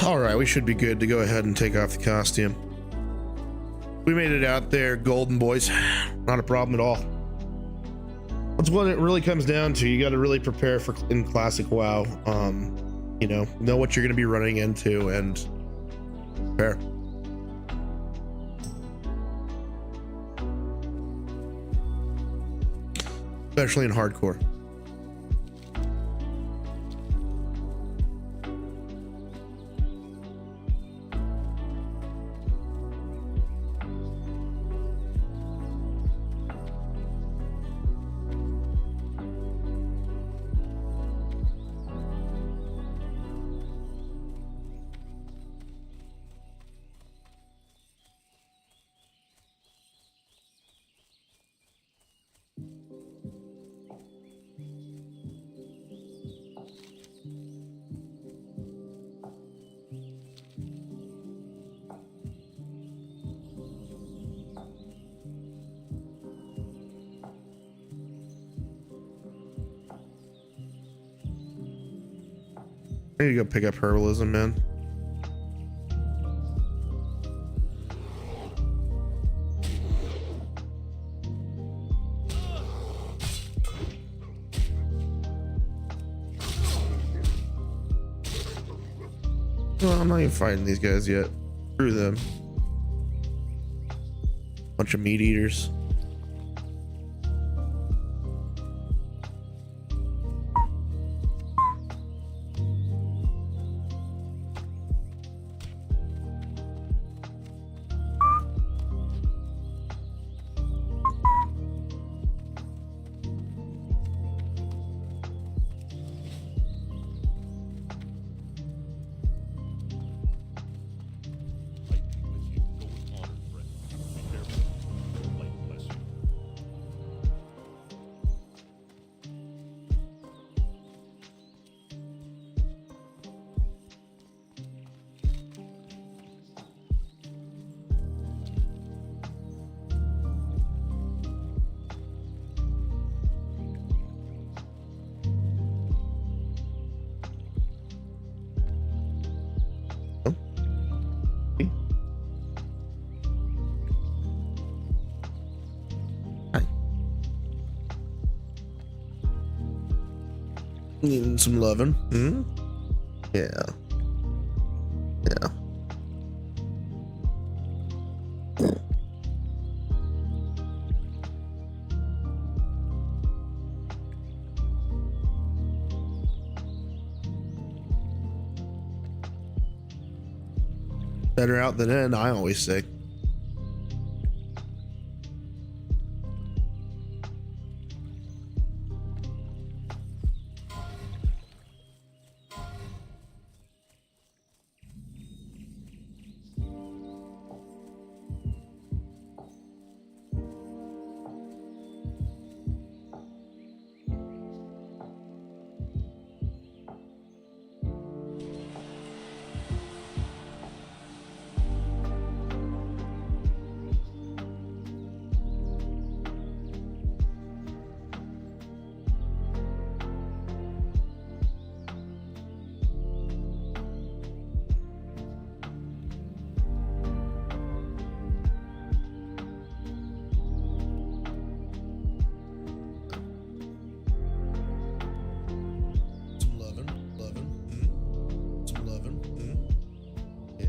Speaker 2: All right, we should be good to go ahead and take off the costume. We made it out there, golden boys. Not a problem at all. That's what it really comes down to. You got to really prepare for in classic WoW. You know what you're going to be running into and prepare. Especially in hardcore. I need to go pick up herbalism, man. No, I'm not even fighting these guys yet. Screw them. Bunch of meat eaters. Needing some loving. Hmm? Yeah. Yeah. Better out than in, I always say. Some loving. Some loving. Yeah.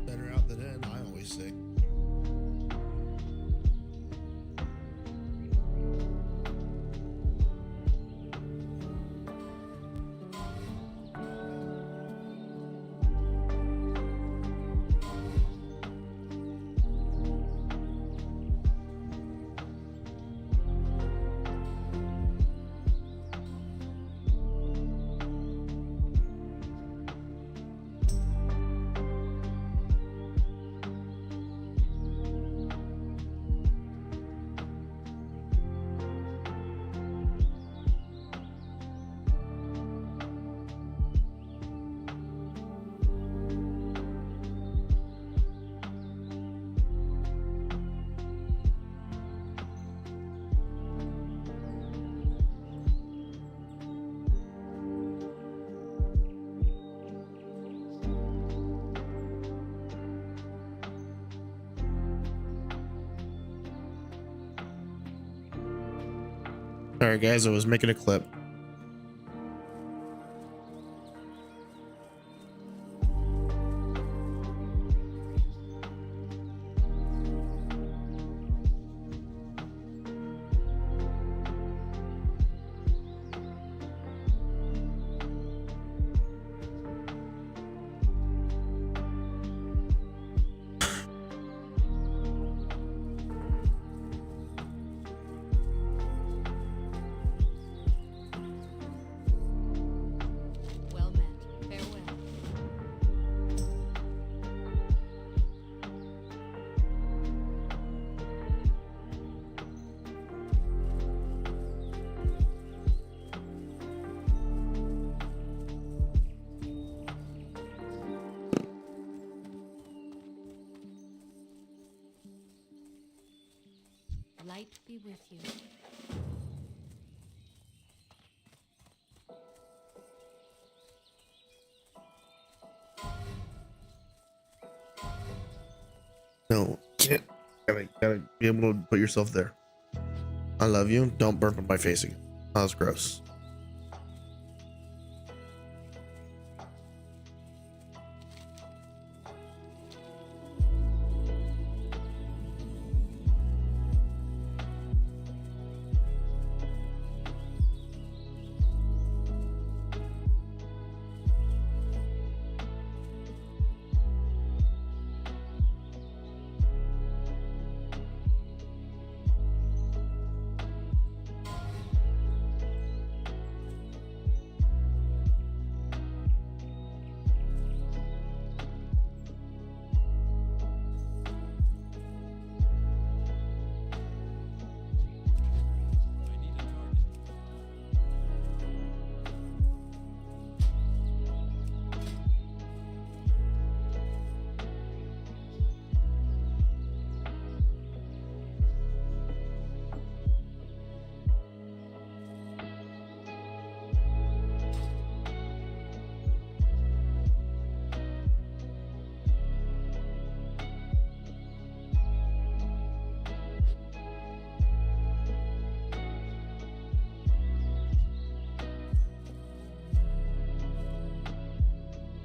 Speaker 2: Better out than in, I always say. Sorry guys, I was making a clip.
Speaker 4: Well met. Farewell. Light be with you.
Speaker 2: No, can't. Gotta be able to put yourself there. I love you. Don't burp on my face again. That was gross.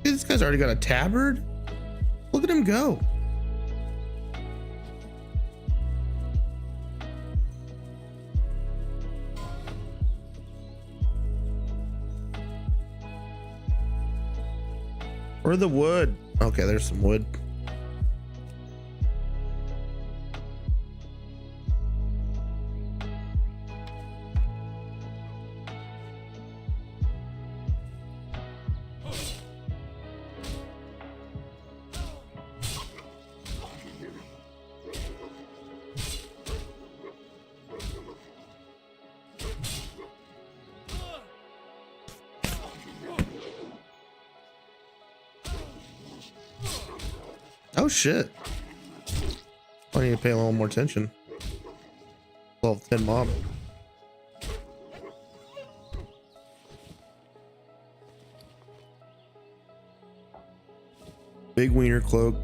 Speaker 2: This guy's already got a tabard. Look at him go. Where's the wood? Okay, there's some wood. Oh shit. I need to pay a little more attention. 12-10 mob. Big wiener cloak.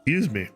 Speaker 2: Excuse me.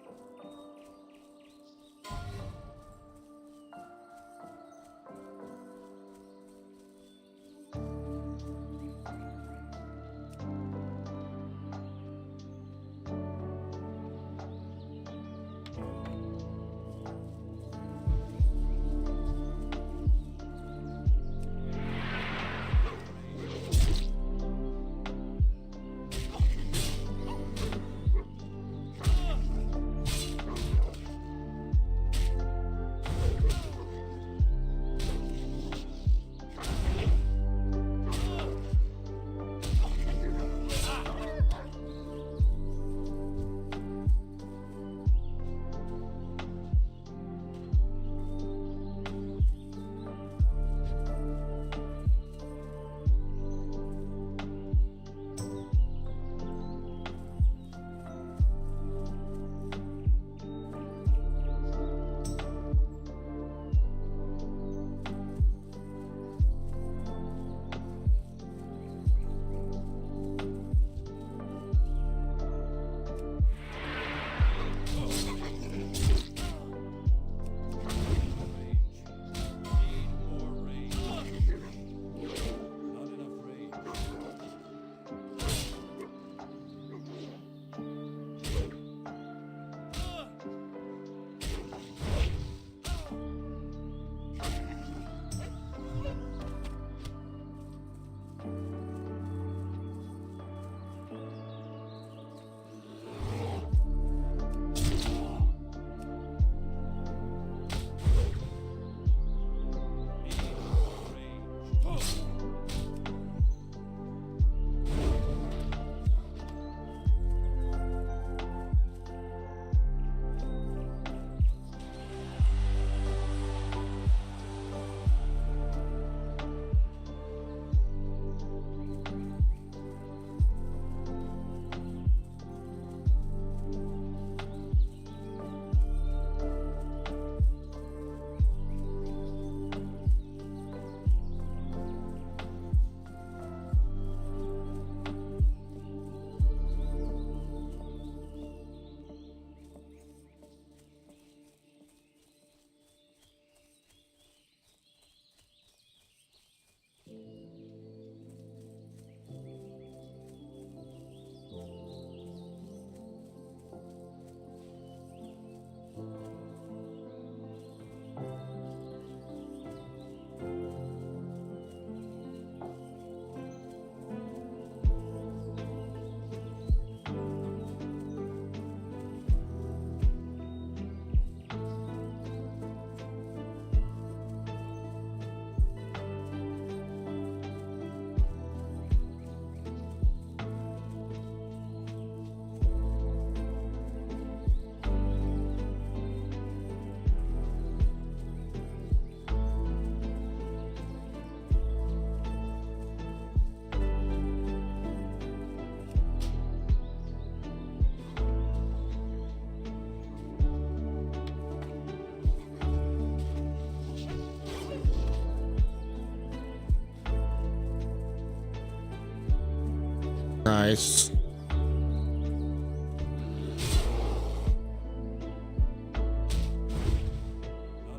Speaker 2: Nice.
Speaker 3: Not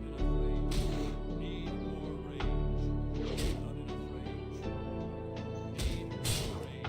Speaker 3: enough range. Need more range. Not enough range. Need more range.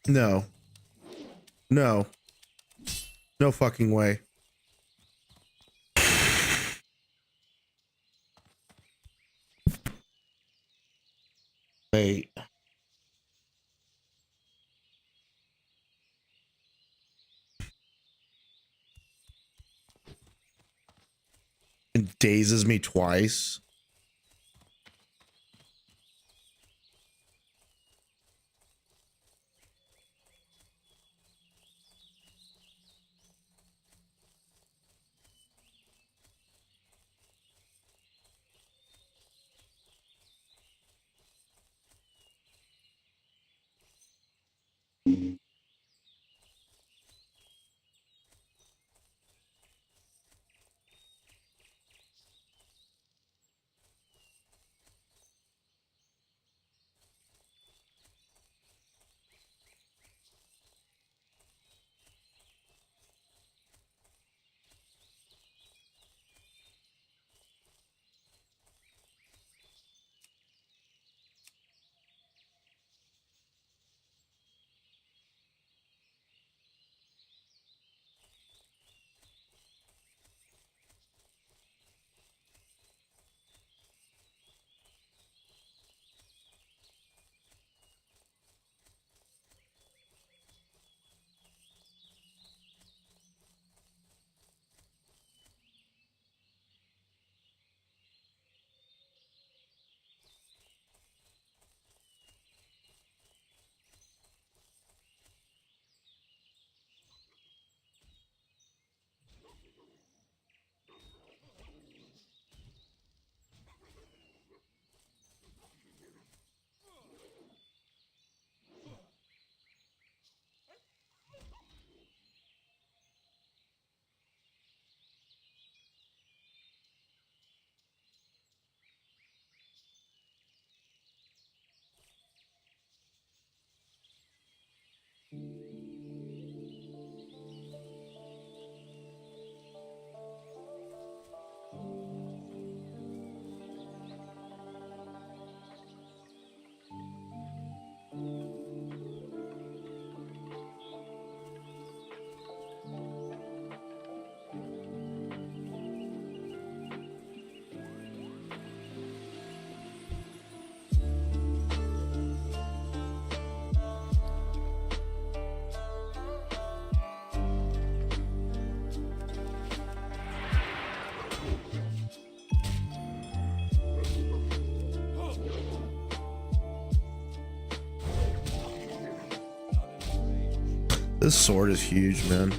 Speaker 2: No. No. No fucking way. Wait. It dazes me twice. This sword is huge, man.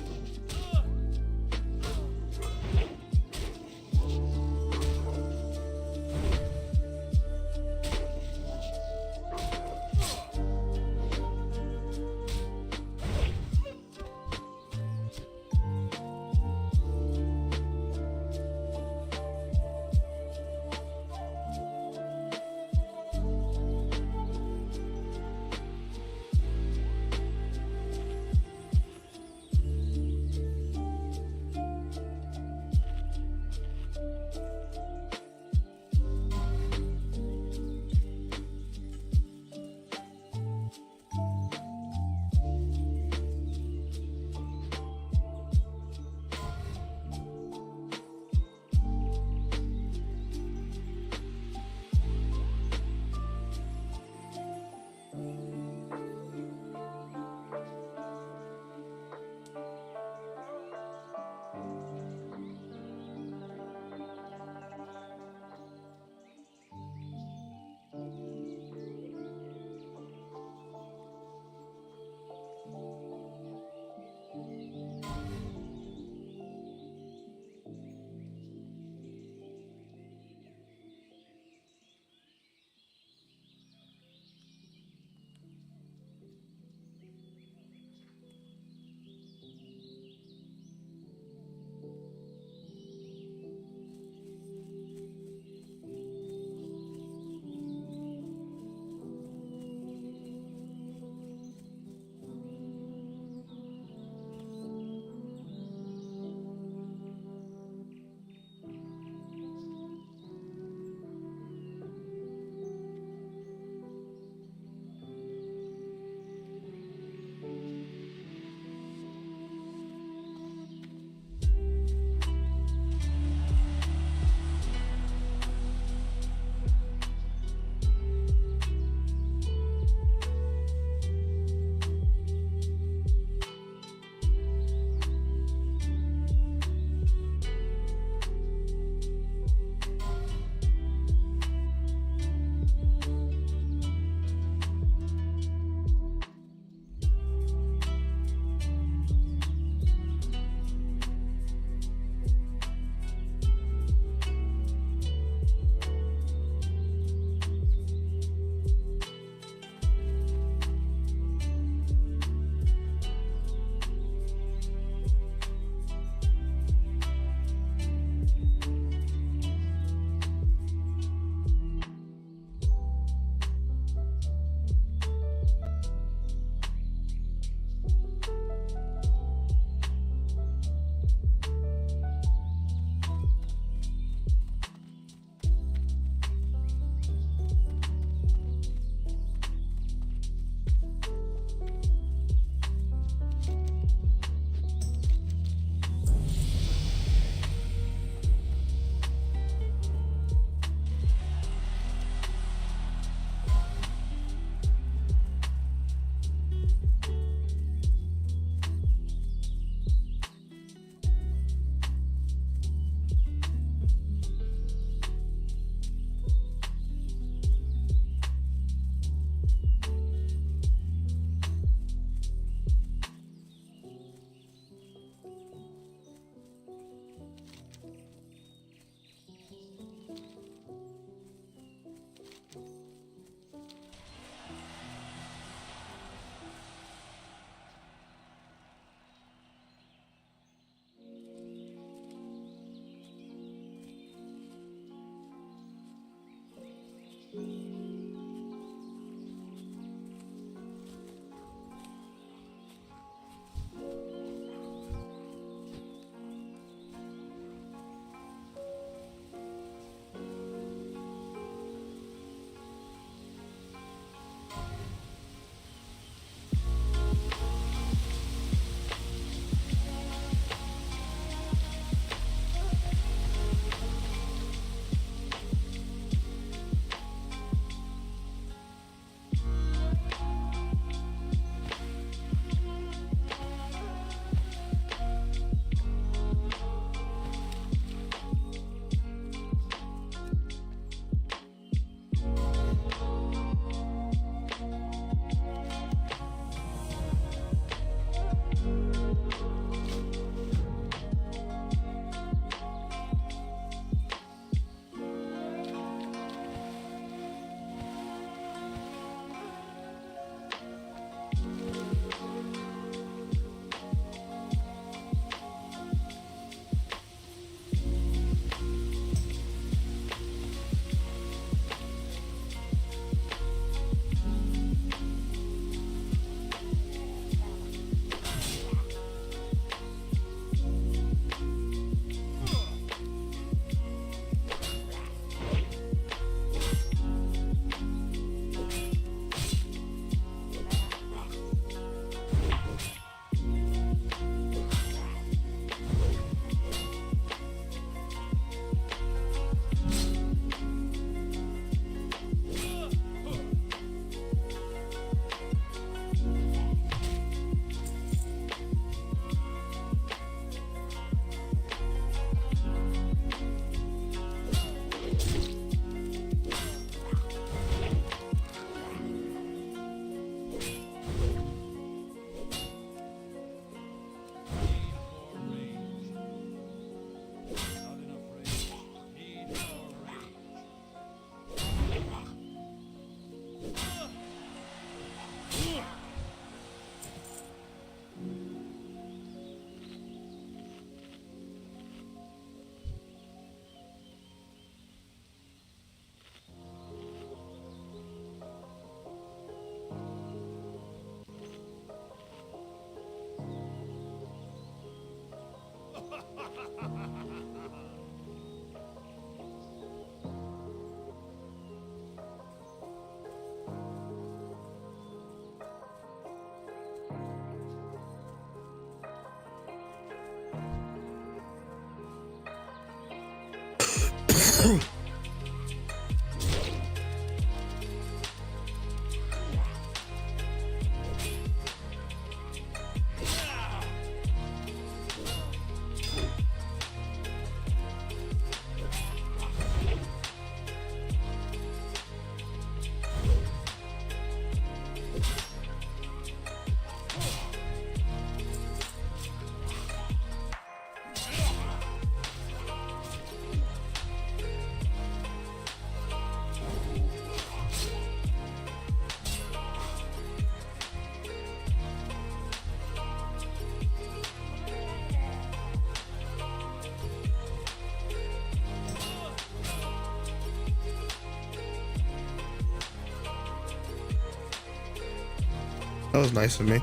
Speaker 2: That was nice of me.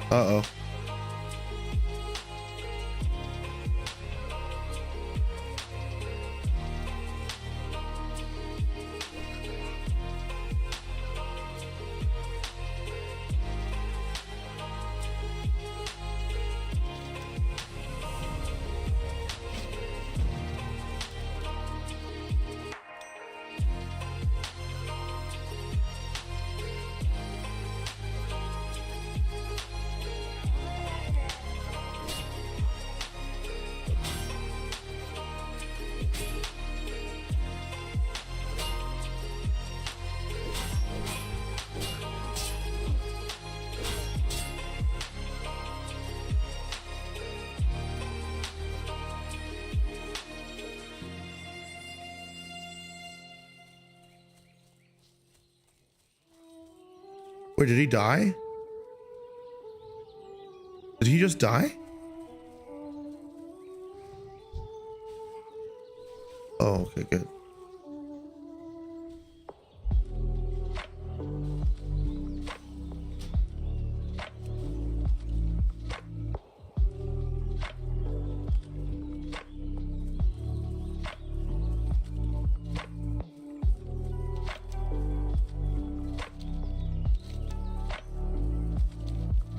Speaker 2: Uh-oh. Wait, did he die? Did he just die? Oh, okay, good.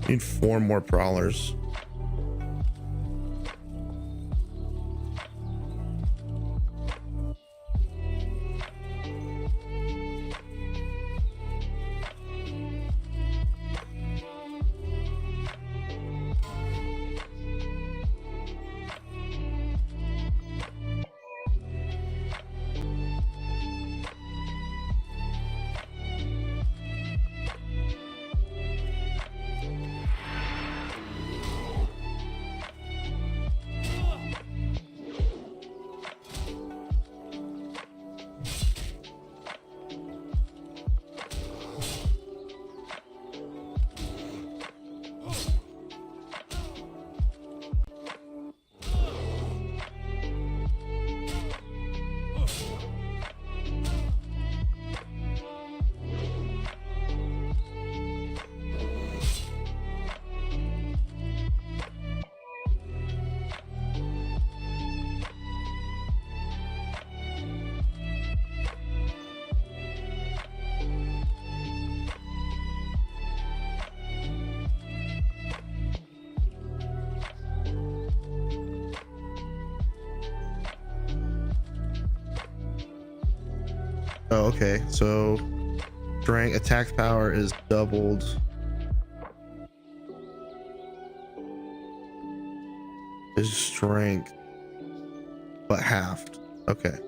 Speaker 2: Need 4 more prowlers. Oh, okay. So strength attack power is doubled. His strength, but halved. Okay.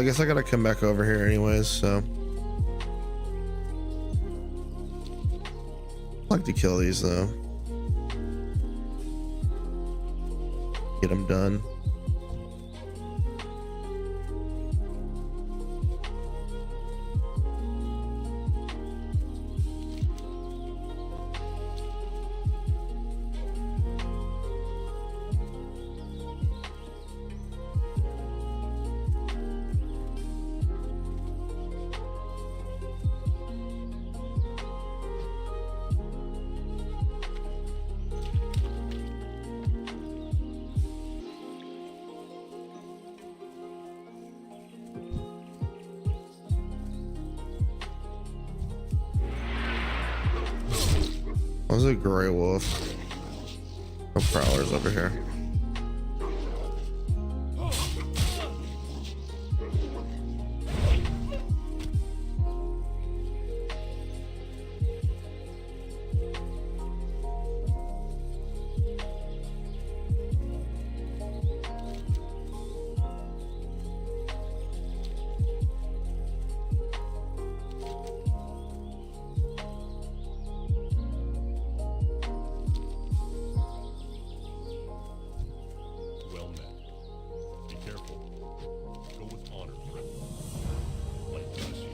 Speaker 2: I guess I gotta come back over here anyways, so. I'd like to kill these though. Get them done. Was a gray wolf? No prowlers over here.
Speaker 3: Well met. Be careful. Go with honor, friend. Light bless you.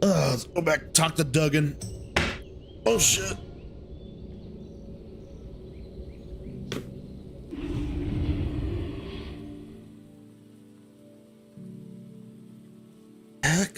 Speaker 2: Let's go back, talk to Duggan. Oh shit. Heck.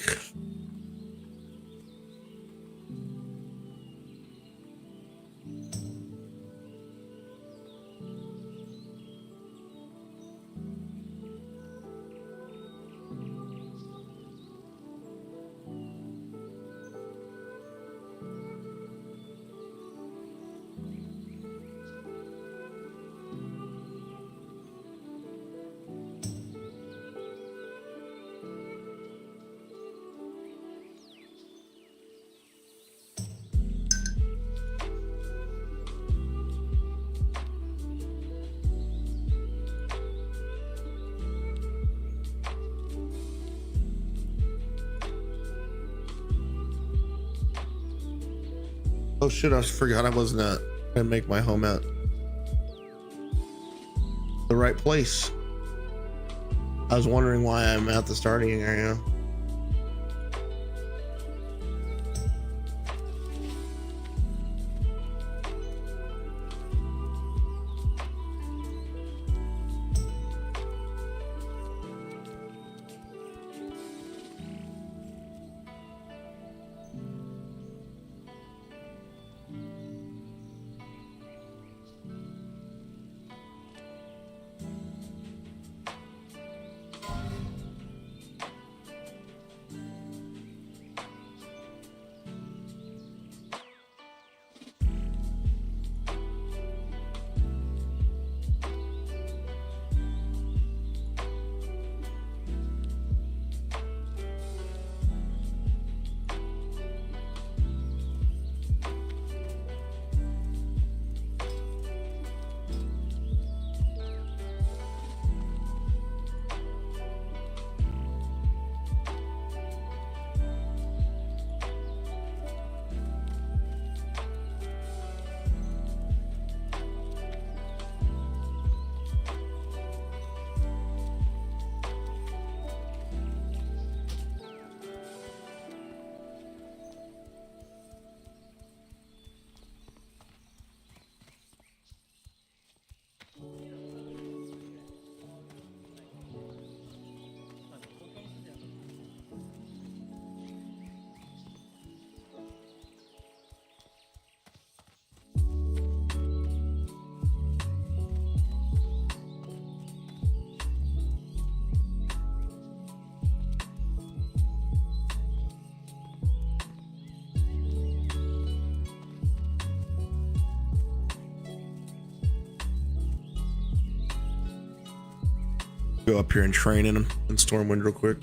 Speaker 2: Oh shit, I forgot I wasn't gonna make my home at the right place. I was wondering why I'm at the starting area. Go up here and train in Stormwind real quick.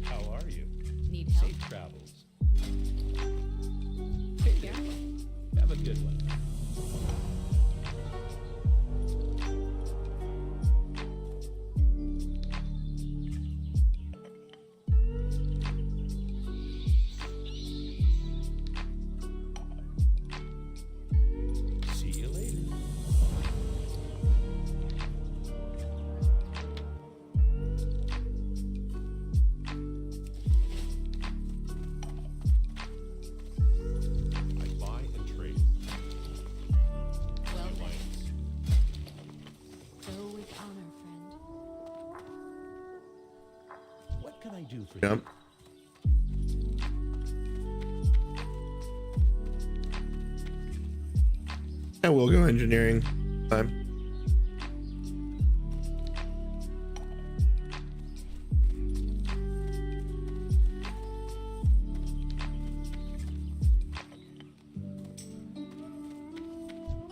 Speaker 3: How are you?
Speaker 4: Need help?
Speaker 3: Safe travels. Hey there. Have a good one. See you later. I buy and trade.
Speaker 4: Well met.
Speaker 3: Alliance.
Speaker 4: Go with honor, friend.
Speaker 3: What can I do for
Speaker 2: Yep.
Speaker 3: you?
Speaker 2: I will go engineering time.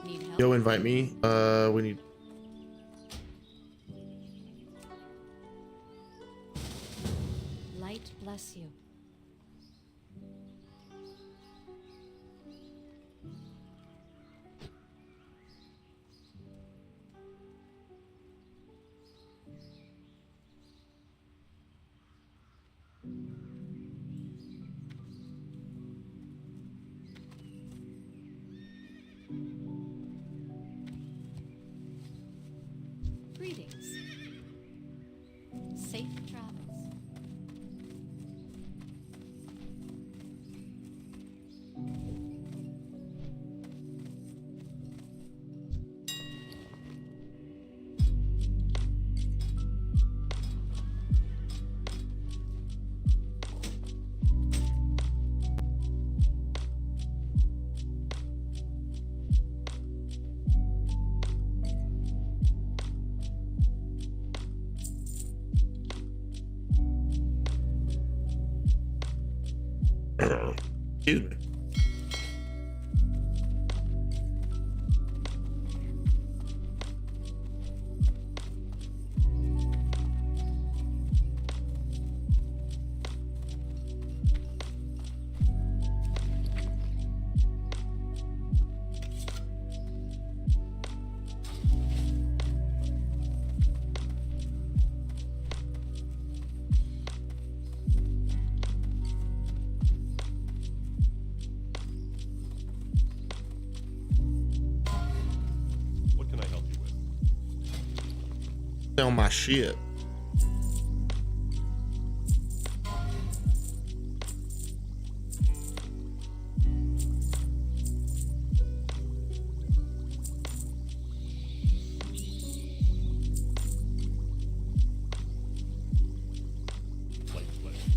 Speaker 4: Need help?
Speaker 2: Yo, invite me. We need.
Speaker 4: Light bless you. Greetings. Safe travels.
Speaker 2: Excuse me.
Speaker 3: What can I help you with?
Speaker 2: Sell my shit.
Speaker 3: Light bless.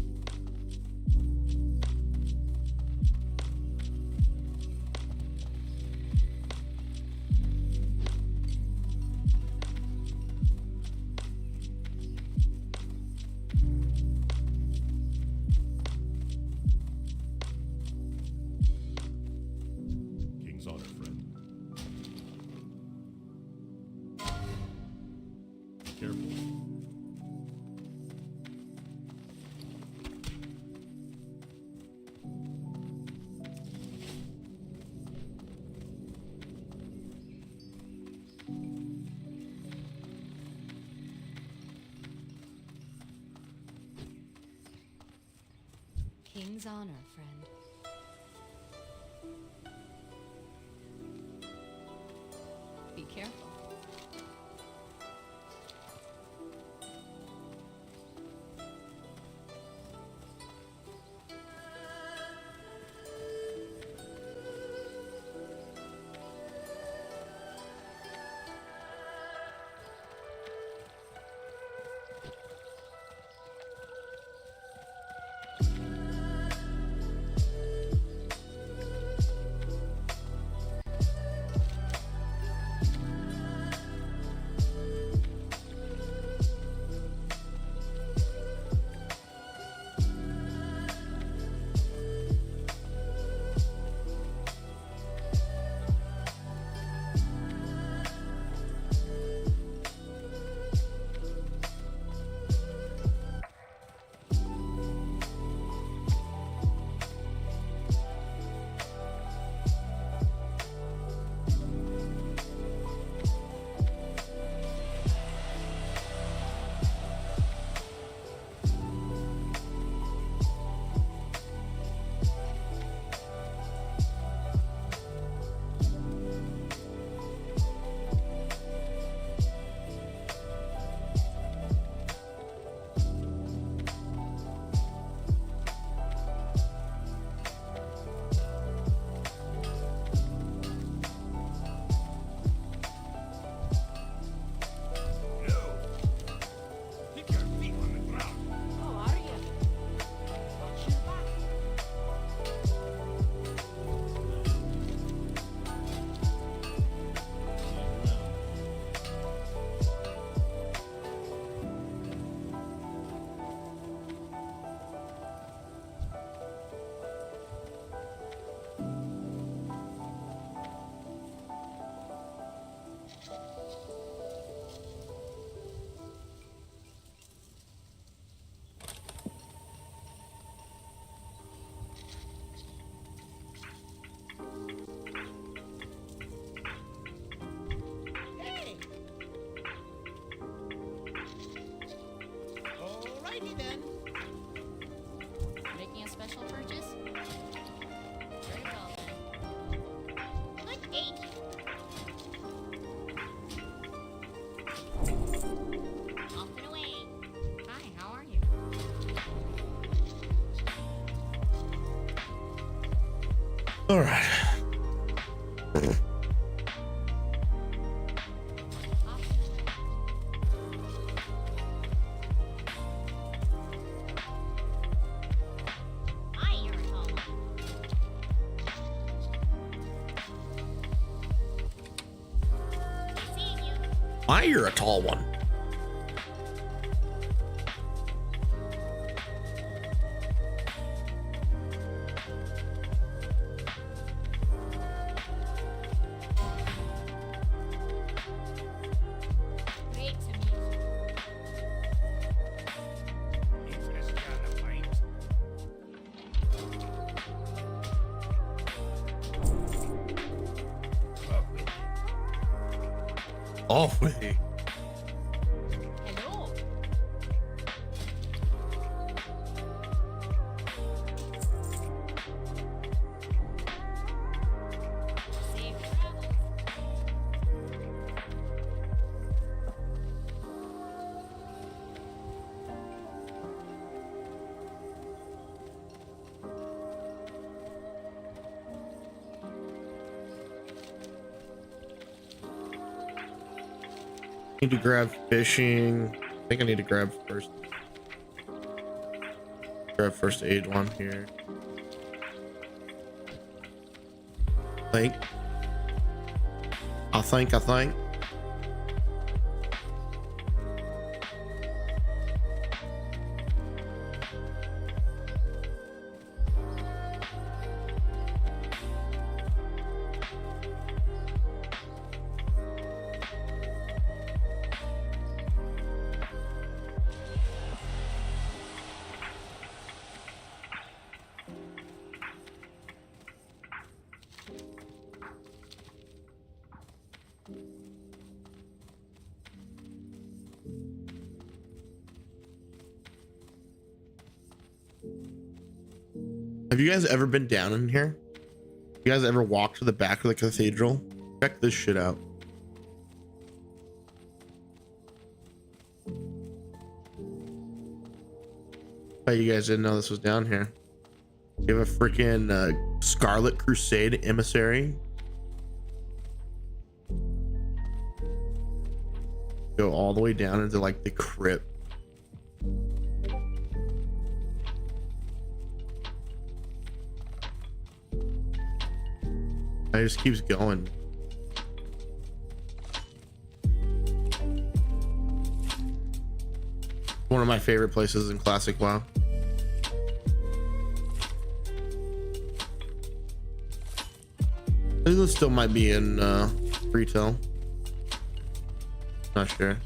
Speaker 3: King's honor, friend. Be careful.
Speaker 4: king's honor, friend. Be careful.
Speaker 3: Keep your feet on the ground.
Speaker 5: Oh, are you? Watch your back. Hey! Alrighty then.
Speaker 4: Making a special purchase? Very well then.
Speaker 5: Good day.
Speaker 4: Off and away. Hi, how are you?
Speaker 2: All right.
Speaker 4: Off and away.
Speaker 5: Hi, you're at home. Seeing you.
Speaker 2: Why you're a tall one?
Speaker 5: Great to meet you.
Speaker 3: Interest you on a pint? Off with you.
Speaker 2: Off with you.
Speaker 5: Hello. Safe travels.
Speaker 2: Need to grab fishing. I think I need to grab first. Grab first aid one here. I think. Have you guys ever been down in here? You guys ever walked to the back of the cathedral? Check this shit out. Bet you guys didn't know this was down here. You have a freaking Scarlet Crusade emissary. Go all the way down into like the crypt. It just keeps going. One of my favorite places in classic WoW. I think this still might be in retail. Not sure.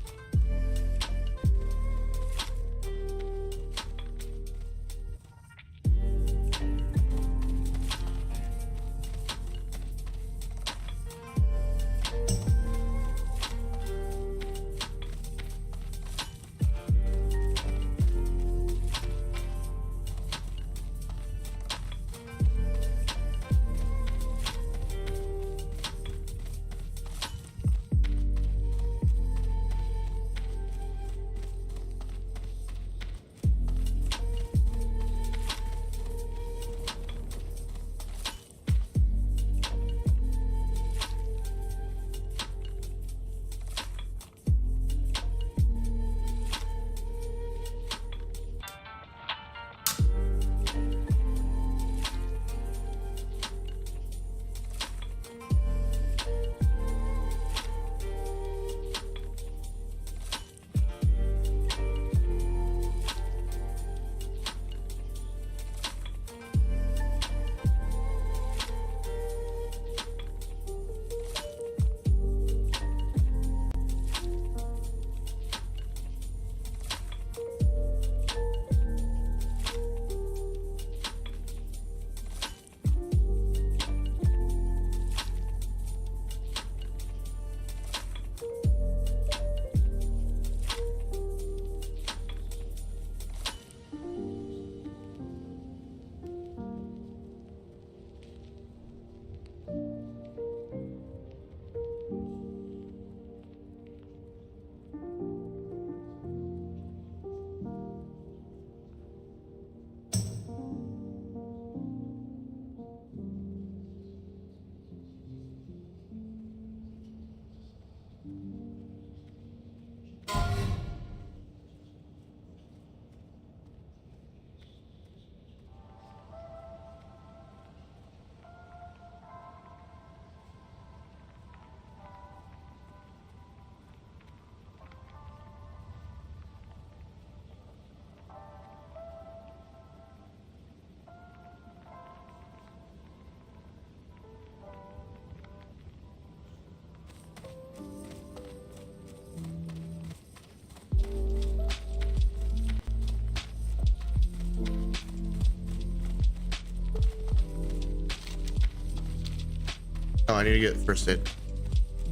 Speaker 2: Oh, I need to get first aid.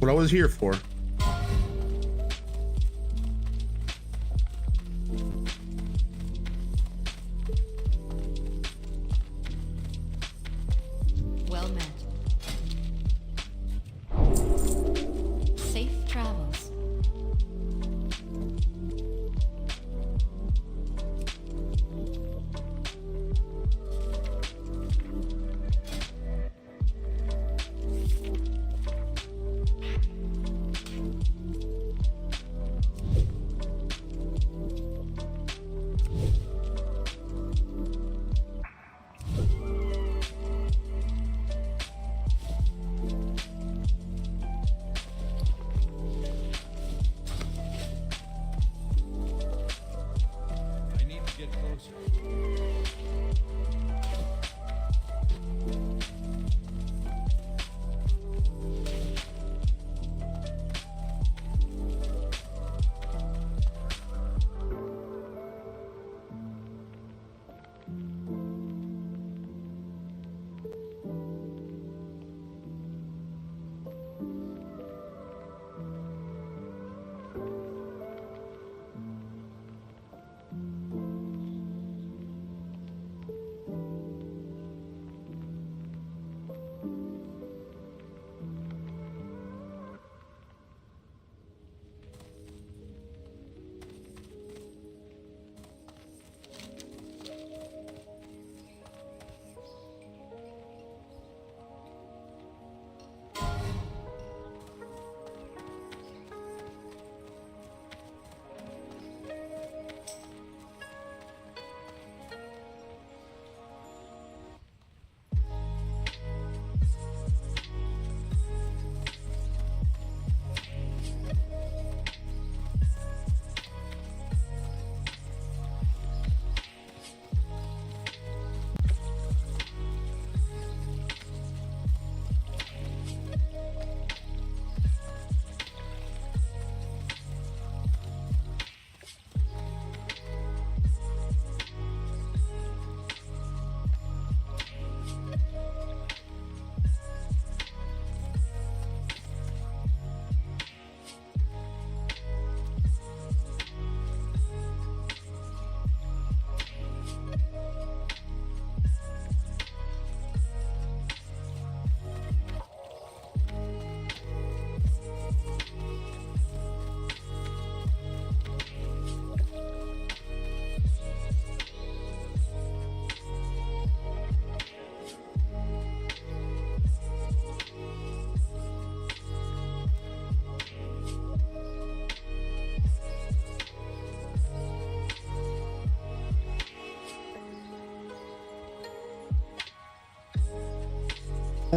Speaker 2: What I was here for.
Speaker 6: Well met. Safe travels.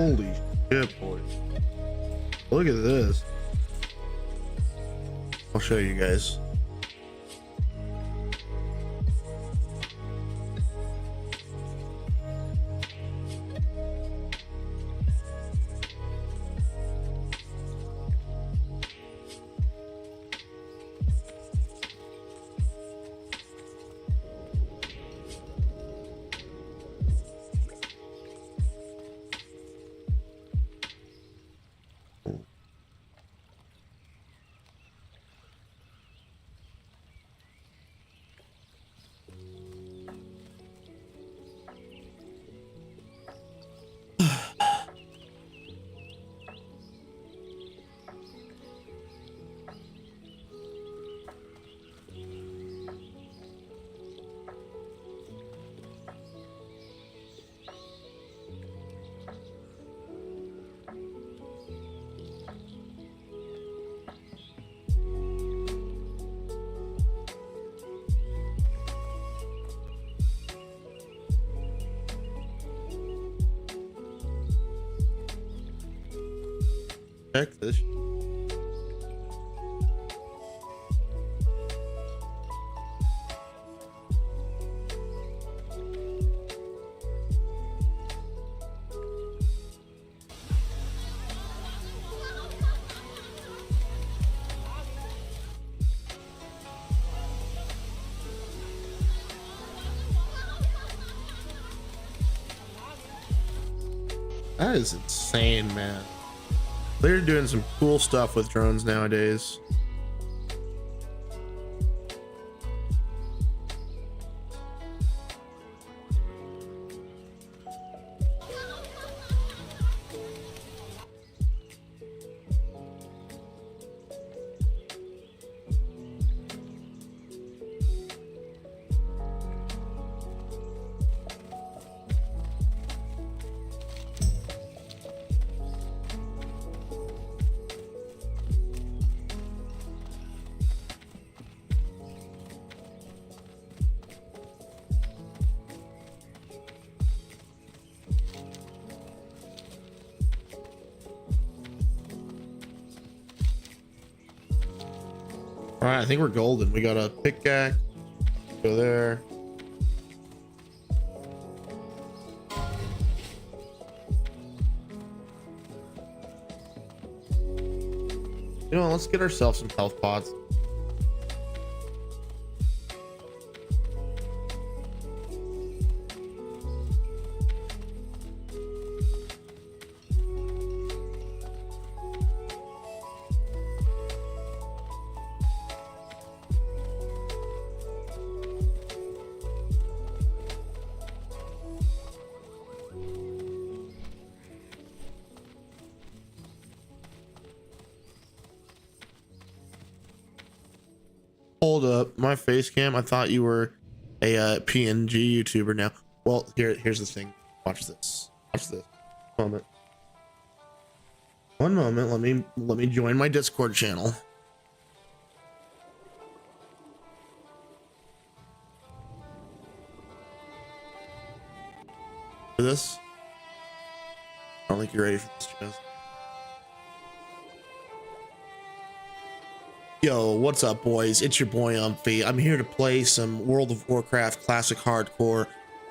Speaker 2: Holy shit, boys. Look at this. I'll show you guys. Check this. That is insane, man. They're doing some cool stuff with drones nowadays. All right, I think we're golden. We got a pickaxe. Go there. You know, let's get ourselves some health pods. Hold up, my face cam. I thought you were a PNG YouTuber now. Well, here's the thing. Watch this. Watch this. Moment. One moment. Let me join my Discord channel. For this. I don't think you're ready for this, Jess. Yo, what's up, boys? It's your boy Umphy. I'm here to play some World of Warcraft Classic Hardcore.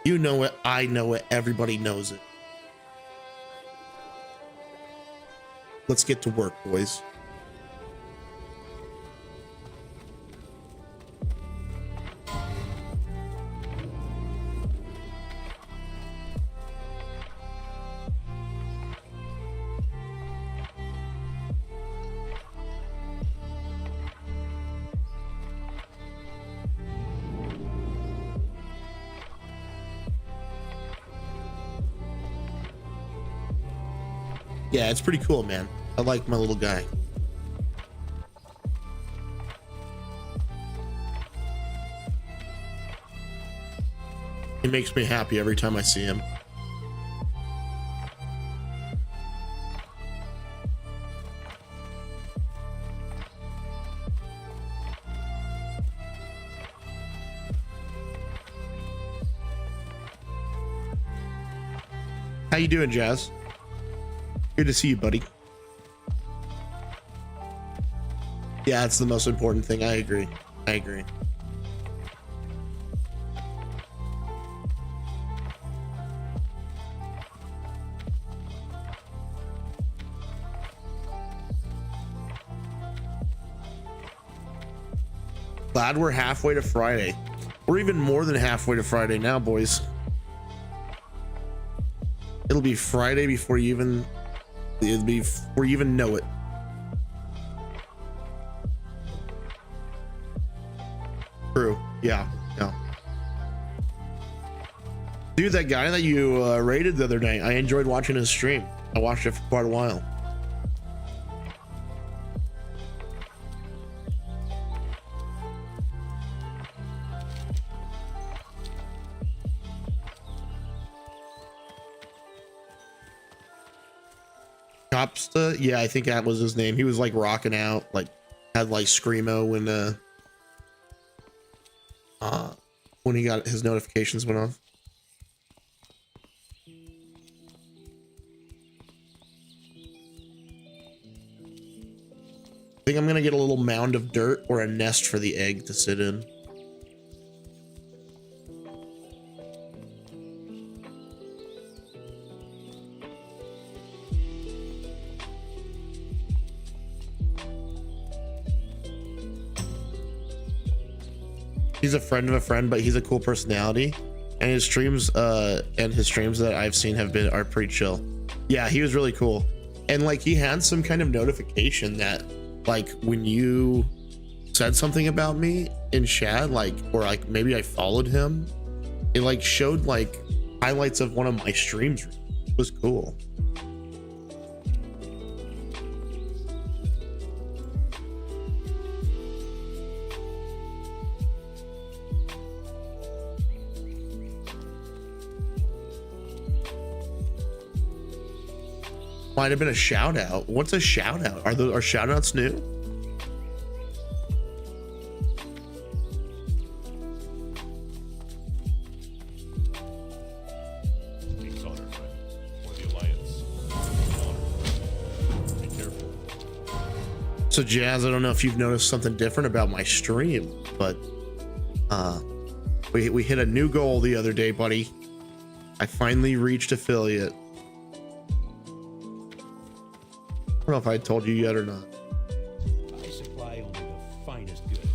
Speaker 2: You know it, I know it, everybody knows it. Let's get to work, boys. Yeah, it's pretty cool, man. I like my little guy. He makes me happy every time I see him. How you doing, Jazz? Good to see you, buddy. Yeah, it's the most important thing. I agree. I agree. Glad we're halfway to Friday. We're even more than halfway to Friday now, boys. It'll be Friday before you even know it. True. Yeah. Dude, that guy that you raided the other night, I enjoyed watching his stream. I watched it for quite a while. Copsta, yeah, I think that was his name. He was like rocking out, like had like screamo when he got his notifications went off. I think I'm gonna get a little mound of dirt or a nest for the egg to sit in. He's a friend of a friend, but he's a cool personality, and his streams that I've seen are pretty chill. Yeah, he was really cool, and like he had some kind of notification that like when you said something about me in chat, like, or like maybe I followed him, it like showed like highlights of one of my streams. It was cool. Might have been a shout out. What's a shout out? Are shout outs new?
Speaker 7: King's honor, friend. For the Alliance. Be careful.
Speaker 2: So Jazz, I don't know if you've noticed something different about my stream, but we hit a new goal the other day, buddy. I finally reached affiliate. I don't know if I told you yet or not.
Speaker 3: I supply only the finest goods.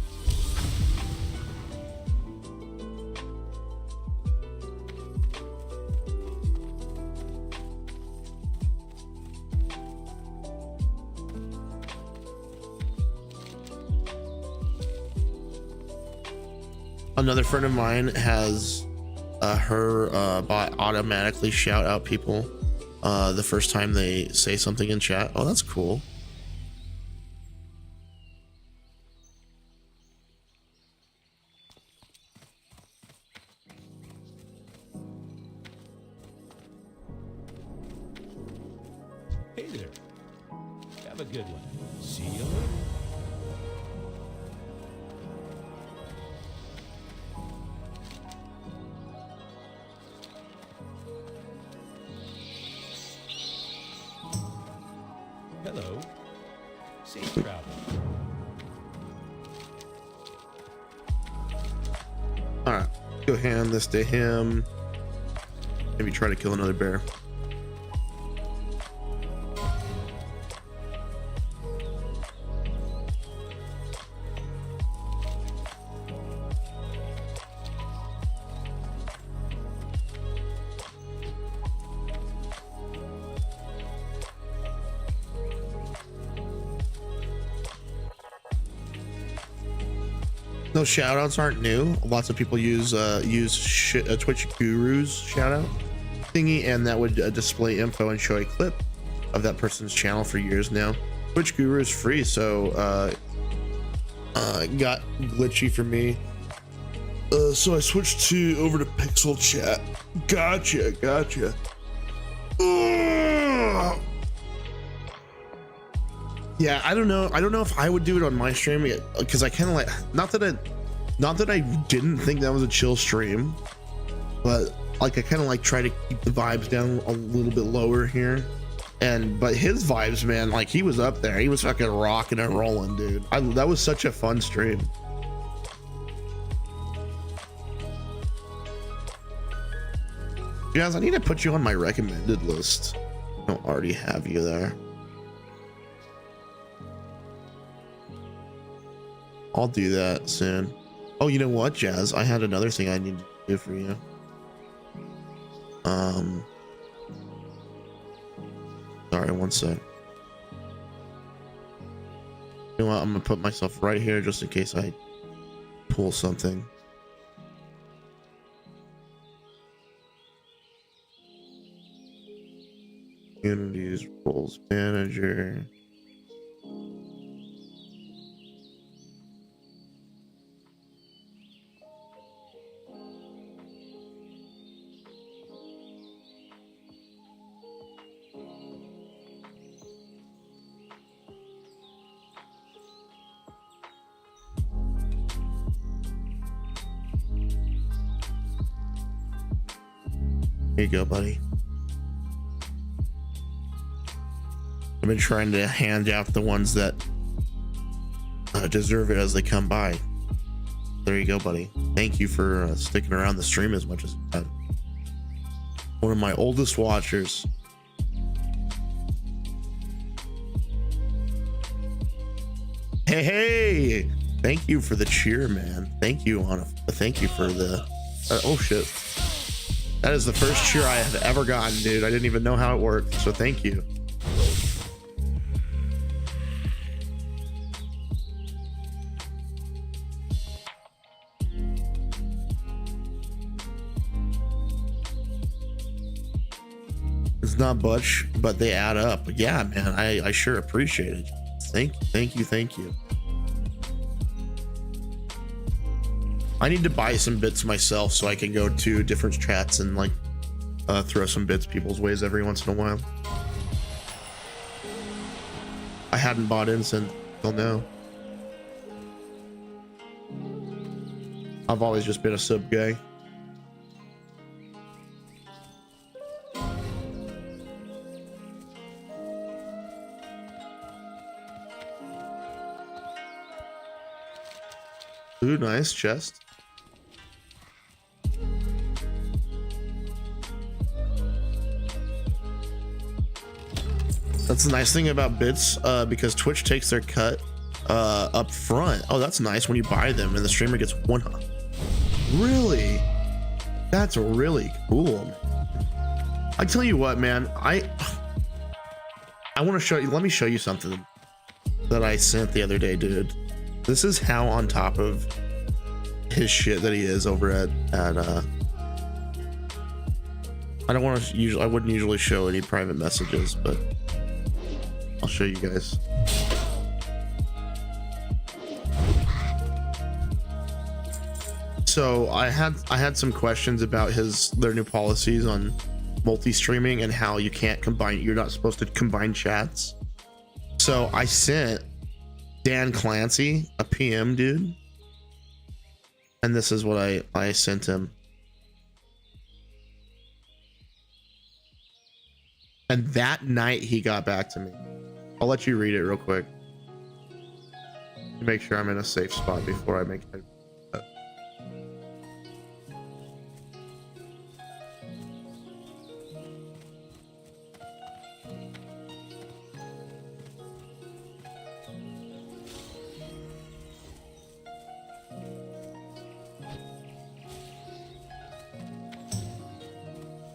Speaker 2: Another friend of mine has her bot automatically shout out people the first time they say something in chat. Oh, that's cool.
Speaker 3: Hey there. Have a good one. See you later. Hello. Safe travel.
Speaker 2: All right, go hand this to him. Maybe try to kill another bear. No, shout outs aren't new. Lots of people use Twitch Guru's shout out thingy, and that would display info and show a clip of that person's channel for years now. Twitch Guru is free, so it got glitchy for me. So I switched over to Pixel Chat. Gotcha. Ugh. Yeah, I don't know if I would do it on my stream, because I kind of like, not that I didn't think that was a chill stream, but like I kind of like try to keep the vibes down a little bit lower here. but his vibes, man, like he was up there. He was fucking rocking and rolling, dude. That was such a fun stream. Guys, I need to put you on my recommended list. I don't already have you there. I'll do that soon. Oh, you know what, Jazz? I had another thing I need to do for you. Sorry, one sec. You know what? I'm gonna put myself right here just in case I pull something. Communities, roles manager. Here you go, buddy. I've been trying to hand out the ones that deserve it as they come by. There you go, buddy. Thank you for sticking around the stream as much as you have. One of my oldest watchers. Hey! Thank you for the cheer, man. Thank you, Anna. Thank you for the... oh, shit. That is the first cheer I have ever gotten, dude. I didn't even know how it worked, so thank you. It's not much, but they add up. Yeah, man, I sure appreciate it. Thank you. I need to buy some bits myself so I can go to different chats and like throw some bits people's ways every once in a while. I hadn't bought in since till now. I've always just been a sub guy. Ooh, nice chest. That's the nice thing about bits, because Twitch takes their cut up front. Oh, that's nice when you buy them and the streamer gets one. Really? That's really cool. I tell you what, man, I want to show you. Let me show you something that I sent the other day, dude. This is how on top of his shit that he is over at I don't want to usually, I wouldn't usually show any private messages, but I'll show you guys. So I had some questions about their new policies on multi-streaming and how you can't combine, you're not supposed to combine chats. So I sent Dan Clancy a PM, dude, and this is what I sent him. And that night he got back to me. I'll let you read it real quick to make sure I'm in a safe spot before I make it.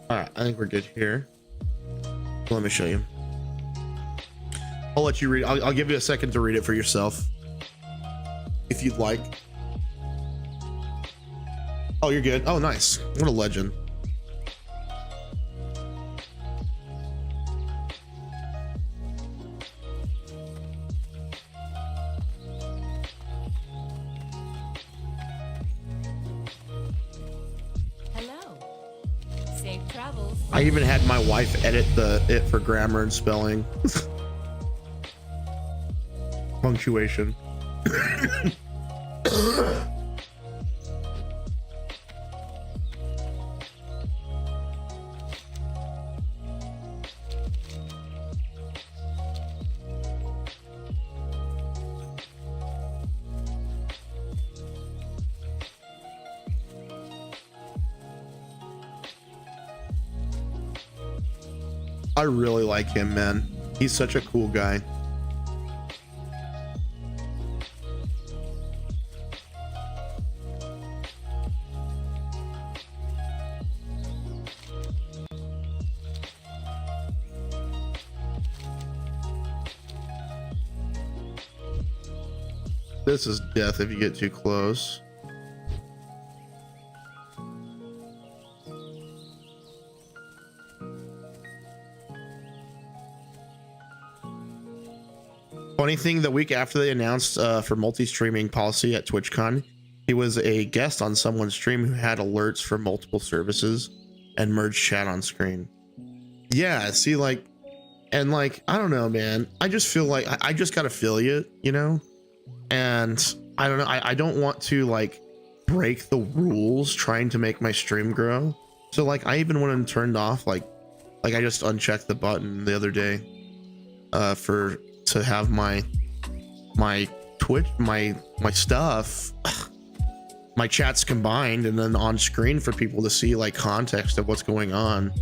Speaker 2: All right, I think we're good here. Let me show you. I'll let you read. I'll give you a second to read it for yourself, if you'd like. Oh, you're good. Oh, nice. What a legend.
Speaker 6: Safe travels.
Speaker 2: I even had my wife edit it for grammar and spelling. Punctuation. I really like him, man. He's such a cool guy. This is death if you get too close. Funny thing, the week after they announced for multi-streaming policy at TwitchCon, he was a guest on someone's stream who had alerts for multiple services and merged chat on screen. Yeah, see, like, and like, I don't know, man. I just feel like I just gotta feel you, you know? And I don't know, I don't want to like break the rules trying to make my stream grow. So like, I even went and turned off like I just unchecked the button the other day to have my Twitch, my stuff, my chats combined and then on screen for people to see like context of what's going on.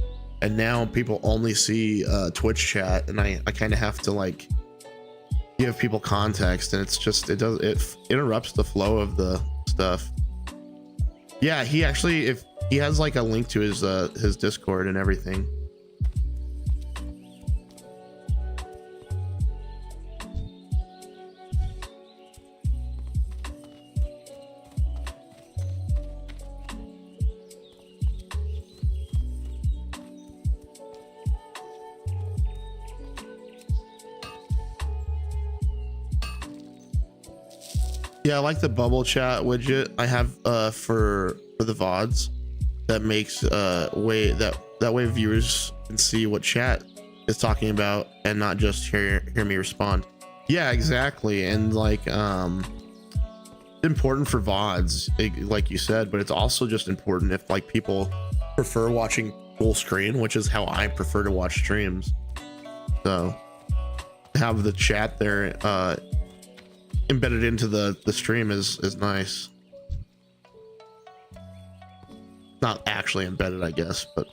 Speaker 2: And now people only see Twitch chat, and I kind of have to like give people context, and it interrupts the flow of the stuff. Yeah, he actually, if he has like a link to his Discord and everything. Yeah, I like the bubble chat widget I have for the VODs that makes that way viewers can see what chat is talking about and not just hear me respond. Yeah, exactly. And like important for VODs, like you said, but it's also just important if like people prefer watching full screen, which is how I prefer to watch streams. So have the chat there embedded into the stream is nice. Not actually embedded, I guess, but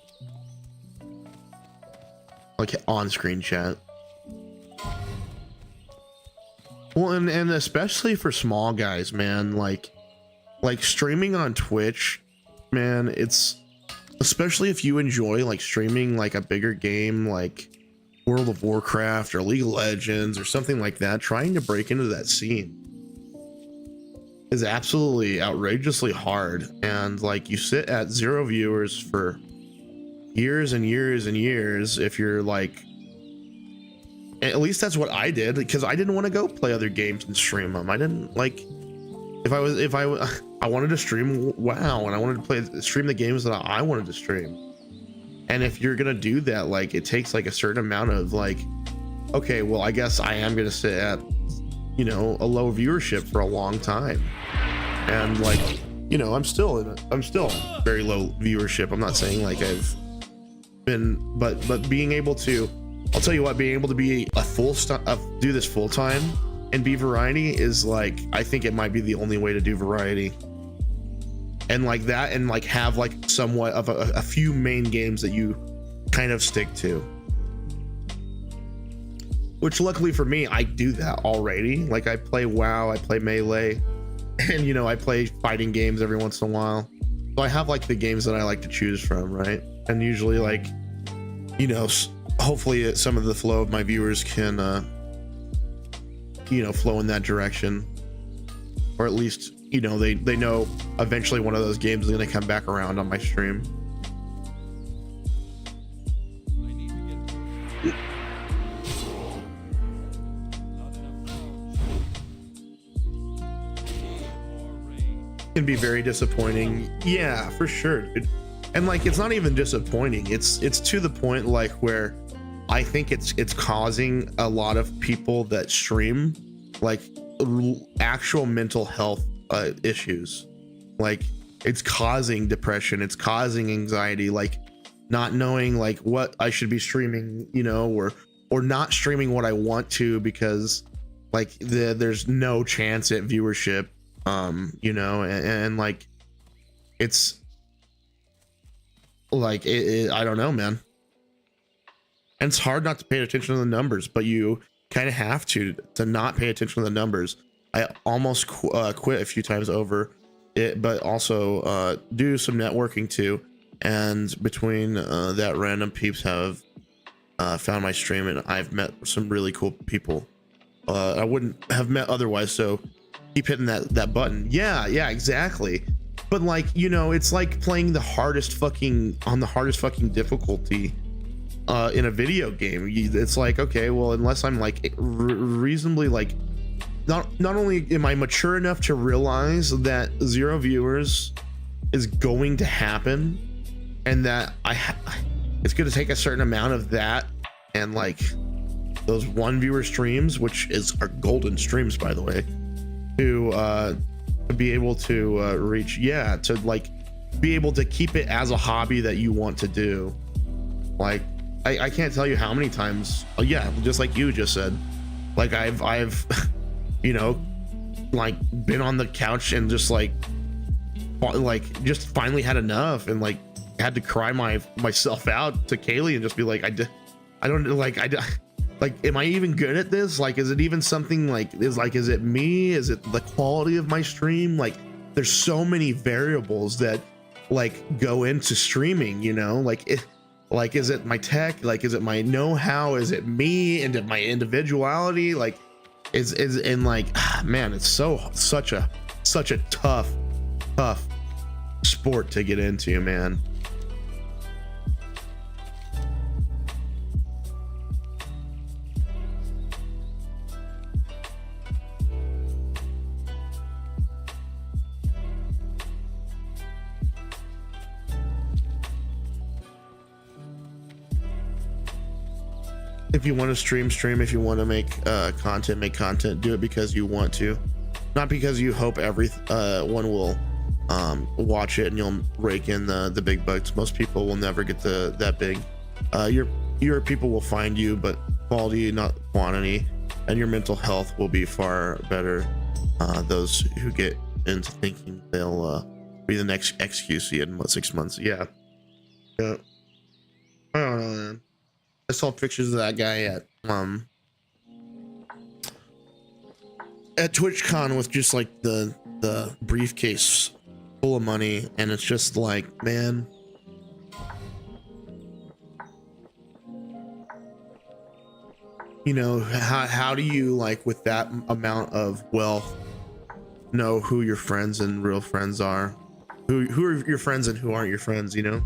Speaker 2: like on-screen chat. Well, and especially for small guys, man, like streaming on Twitch, man, it's especially if you enjoy like streaming like a bigger game like World of Warcraft or League of Legends or something like that, trying to break into that scene is absolutely outrageously hard. And like you sit at 0 viewers for years and years and years. If you're like, at least that's what I did, because I didn't want to go play other games and stream them. I didn't like, I wanted to stream WoW, and I wanted to stream the games that I wanted to stream. And if you're gonna do that, like it takes like a certain amount of like, okay, well, I guess I am gonna sit at, you know, a low viewership for a long time. And like, you know, I'm still very low viewership. I'm not saying like I've been, but being able to, I'll tell you what, being able to be do this full time and be variety is like, I think it might be the only way to do variety. And like that, and like have like somewhat of a few main games that you kind of stick to, which luckily for me, I do that already. Like I play WoW, I play Melee, and you know, I play fighting games every once in a while. So I have like the games that I like to choose from, right? And usually like, you know, hopefully some of the flow of my viewers can you know, flow in that direction, or at least, you know, they know eventually one of those games is going to come back around on my stream.
Speaker 3: I need to get not enough
Speaker 2: Can be very disappointing. Yeah, for sure, dude. And like, it's not even disappointing. It's to the point like where I think it's causing a lot of people that stream like actual mental health issues. Like it's causing depression, it's causing anxiety, like not knowing like what I should be streaming, you know, or not streaming what I want to because like there's no chance at viewership, you know, and like it's like I don't know, man. And it's hard not to pay attention to the numbers, but you kind of have to not pay attention to the numbers. I almost quit a few times over it, but also do some networking too. And between that, random peeps have found my stream, and I've met some really cool people I wouldn't have met otherwise. So keep hitting that button. Yeah, exactly. But like, you know, it's like playing the hardest fucking difficulty in a video game. It's like, okay, well, unless I'm like reasonably like, not only am I mature enough to realize that 0 viewers is going to happen, and that it's going to take a certain amount of that, and like those 1 viewer streams, which are golden streams, by the way, to be able to reach, to like be able to keep it as a hobby that you want to do. Like, I can't tell you how many times, just like you just said, like I've you know, like been on the couch and just like just finally had enough, and like had to cry myself out to Kaylee and just be like, am I even good at this? Like, is it even something like, is it me? Is it the quality of my stream? Like, there's so many variables that like go into streaming, you know, like, is it my tech? Like, is it my know-how? Is it me and my individuality? Like, and like, man, it's such a tough sport to get into, man. If you want to stream. If you want to make content. Do it because you want to, not because you hope one will watch it and you'll rake in the big bucks. Most people will never get that big. Your people will find you, but quality, not quantity, and your mental health will be far better. Those who get into thinking they'll be the next XQC in 6 months. Yeah. I don't know, man. I saw pictures of that guy at TwitchCon with just like the briefcase full of money, and it's just like, man, you know, how do you, like, with that amount of wealth, know who your friends and real friends are, who are your friends and who aren't your friends, you know?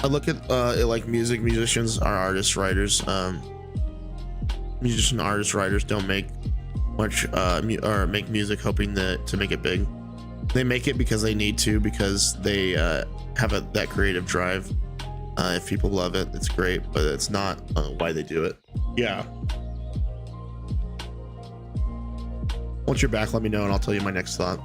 Speaker 2: I look at it like musicians are artists, writers. Artists, writers don't make much or make music hoping to make it big. They make it because they need to, because they have that creative drive. If people love it, it's great, but it's not why they do it. Yeah. Once you're back, let me know and I'll tell you my next thought.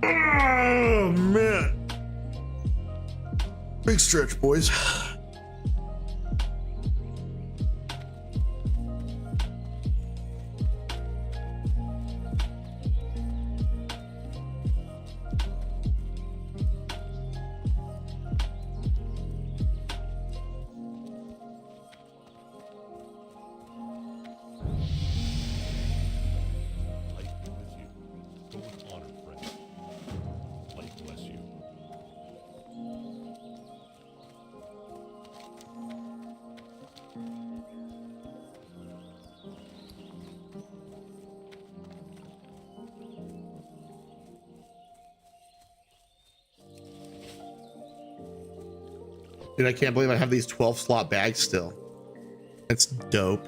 Speaker 2: Oh man, big stretch, boys.
Speaker 7: Light be with you. Go with honor, friend. Light bless you.
Speaker 2: Dude, I can't believe I have these 12 slot bags still. It's dope.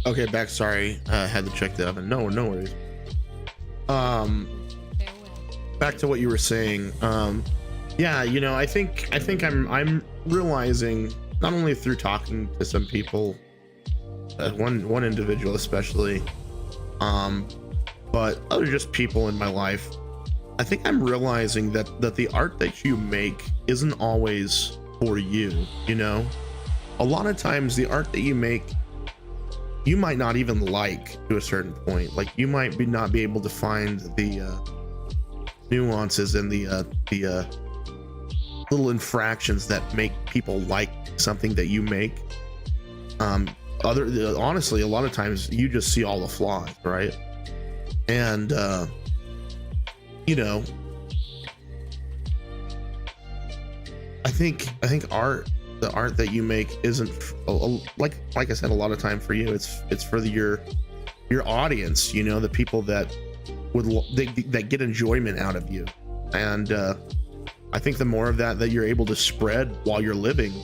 Speaker 2: Okay, back. Sorry, had to check the oven. No worries.
Speaker 6: Farewell.
Speaker 2: Back to what you were saying. Yeah, you know, I think I'm realizing, not only through talking to some people, one individual especially, but other just people in my life. I think I'm realizing that the art that you make isn't always for you. You know, a lot of times the art that you make, you might not even like to a certain point. Like you might not be able to find the nuances and the little infractions that make people like something that you make. Honestly, a lot of times you just see all the flaws, right? And you know, I think art, the art that you make isn't like I said, a lot of time for you, it's for your audience, you know, the people that that get enjoyment out of you. And I think the more of that you're able to spread while you're living,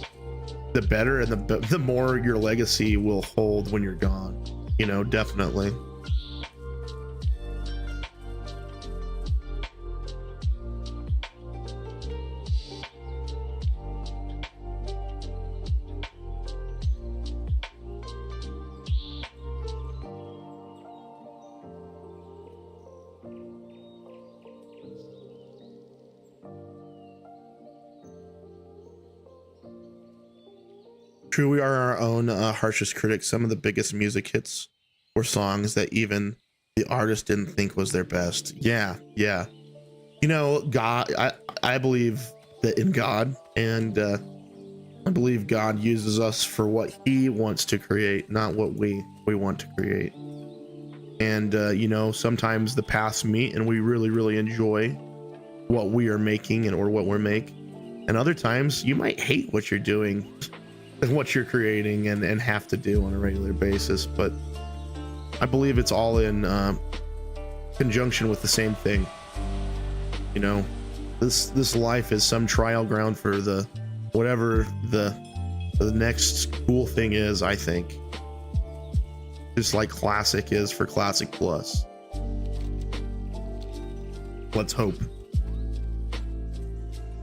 Speaker 2: the better, and the more your legacy will hold when you're gone, you know. Definitely. True, we are our own harshest critics. Some of the biggest music hits were songs that even the artist didn't think was their best. Yeah. You know, God, I believe that in God, and I believe God uses us for what He wants to create, not what we want to create. And you know, sometimes the paths meet, and we really enjoy what we are making or what we're making. And other times, you might hate what you're doing and what you're creating and have to do on a regular basis. But I believe it's all in conjunction with the same thing. You know, this life is some trial ground for the whatever the next cool thing is, I think. Just like Classic is for Classic Plus. Let's hope.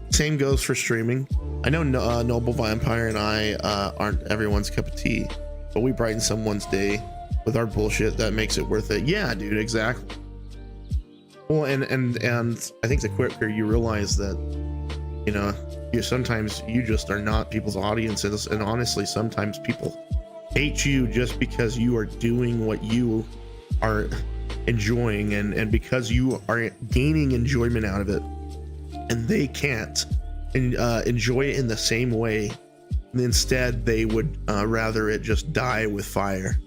Speaker 2: Same goes for streaming. I know Noble Vampire and I aren't everyone's cup of tea, but we brighten someone's day with our bullshit that makes it worth it. Yeah, dude, exactly. Well, and I think the quicker you realize that, you know, sometimes you just are not people's audiences, and honestly, sometimes people hate you just because you are doing what you are enjoying, and because you are gaining enjoyment out of it, and they can't enjoy it in the same way. And instead, they would rather it just die with fire.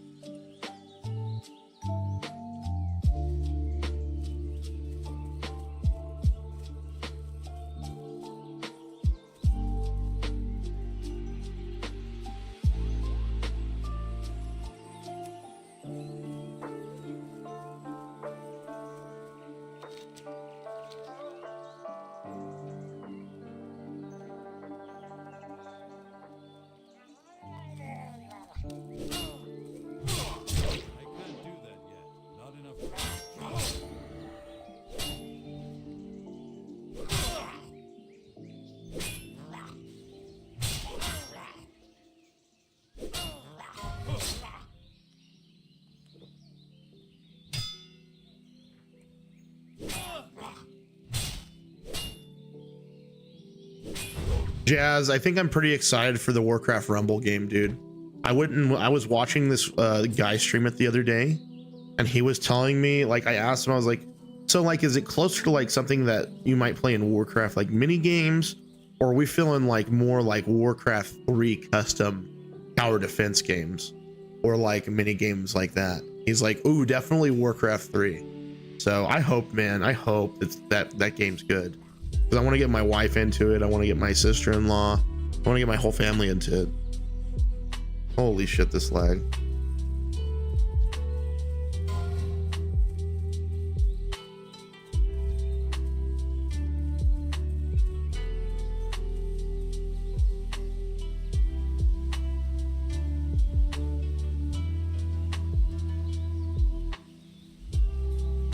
Speaker 2: Jazz, I think I'm pretty excited for the Warcraft Rumble game, dude. I was watching this guy stream it the other day, and he was telling me, like, I asked him, I was like, so like, is it closer to like something that you might play in Warcraft, like mini games, or are we feeling like more like Warcraft 3 custom tower defense games, or like mini games like that? He's like, ooh, definitely Warcraft 3. So I hope, man, I hope that game's good. Because I want to get my wife into it. I want to get my sister-in-law. I want to get my whole family into it. Holy shit, this lag.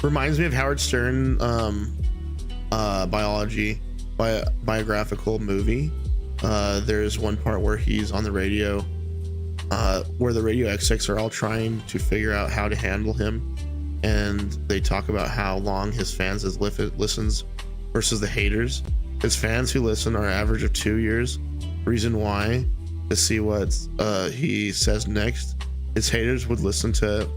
Speaker 2: Reminds me of Howard Stern biographical movie. There's one part where he's on the radio, where the radio execs are all trying to figure out how to handle him, and they talk about how long his fans listens versus the haters. His fans who listen are average of 2 years. Reason why, to see what he says next. His haters would listen to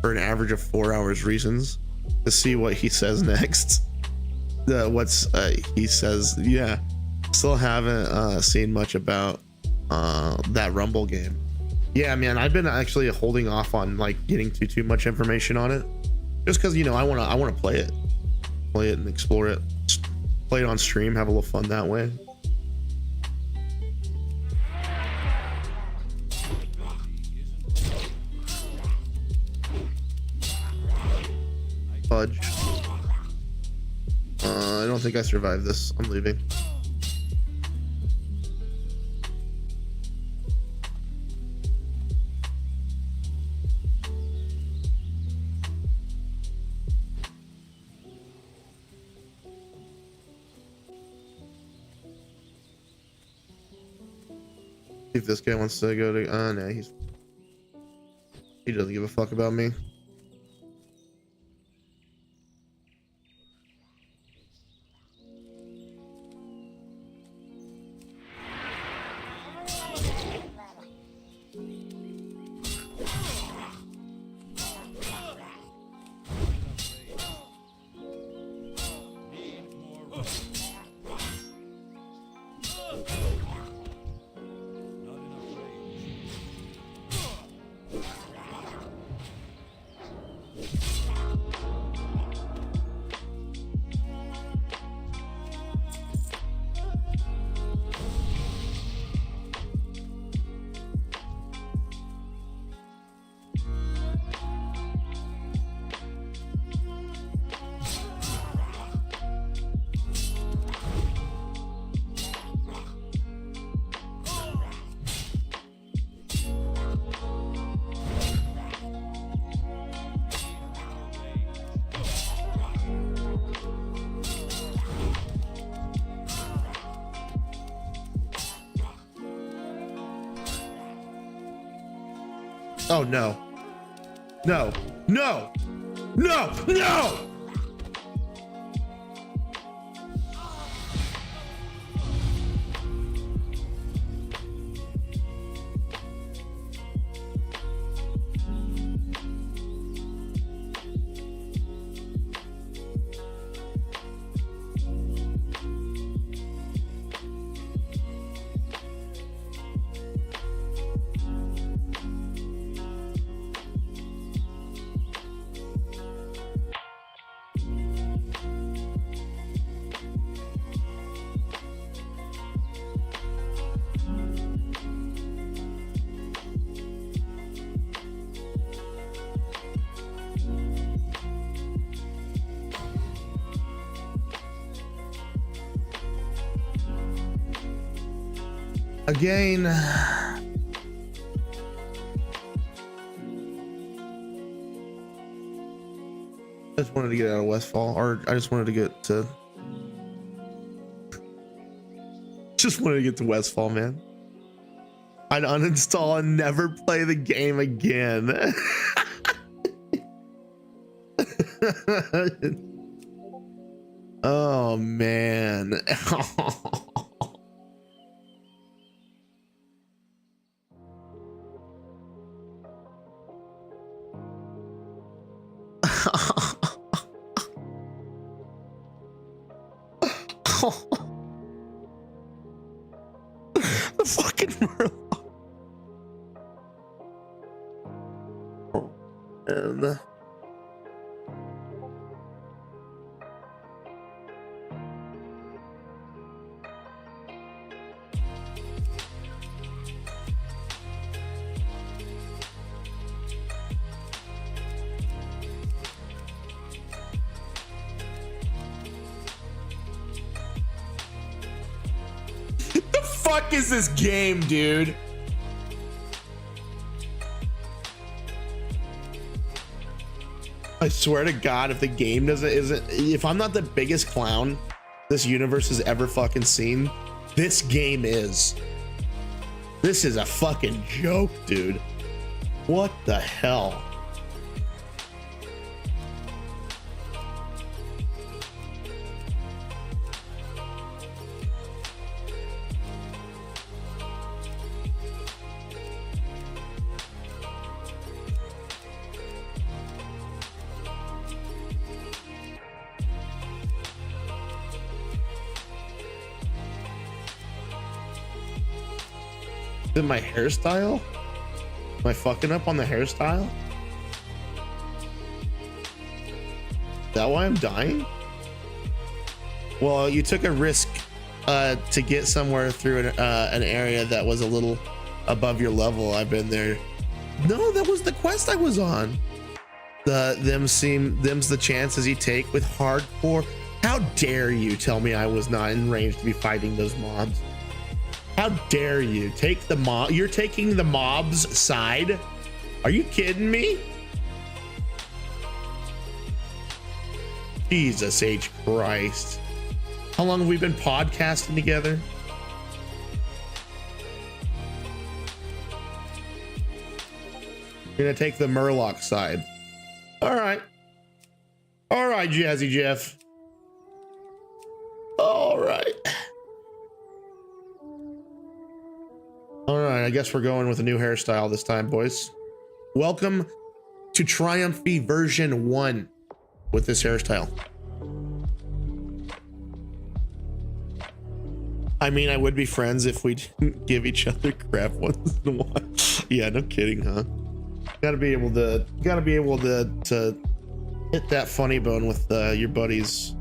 Speaker 2: for an average of 4 hours. Reasons to see what he says next. He says, yeah. Still haven't seen much about that Rumble game. Yeah, man, I've been actually holding off on like getting too much information on it, just because, you know, I want to play it and explore it, play it on stream, have a little fun that way. Fudge. I don't think I survived this. I'm leaving. If this guy wants to go to, no, he doesn't give a fuck about me. Oh no. No. No. No. No. Again, I just wanted to get out of Westfall, or I just wanted to get to Westfall, man. I'd uninstall and never play the game again. Oh man. The fucking Murloc. And fuck is this game, dude? I swear to God, if the game if I'm not the biggest clown this universe has ever fucking seen, this game is. This is a fucking joke, dude. What the hell? Is it my hairstyle? Am I fucking up on the hairstyle? Is that why I'm dying? Well, you took a risk to get somewhere through an area that was a little above your level. I've been there. No, that was the quest I was on. Them's the chances you take with hardcore. How dare you tell me I was not in range to be fighting those mobs? How dare you take the mob? You're taking the mob's side? Are you kidding me? Jesus H. Christ. How long have we been podcasting together? You're gonna take the Murloc side. All right. All right, Jazzy Jeff. All right. All right, I guess we're going with a new hairstyle this time, boys. Welcome to Triumphy version 1 with this hairstyle. I mean, I would be friends if we didn't give each other crap once in a while. Yeah, no kidding, huh? Gotta be able to hit that funny bone with your buddies.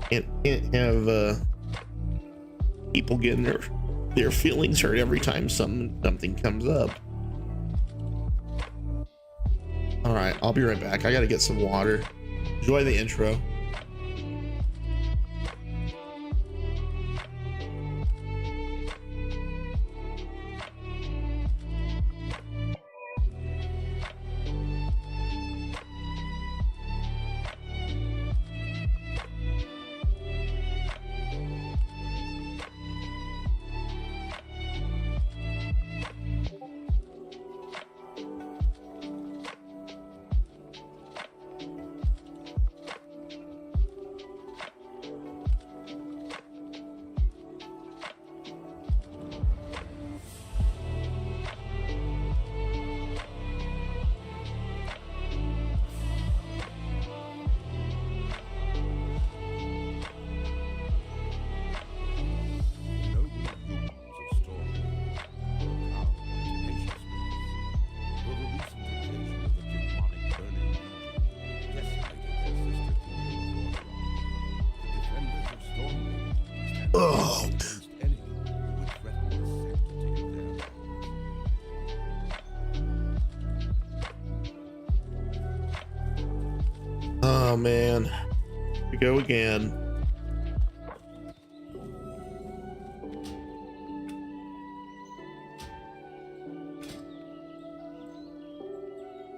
Speaker 2: Can't have people getting their feelings hurt every time something comes up. All right, I'll be right back. I gotta get some water. Enjoy the intro. Oh man, here we go again.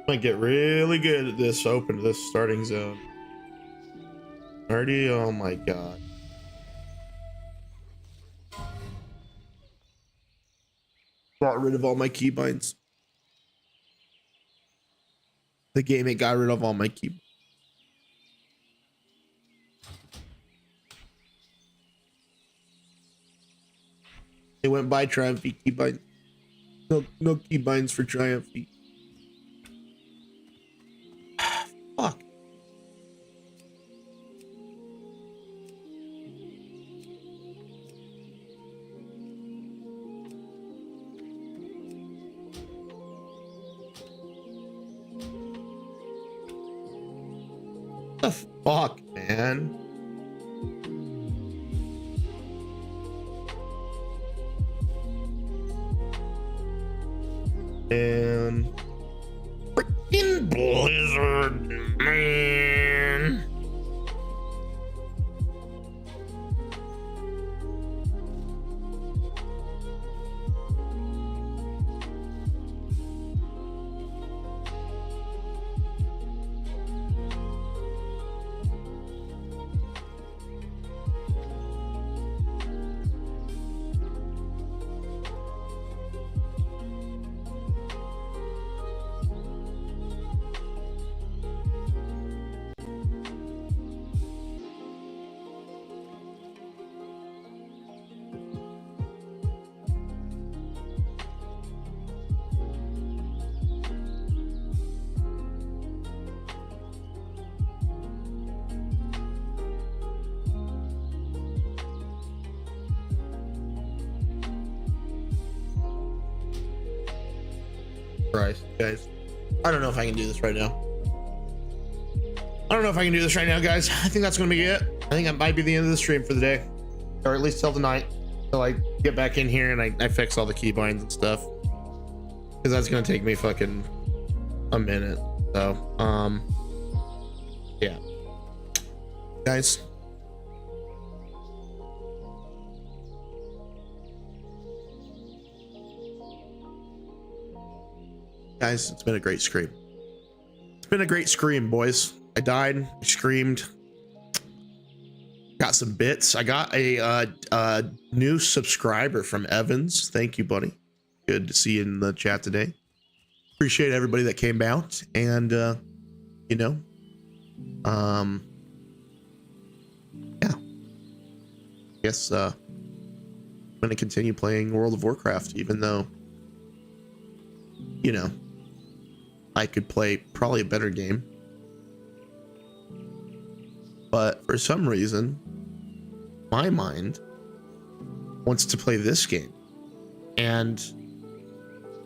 Speaker 2: Might get really good at this starting zone. Already, oh my god. Got rid of all my keybinds. The game it got rid of all my keybinds. They went by Triumphy keybinds. No keybinds for Triumphy. Fuck. What the fuck, man? And freaking Blizzard, man. Christ, guys. I don't know if I can do this right now. I don't know if I can do this right now, guys. I think that's gonna be it. I think that might be the end of the stream for the day, or at least till tonight, till I get back in here and I fix all the keybinds and stuff, because that's gonna take me fucking a minute. So yeah, guys. Guys, it's been a great scream. It's been a great scream, boys. I died, I screamed, got some bits. I got a new subscriber from Evans. Thank you, buddy. Good to see you in the chat today. Appreciate everybody that came out, and you know, yeah. Guess I'm gonna continue playing World of Warcraft, even though, you know, I could play probably a better game. But for some reason, my mind wants to play this game. And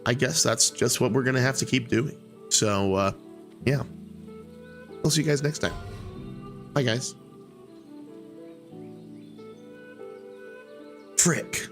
Speaker 2: I guess that's just what we're going to have to keep doing. So, yeah. I'll see you guys next time. Bye, guys. Frick.